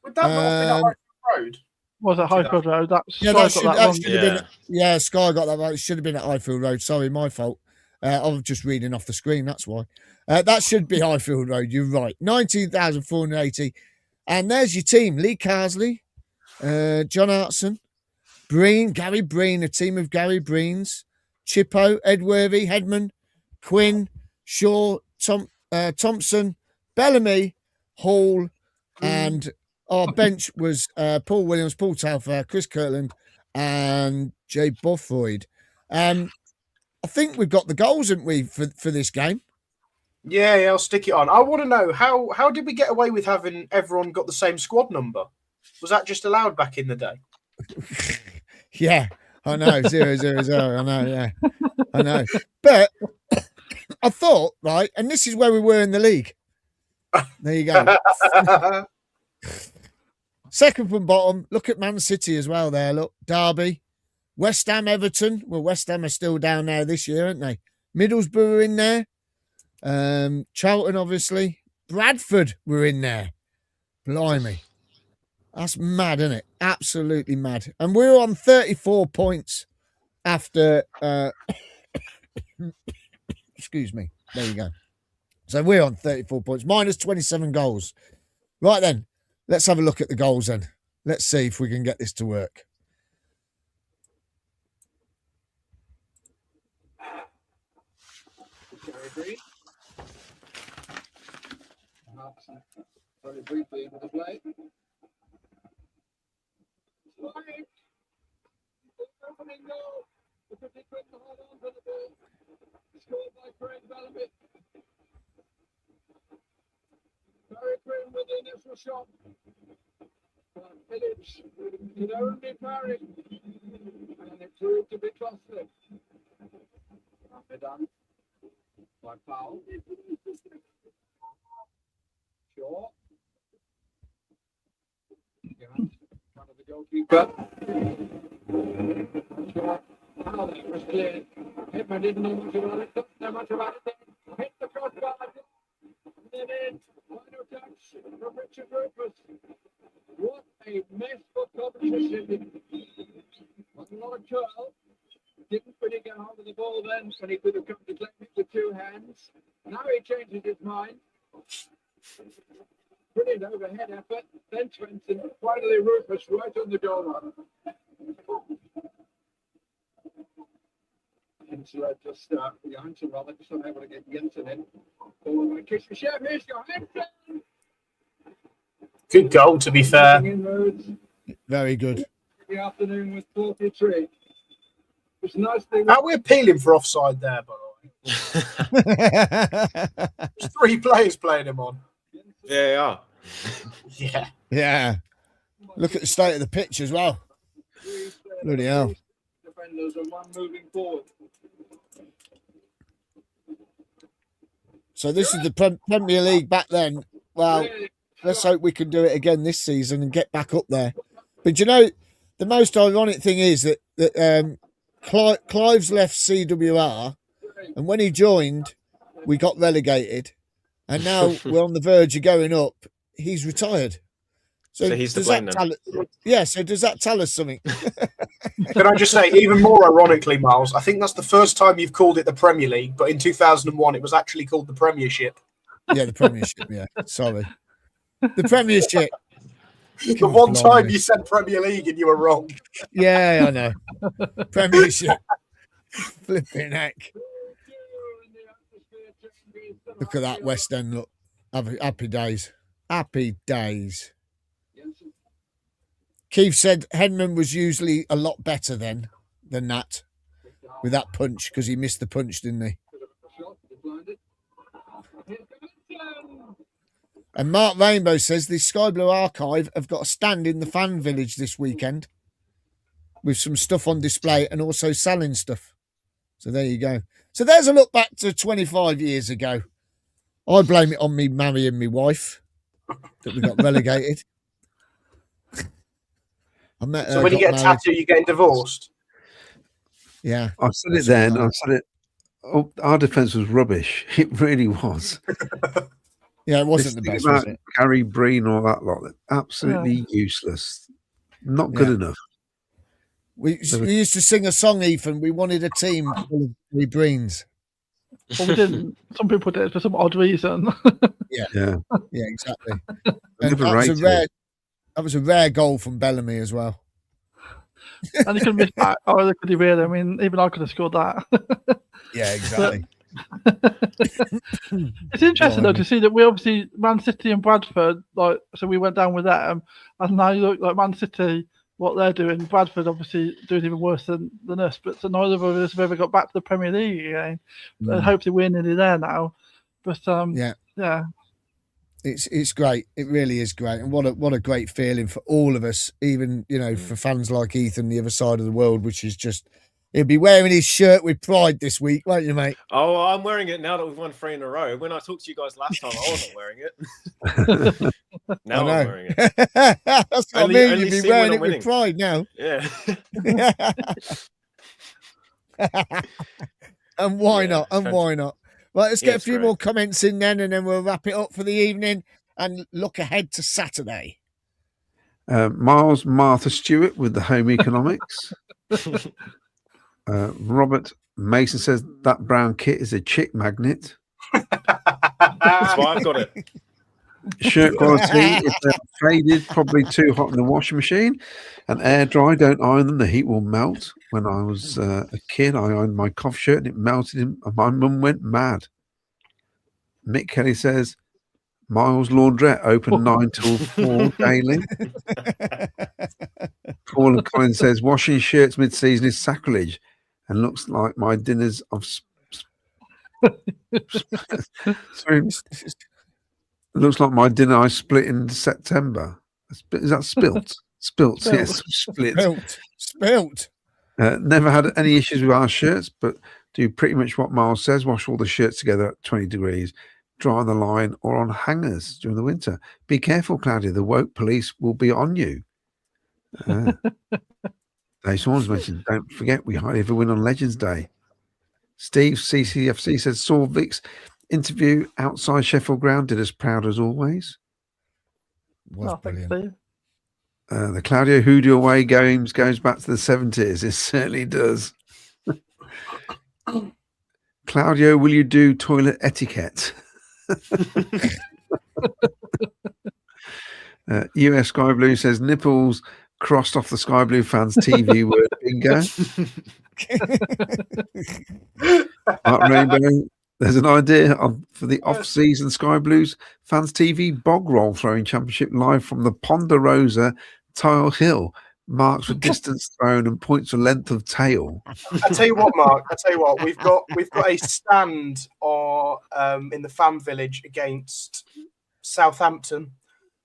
Would that not have been at Highfield Road? Was it Highfield Road? That should have been. Yeah, Sky got that right. It should have been at Highfield Road. Sorry, my fault. I was just reading off the screen. That's why. That should be Highfield Road. You're right. 19,480. And there's your team: Lee Carsley, John Hartson, Breen, Gary Breen, a team of Gary Breens, Chippo, Ed Worthy, Headman, Quinn, Shaw, Thompson, Bellamy, Hall, and our bench was Paul Williams, Paul Telfair, Chris Kirtland, and Jay Bothroyd. I think we've got the goals, haven't we, for this game? Yeah, I'll stick it on. I want to know, how did we get away with having everyone got the same squad number? Was that just allowed back in the day? Yeah, I know, 0-0-0. I know, yeah, I know. But I thought, right, and this is where we were in the league. There you go. Second from bottom, look at Man City as well there. Look, Derby, West Ham, Everton. Well, West Ham are still down there this year, aren't they? Middlesbrough are in there. Charlton, obviously. Bradford were in there. Blimey. That's mad, isn't it? Absolutely mad. And we're on 34 points after... excuse me. There you go. So we're on 34 points, minus 27 goals. Right then, let's have a look at the goals then. Let's see if we can get this to work. Very briefly into the play. Opening goal. The 50 quick to hold on to the ball. Scored by Craig Bellamy. Barry Quinn with the initial shot. But Phillips could only parry. And it proved to be costly. After done by foul. Shaw. Front of the goalkeeper. Now that was cleared. Hitman didn't know much about it. Don't know much about it. Hit the crossbar. And in. Final touch from Richard Rufus. What a mess for Coventry City. Wasn't a lot of curl. Didn't really get hold of the ball then, when he could have come to claim it with two hands. Now he changes his mind. Brilliant overhead effort. Then Swenson. Finally Rufus right on the goal line. Hensler just Janssen rather just unable to get Jensen in. Oh, kiss the chef. Here's your Henson. Good goal, to be fair. Very good. The afternoon with 43. It's nice thing. Are we appealing for offside there, by the way? There's 3 players playing him on. Yeah, they are. Yeah. Yeah. Look at the state of the pitch as well. Bloody hell. Defenders and one moving forward. So this is the Premier League back then. Well, let's hope we can do it again this season and get back up there. But you know, the most ironic thing is that Clive's left CWR, and when he joined, we got relegated, and now we're on the verge of going up. He's retired. So he's to blame then. Yeah, so does that tell us something? Can I just say, even more ironically, Miles, I think that's the first time you've called it the Premier League, but in 2001 it was actually called the Premiership. Yeah, the Premiership, yeah. Sorry. The Premiership. The one time you said Premier League and you were wrong. Yeah, I know. Premiership. Flipping heck. Look at that West End look. Happy days. Happy days. Keith said Henman was usually a lot better than that with that punch, because he missed the punch, didn't he? And Mark Rainbow says the Sky Blue Archive have got a stand in the fan village this weekend with some stuff on display and also selling stuff. So there you go. So there's a look back to 25 years ago. I blame it on me marrying my wife that we got relegated. I met her. So when you got get a married. tattoo, you're getting divorced. Yeah, I said it then. I said it. Oh, our defence was rubbish. It really was. yeah, it wasn't This the thing best, about was it? Gary Breen, all that lot, absolutely useless. Not good Yeah. enough. We used to sing a song, Ethan. We wanted a team full of Gary Breens. Well, we didn't. Some people did for some odd reason. Yeah, Yeah, exactly. I And never that was rated it. that was a rare goal from Bellamy as well. And you can miss that. Oh, look at the really. I mean, even I could have scored that. Yeah, exactly. It's interesting though to see that we obviously Man City and Bradford, like, so we went down with them, and now you look like Man City, what they're doing. Bradford obviously doing even worse than us, but so neither of us have ever got back to the Premier League again. Hopefully we're nearly there now. But yeah. It's great. It really is great, and what a great feeling for all of us. Even for fans like Ethan, the other side of the world, which is just he'll be wearing his shirt with pride this week, won't you, mate? Oh, I'm wearing it now that we've won 3 in a row. When I talked to you guys last time, I wasn't wearing it. Now I'm wearing it. That's what I mean. You'll be wearing it with pride now. Yeah. And why not? And why not? Right, let's get a few more comments in then, and then we'll wrap it up for the evening and look ahead to Saturday. Miles Martha Stewart with the home economics. Robert Mason says that brown kit is a chick magnet. That's why I've got it. Shirt quality, if they're faded, probably too hot in the washing machine. And air dry, don't iron them, the heat will melt. When I was a kid, I ironed my cough shirt and it melted and my mum went mad. Mick Kelly says, Miles Laundrette open 9 till 4 daily. Paul and Colin says, washing shirts mid-season is sacrilege and looks like my dinners of sorry. Looks like my dinner I split in September. Is that spilt? Spilt, yes. Split. Spilt. Never had any issues with our shirts, but do pretty much what Miles says. Wash all the shirts together at 20 degrees. Dry on the line or on hangers during the winter. Be careful, Claudia. The woke police will be on you. Dave Swan's mentioned, don't forget, we hardly ever win on Legends Day. Steve, CCFC, says, saw Vic's interview outside Sheffield Ground, did us proud as always. Was brilliant. The Claudio Hoodoo away games goes back to the 70s. It certainly does. Claudio, will you do toilet etiquette? US Sky Blue says, nipples crossed off the Sky Blue fans' TV word bingo. Mark Rainbow, there's an idea for the off-season Sky Blues fans' TV bog roll throwing championship live from the Ponderosa Tile Hill. Marks for distance thrown and points for length of tail. I tell you what, Mark. I tell you what. We've got a stand in the fan village against Southampton.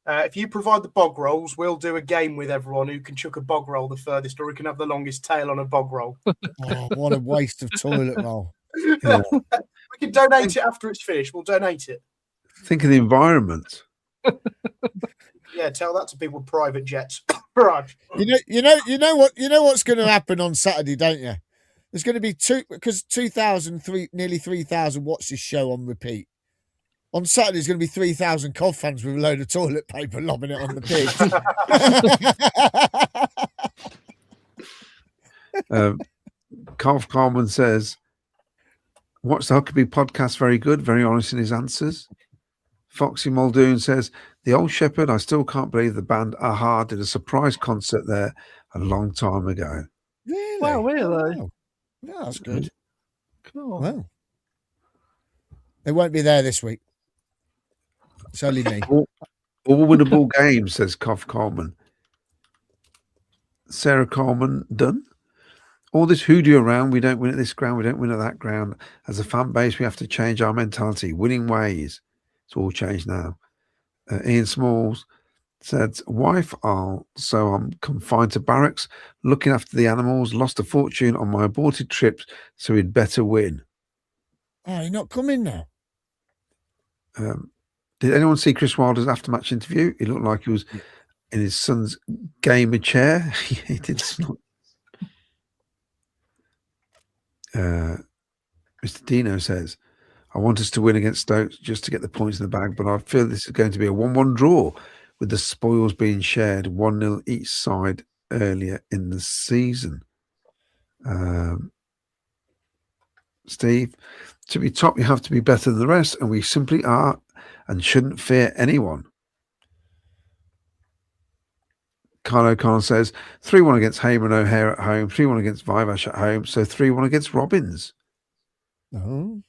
If you provide the bog rolls, we'll do a game with everyone who can chuck a bog roll the furthest, or who can have the longest tail on a bog roll. Oh, what a waste of toilet roll! Yeah. We can donate it after it's finished. We'll donate it. Think of the environment. Yeah, tell that to people with private jets. Right. You know what's going to happen on Saturday, don't you? There's going to be nearly 3,000 watch this show on repeat. On Saturday, there's going to be 3,000 Cov fans with a load of toilet paper lobbing it on the pitch. Carl Carmen says, watch the Huckaby podcast, very good, very honest in his answers. Foxy Muldoon says, the Old Shepherd, I still can't believe the band Aha did a surprise concert there a long time ago. Really? Wow, really? Oh, yeah, that's good. Cool. Well, they won't be there this week. It's only me. All winnable games, says Cough Coleman. Sarah Coleman, done. All this hoodoo around, we don't win at this ground, we don't win at that ground. As a fan base, we have to change our mentality. Winning ways. It's all changed now. Ian Smalls said, wife, so I'm confined to barracks, looking after the animals, lost a fortune on my aborted trips, so we'd better win. Oh, you're not coming now? Did anyone see Chris Wilder's after-match interview? He looked like he was in his son's gamer chair. He did snort. Mr. Dino says, I want us to win against Stoke just to get the points in the bag, but I feel this is going to be a 1-1 draw with the spoils being shared 1-0 each side earlier in the season. Steve, to be top, you have to be better than the rest, and we simply are and shouldn't fear anyone. Carl O'Connor says 3-1 against Hamer and O'Hare at home, 3-1 against Vivash at home, so 3-1 against Robbins. Oh,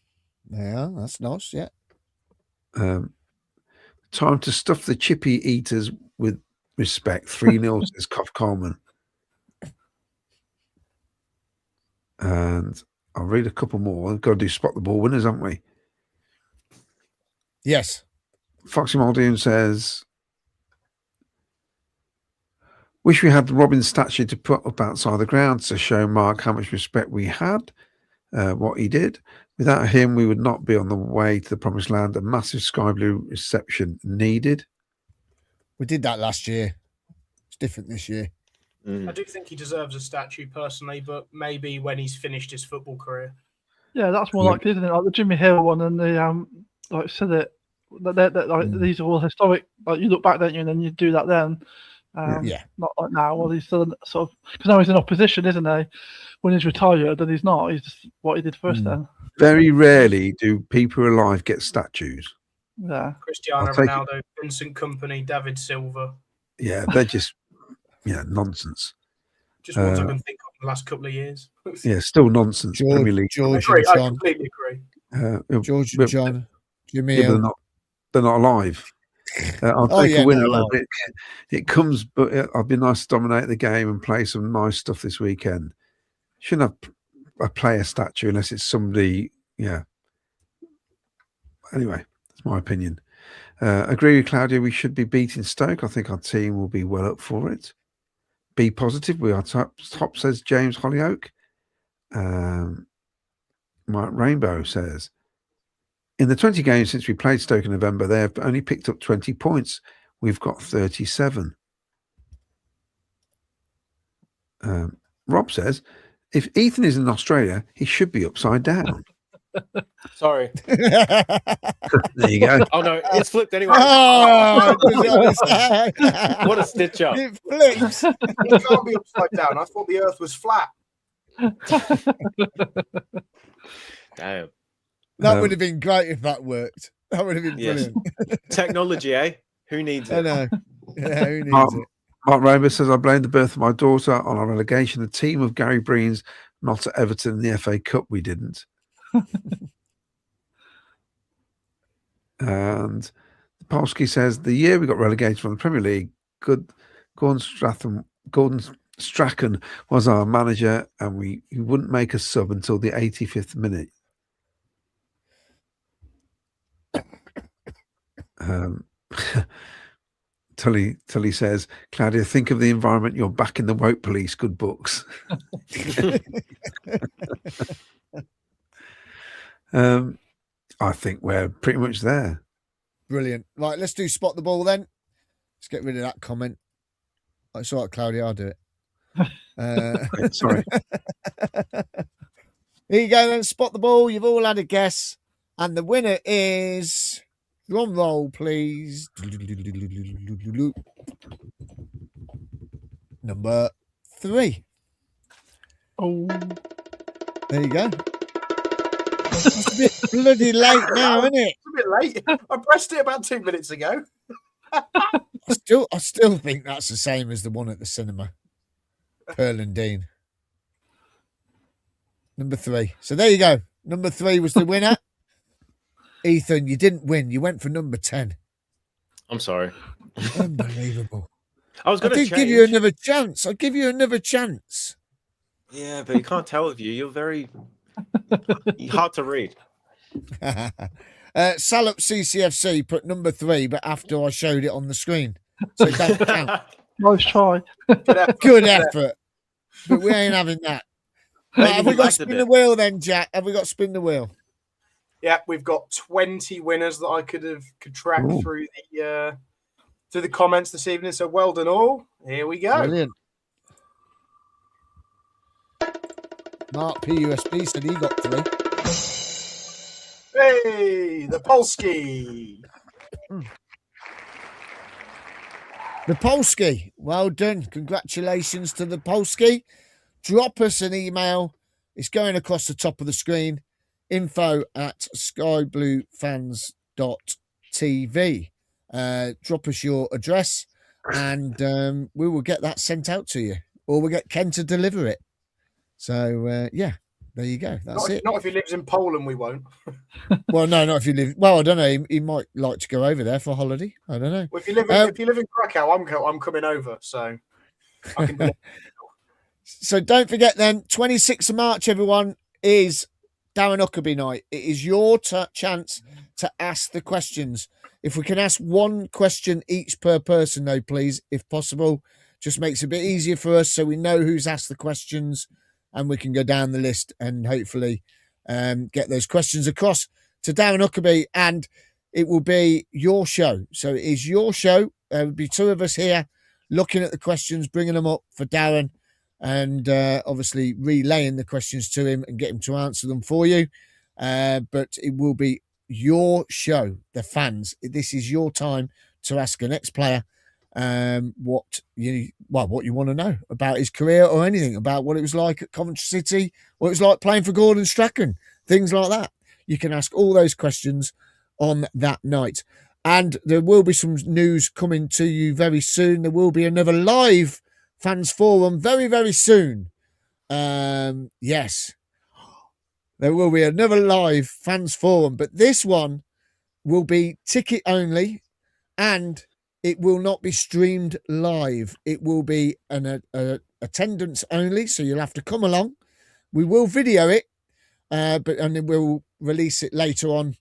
yeah, that's nice, yeah. Time to stuff the chippy eaters with respect. 3-0 says Cough Coleman. And I'll read a couple more. We've got to do spot the ball winners, haven't we? Yes. Foxy Muldoon says, wish we had the Robbins statue to put up outside the ground to show Mark how much respect we had, what he did. Without him, we would not be on the way to the promised land. A massive sky blue reception needed. We did that last year. It's different this year. I do think he deserves a statue personally, but maybe when he's finished his football career. Yeah, that's more likely, isn't it? Like the Jimmy Hill one and the like said it. These are all historic. Like you look back, don't you, and then you do that then. Yeah. Not like now. Well, he's still sort of because now he's in opposition, isn't he? When he's retired, and he's not. He's just what he did first. Then very rarely do people alive get statues. Yeah, Cristiano Ronaldo, Vincent Kompany, David Silva. Yeah, they're just nonsense. Just ones I can think of in the last couple of years. Yeah, still nonsense. Premier League. George and John. I completely agree. George and John. Jimmy Hill. They're not alive. I'll take a winner. It comes, but I'd be nice to dominate the game and play some nice stuff this weekend. Shouldn't have a player statue unless it's somebody. Yeah. Anyway, that's my opinion. Agree with Claudia. We should be beating Stoke. I think our team will be well up for it. Be positive. We are top, says James Hollyoak. Mike Rainbow says, in the 20 games since we played Stoke in November, they have only picked up 20 points. We've got 37. Rob says, if Ethan is in Australia, he should be upside down. Sorry. There you go. Oh, no, it's flipped anyway. Oh, what a stitch up. It flips. It can't be upside down. I thought the earth was flat. Damn. That would have been great if that worked. That would have been brilliant. Technology, eh? Who needs it? I know. Yeah, who needs it? Mark Rainbow says, I blame the birth of my daughter on our relegation. The team of Gary Breen's not at Everton in the FA Cup. We didn't. And Polsky says, the year we got relegated from the Premier League, Gordon Strachan was our manager, and he wouldn't make a sub until the 85th minute. Tully says, Claudia, think of the environment. You're back in the woke police. Good books. I think we're pretty much there. Brilliant. Right, let's do spot the ball then. Let's get rid of that comment. It's all right, Claudia, I'll do it. Sorry. Here you go then, spot the ball. You've all had a guess. And the winner is, drum roll, please. Number 3. Oh. There you go. It's a bit bloody late now, isn't it? It's a bit late. I pressed it about 2 minutes ago. I still think that's the same as the one at the cinema. Pearl and Dean. Number 3. So there you go. Number 3 was the winner. Ethan, you didn't win. You went for number 10. I'm sorry. Unbelievable. I was going to give you another chance. I'll give you another chance. Yeah, but you can't tell with you. You're very hard to read. Salop CCFC put number 3, but after I showed it on the screen. So it don't count. Nice try. Good effort. But we ain't having that. Right, have we got spin the wheel then, Jack? Have we got spin the wheel? Yeah, we've got 20 winners that I could track through through the comments this evening. So well done all. Here we go. Brilliant. Mark PUSB said he got 3. Hey, the Polski. The Polski. Well done. Congratulations to the Polski. Drop us an email. It's going across the top of the screen. info@skybluefans.tv. Drop us your address and we will get that sent out to you. Or we'll get Ken to deliver it. So, yeah, there you go. That's it. Not if he lives in Poland, we won't. Well, no, not if you live. Well, I don't know. He might like to go over there for a holiday. I don't know. Well, if you live in Krakow, I'm coming over. So I can. So don't forget then, 26th of March, everyone, is Darren Huckerby night. It is your chance to ask the questions. If we can ask one question each per person, though, please, if possible, just makes it a bit easier for us so we know who's asked the questions and we can go down the list and hopefully get those questions across to Darren Huckerby. And it will be your show. So it is your show. There will be 2 of us here looking at the questions, bringing them up for Darren, and obviously relaying the questions to him and get him to answer them for you. But it will be your show, the fans. This is your time to ask an ex-player what you want to know about his career or anything, about what it was like at Coventry City, what it was like playing for Gordon Strachan, things like that. You can ask all those questions on that night. And there will be some news coming to you very soon. There will be another live fans forum very, very soon. Yes, there will be another live fans forum, but this one will be ticket only and it will not be streamed live. It will be an attendance only, so you'll have to come along. We will video it, and then we'll release it later on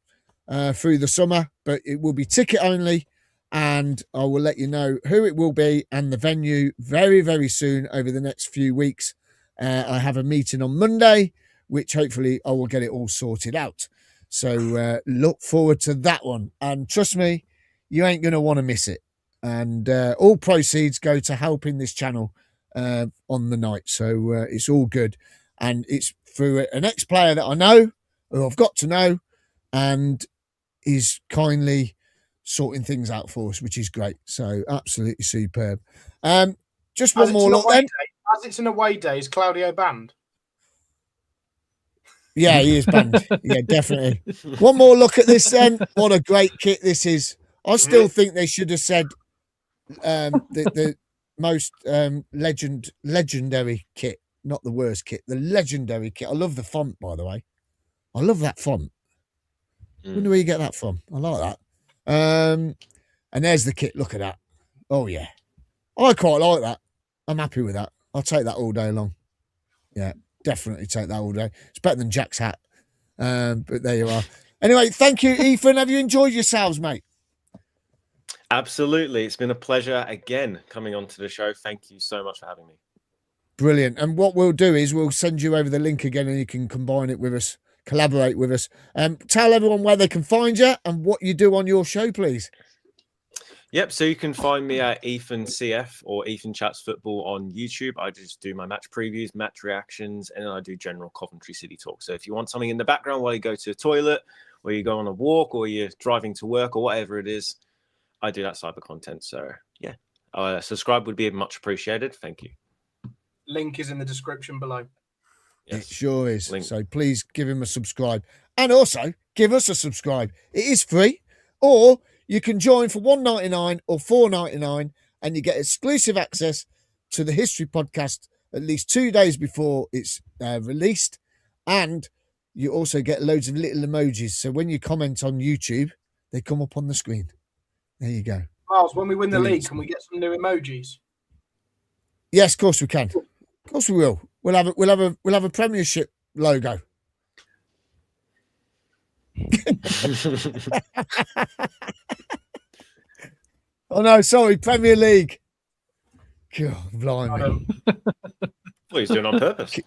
through the summer, but it will be ticket only, and I will let you know who it will be and the venue very, very soon over the next few weeks. I have a meeting on Monday, which hopefully I will get it all sorted out. So look forward to that one. And trust me, you ain't going to want to miss it. And all proceeds go to helping this channel on the night. So it's all good. And it's through an ex-player that I know, who I've got to know, and is kindly sorting things out for us, which is great. So absolutely superb. Just one more look then. As it's an away day, is Claudio banned? Yeah, he is banned. Yeah, definitely. One more look at this then. What a great kit this is. I still think they should have said the most legendary kit, not the worst kit, the legendary kit. I love the font, by the way. I love that font. I wonder where you get that from. I like that. And there's the kit. Look at that. Oh, yeah. I quite like that. I'm happy with that. I'll take that all day long. Yeah, definitely take that all day. It's better than Jack's hat. But there you are. Anyway, thank you, Ethan. Have you enjoyed yourselves, mate? Absolutely. It's been a pleasure again coming onto the show. Thank you so much for having me. Brilliant. And what we'll do is we'll send you over the link again and you can combine it with us, collaborate with us. Tell everyone where they can find you and what you do on your show, please. Yep, so you can find me at Ethan CF or Ethan Chats Football on YouTube. I just do my match previews, match reactions, and then I do general Coventry City talk. So if you want something in the background while you go to the toilet, or you go on a walk, or you're driving to work, or whatever it is, I do that cyber content. So yeah, subscribe would be much appreciated. Thank you. Link is in the description below. Yes. It sure is. Link. So please give him a subscribe. And also give us a subscribe. It is free. Or you can join for $1.99 or $4.99 and you get exclusive access to the History Podcast at least 2 days before it's released. And you also get loads of little emojis. So when you comment on YouTube, they come up on the screen. There you go. Miles, when we win the league, can we get some new emojis? Yes, of course we can. Of course we will. We'll have a Premiership logo. Oh no, sorry, Premier League. God, blimey. Well, he's doing it on purpose.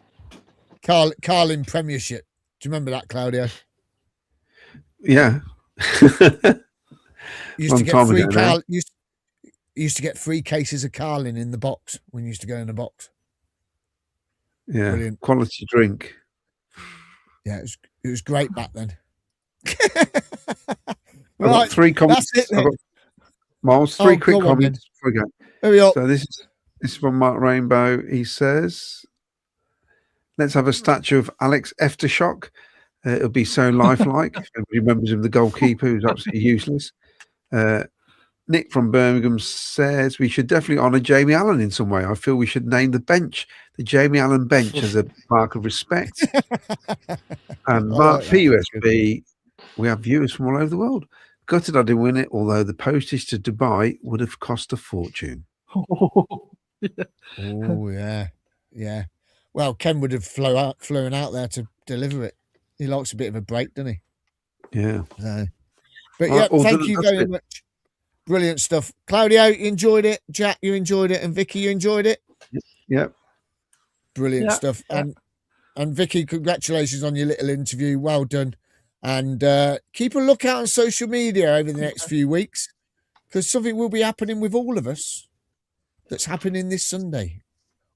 Carling Premiership. Do you remember that, Claudio? Yeah. Used to get free You used to get 3 cases of Carling in the box when you used to go in the box. Yeah, Brilliant. quality drink. Yeah, it was great back then. I've got 3 comments. That's it, I've got, Miles, 3 quick comments before we go. There we are. So this is from Mark Rainbow. He says, let's have a statue of Alex Aftershock. It'll be so lifelike. If everybody remembers him, the goalkeeper, who's absolutely useless. Nick from Birmingham says we should definitely honour Jamie Allen in some way. I feel we should name the bench the Jamie Allen bench as a mark of respect. And Mark PUSB, we have viewers from all over the world. Gutted I didn't win it, although the postage to Dubai would have cost a fortune. Oh yeah. Well, Ken would have flown out there to deliver it. He likes a bit of a break, doesn't he? Yeah. But yeah, thank you very much. Brilliant stuff. Claudio, you enjoyed it. Jack, you enjoyed it. And Vicky, you enjoyed it? Yep. Brilliant stuff. Yeah. And Vicky, congratulations on your little interview. Well done. And keep a lookout on social media over the next few weeks, because something will be happening with all of us that's happening this Sunday.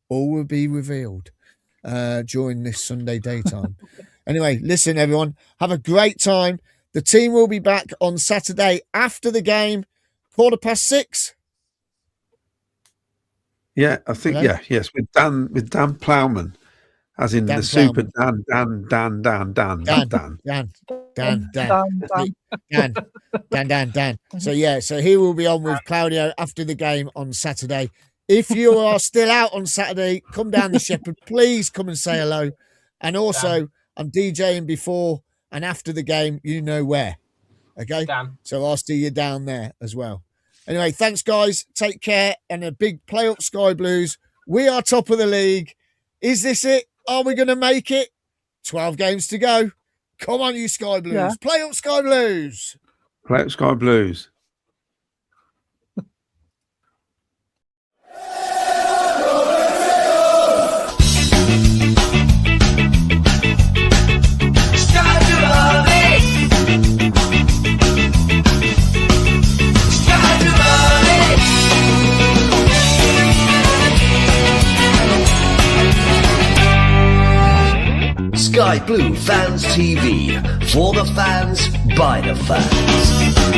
All will be revealed during this Sunday daytime. Anyway, listen, everyone, have a great time. The team will be back on Saturday after the game, 6:15. Yeah, I think, yes, with Dan Plowman, as in Dan the Plowman. Super Dan. So he will be on with Claudio after the game on Saturday. If you are still out on Saturday, come down the Shepherd. Please come and say hello. And also, I'm DJing before and after the game, you know where. Okay? So I'll see you down there as well. Anyway, thanks, guys. Take care. And a big play up Sky Blues. We are top of the league. Is this it? Are we going to make it? 12 games to go. Come on, you Sky Blues. Yeah. Play up Sky Blues. Play up Sky Blues. Sky Blue Fans TV, for the fans, by the fans.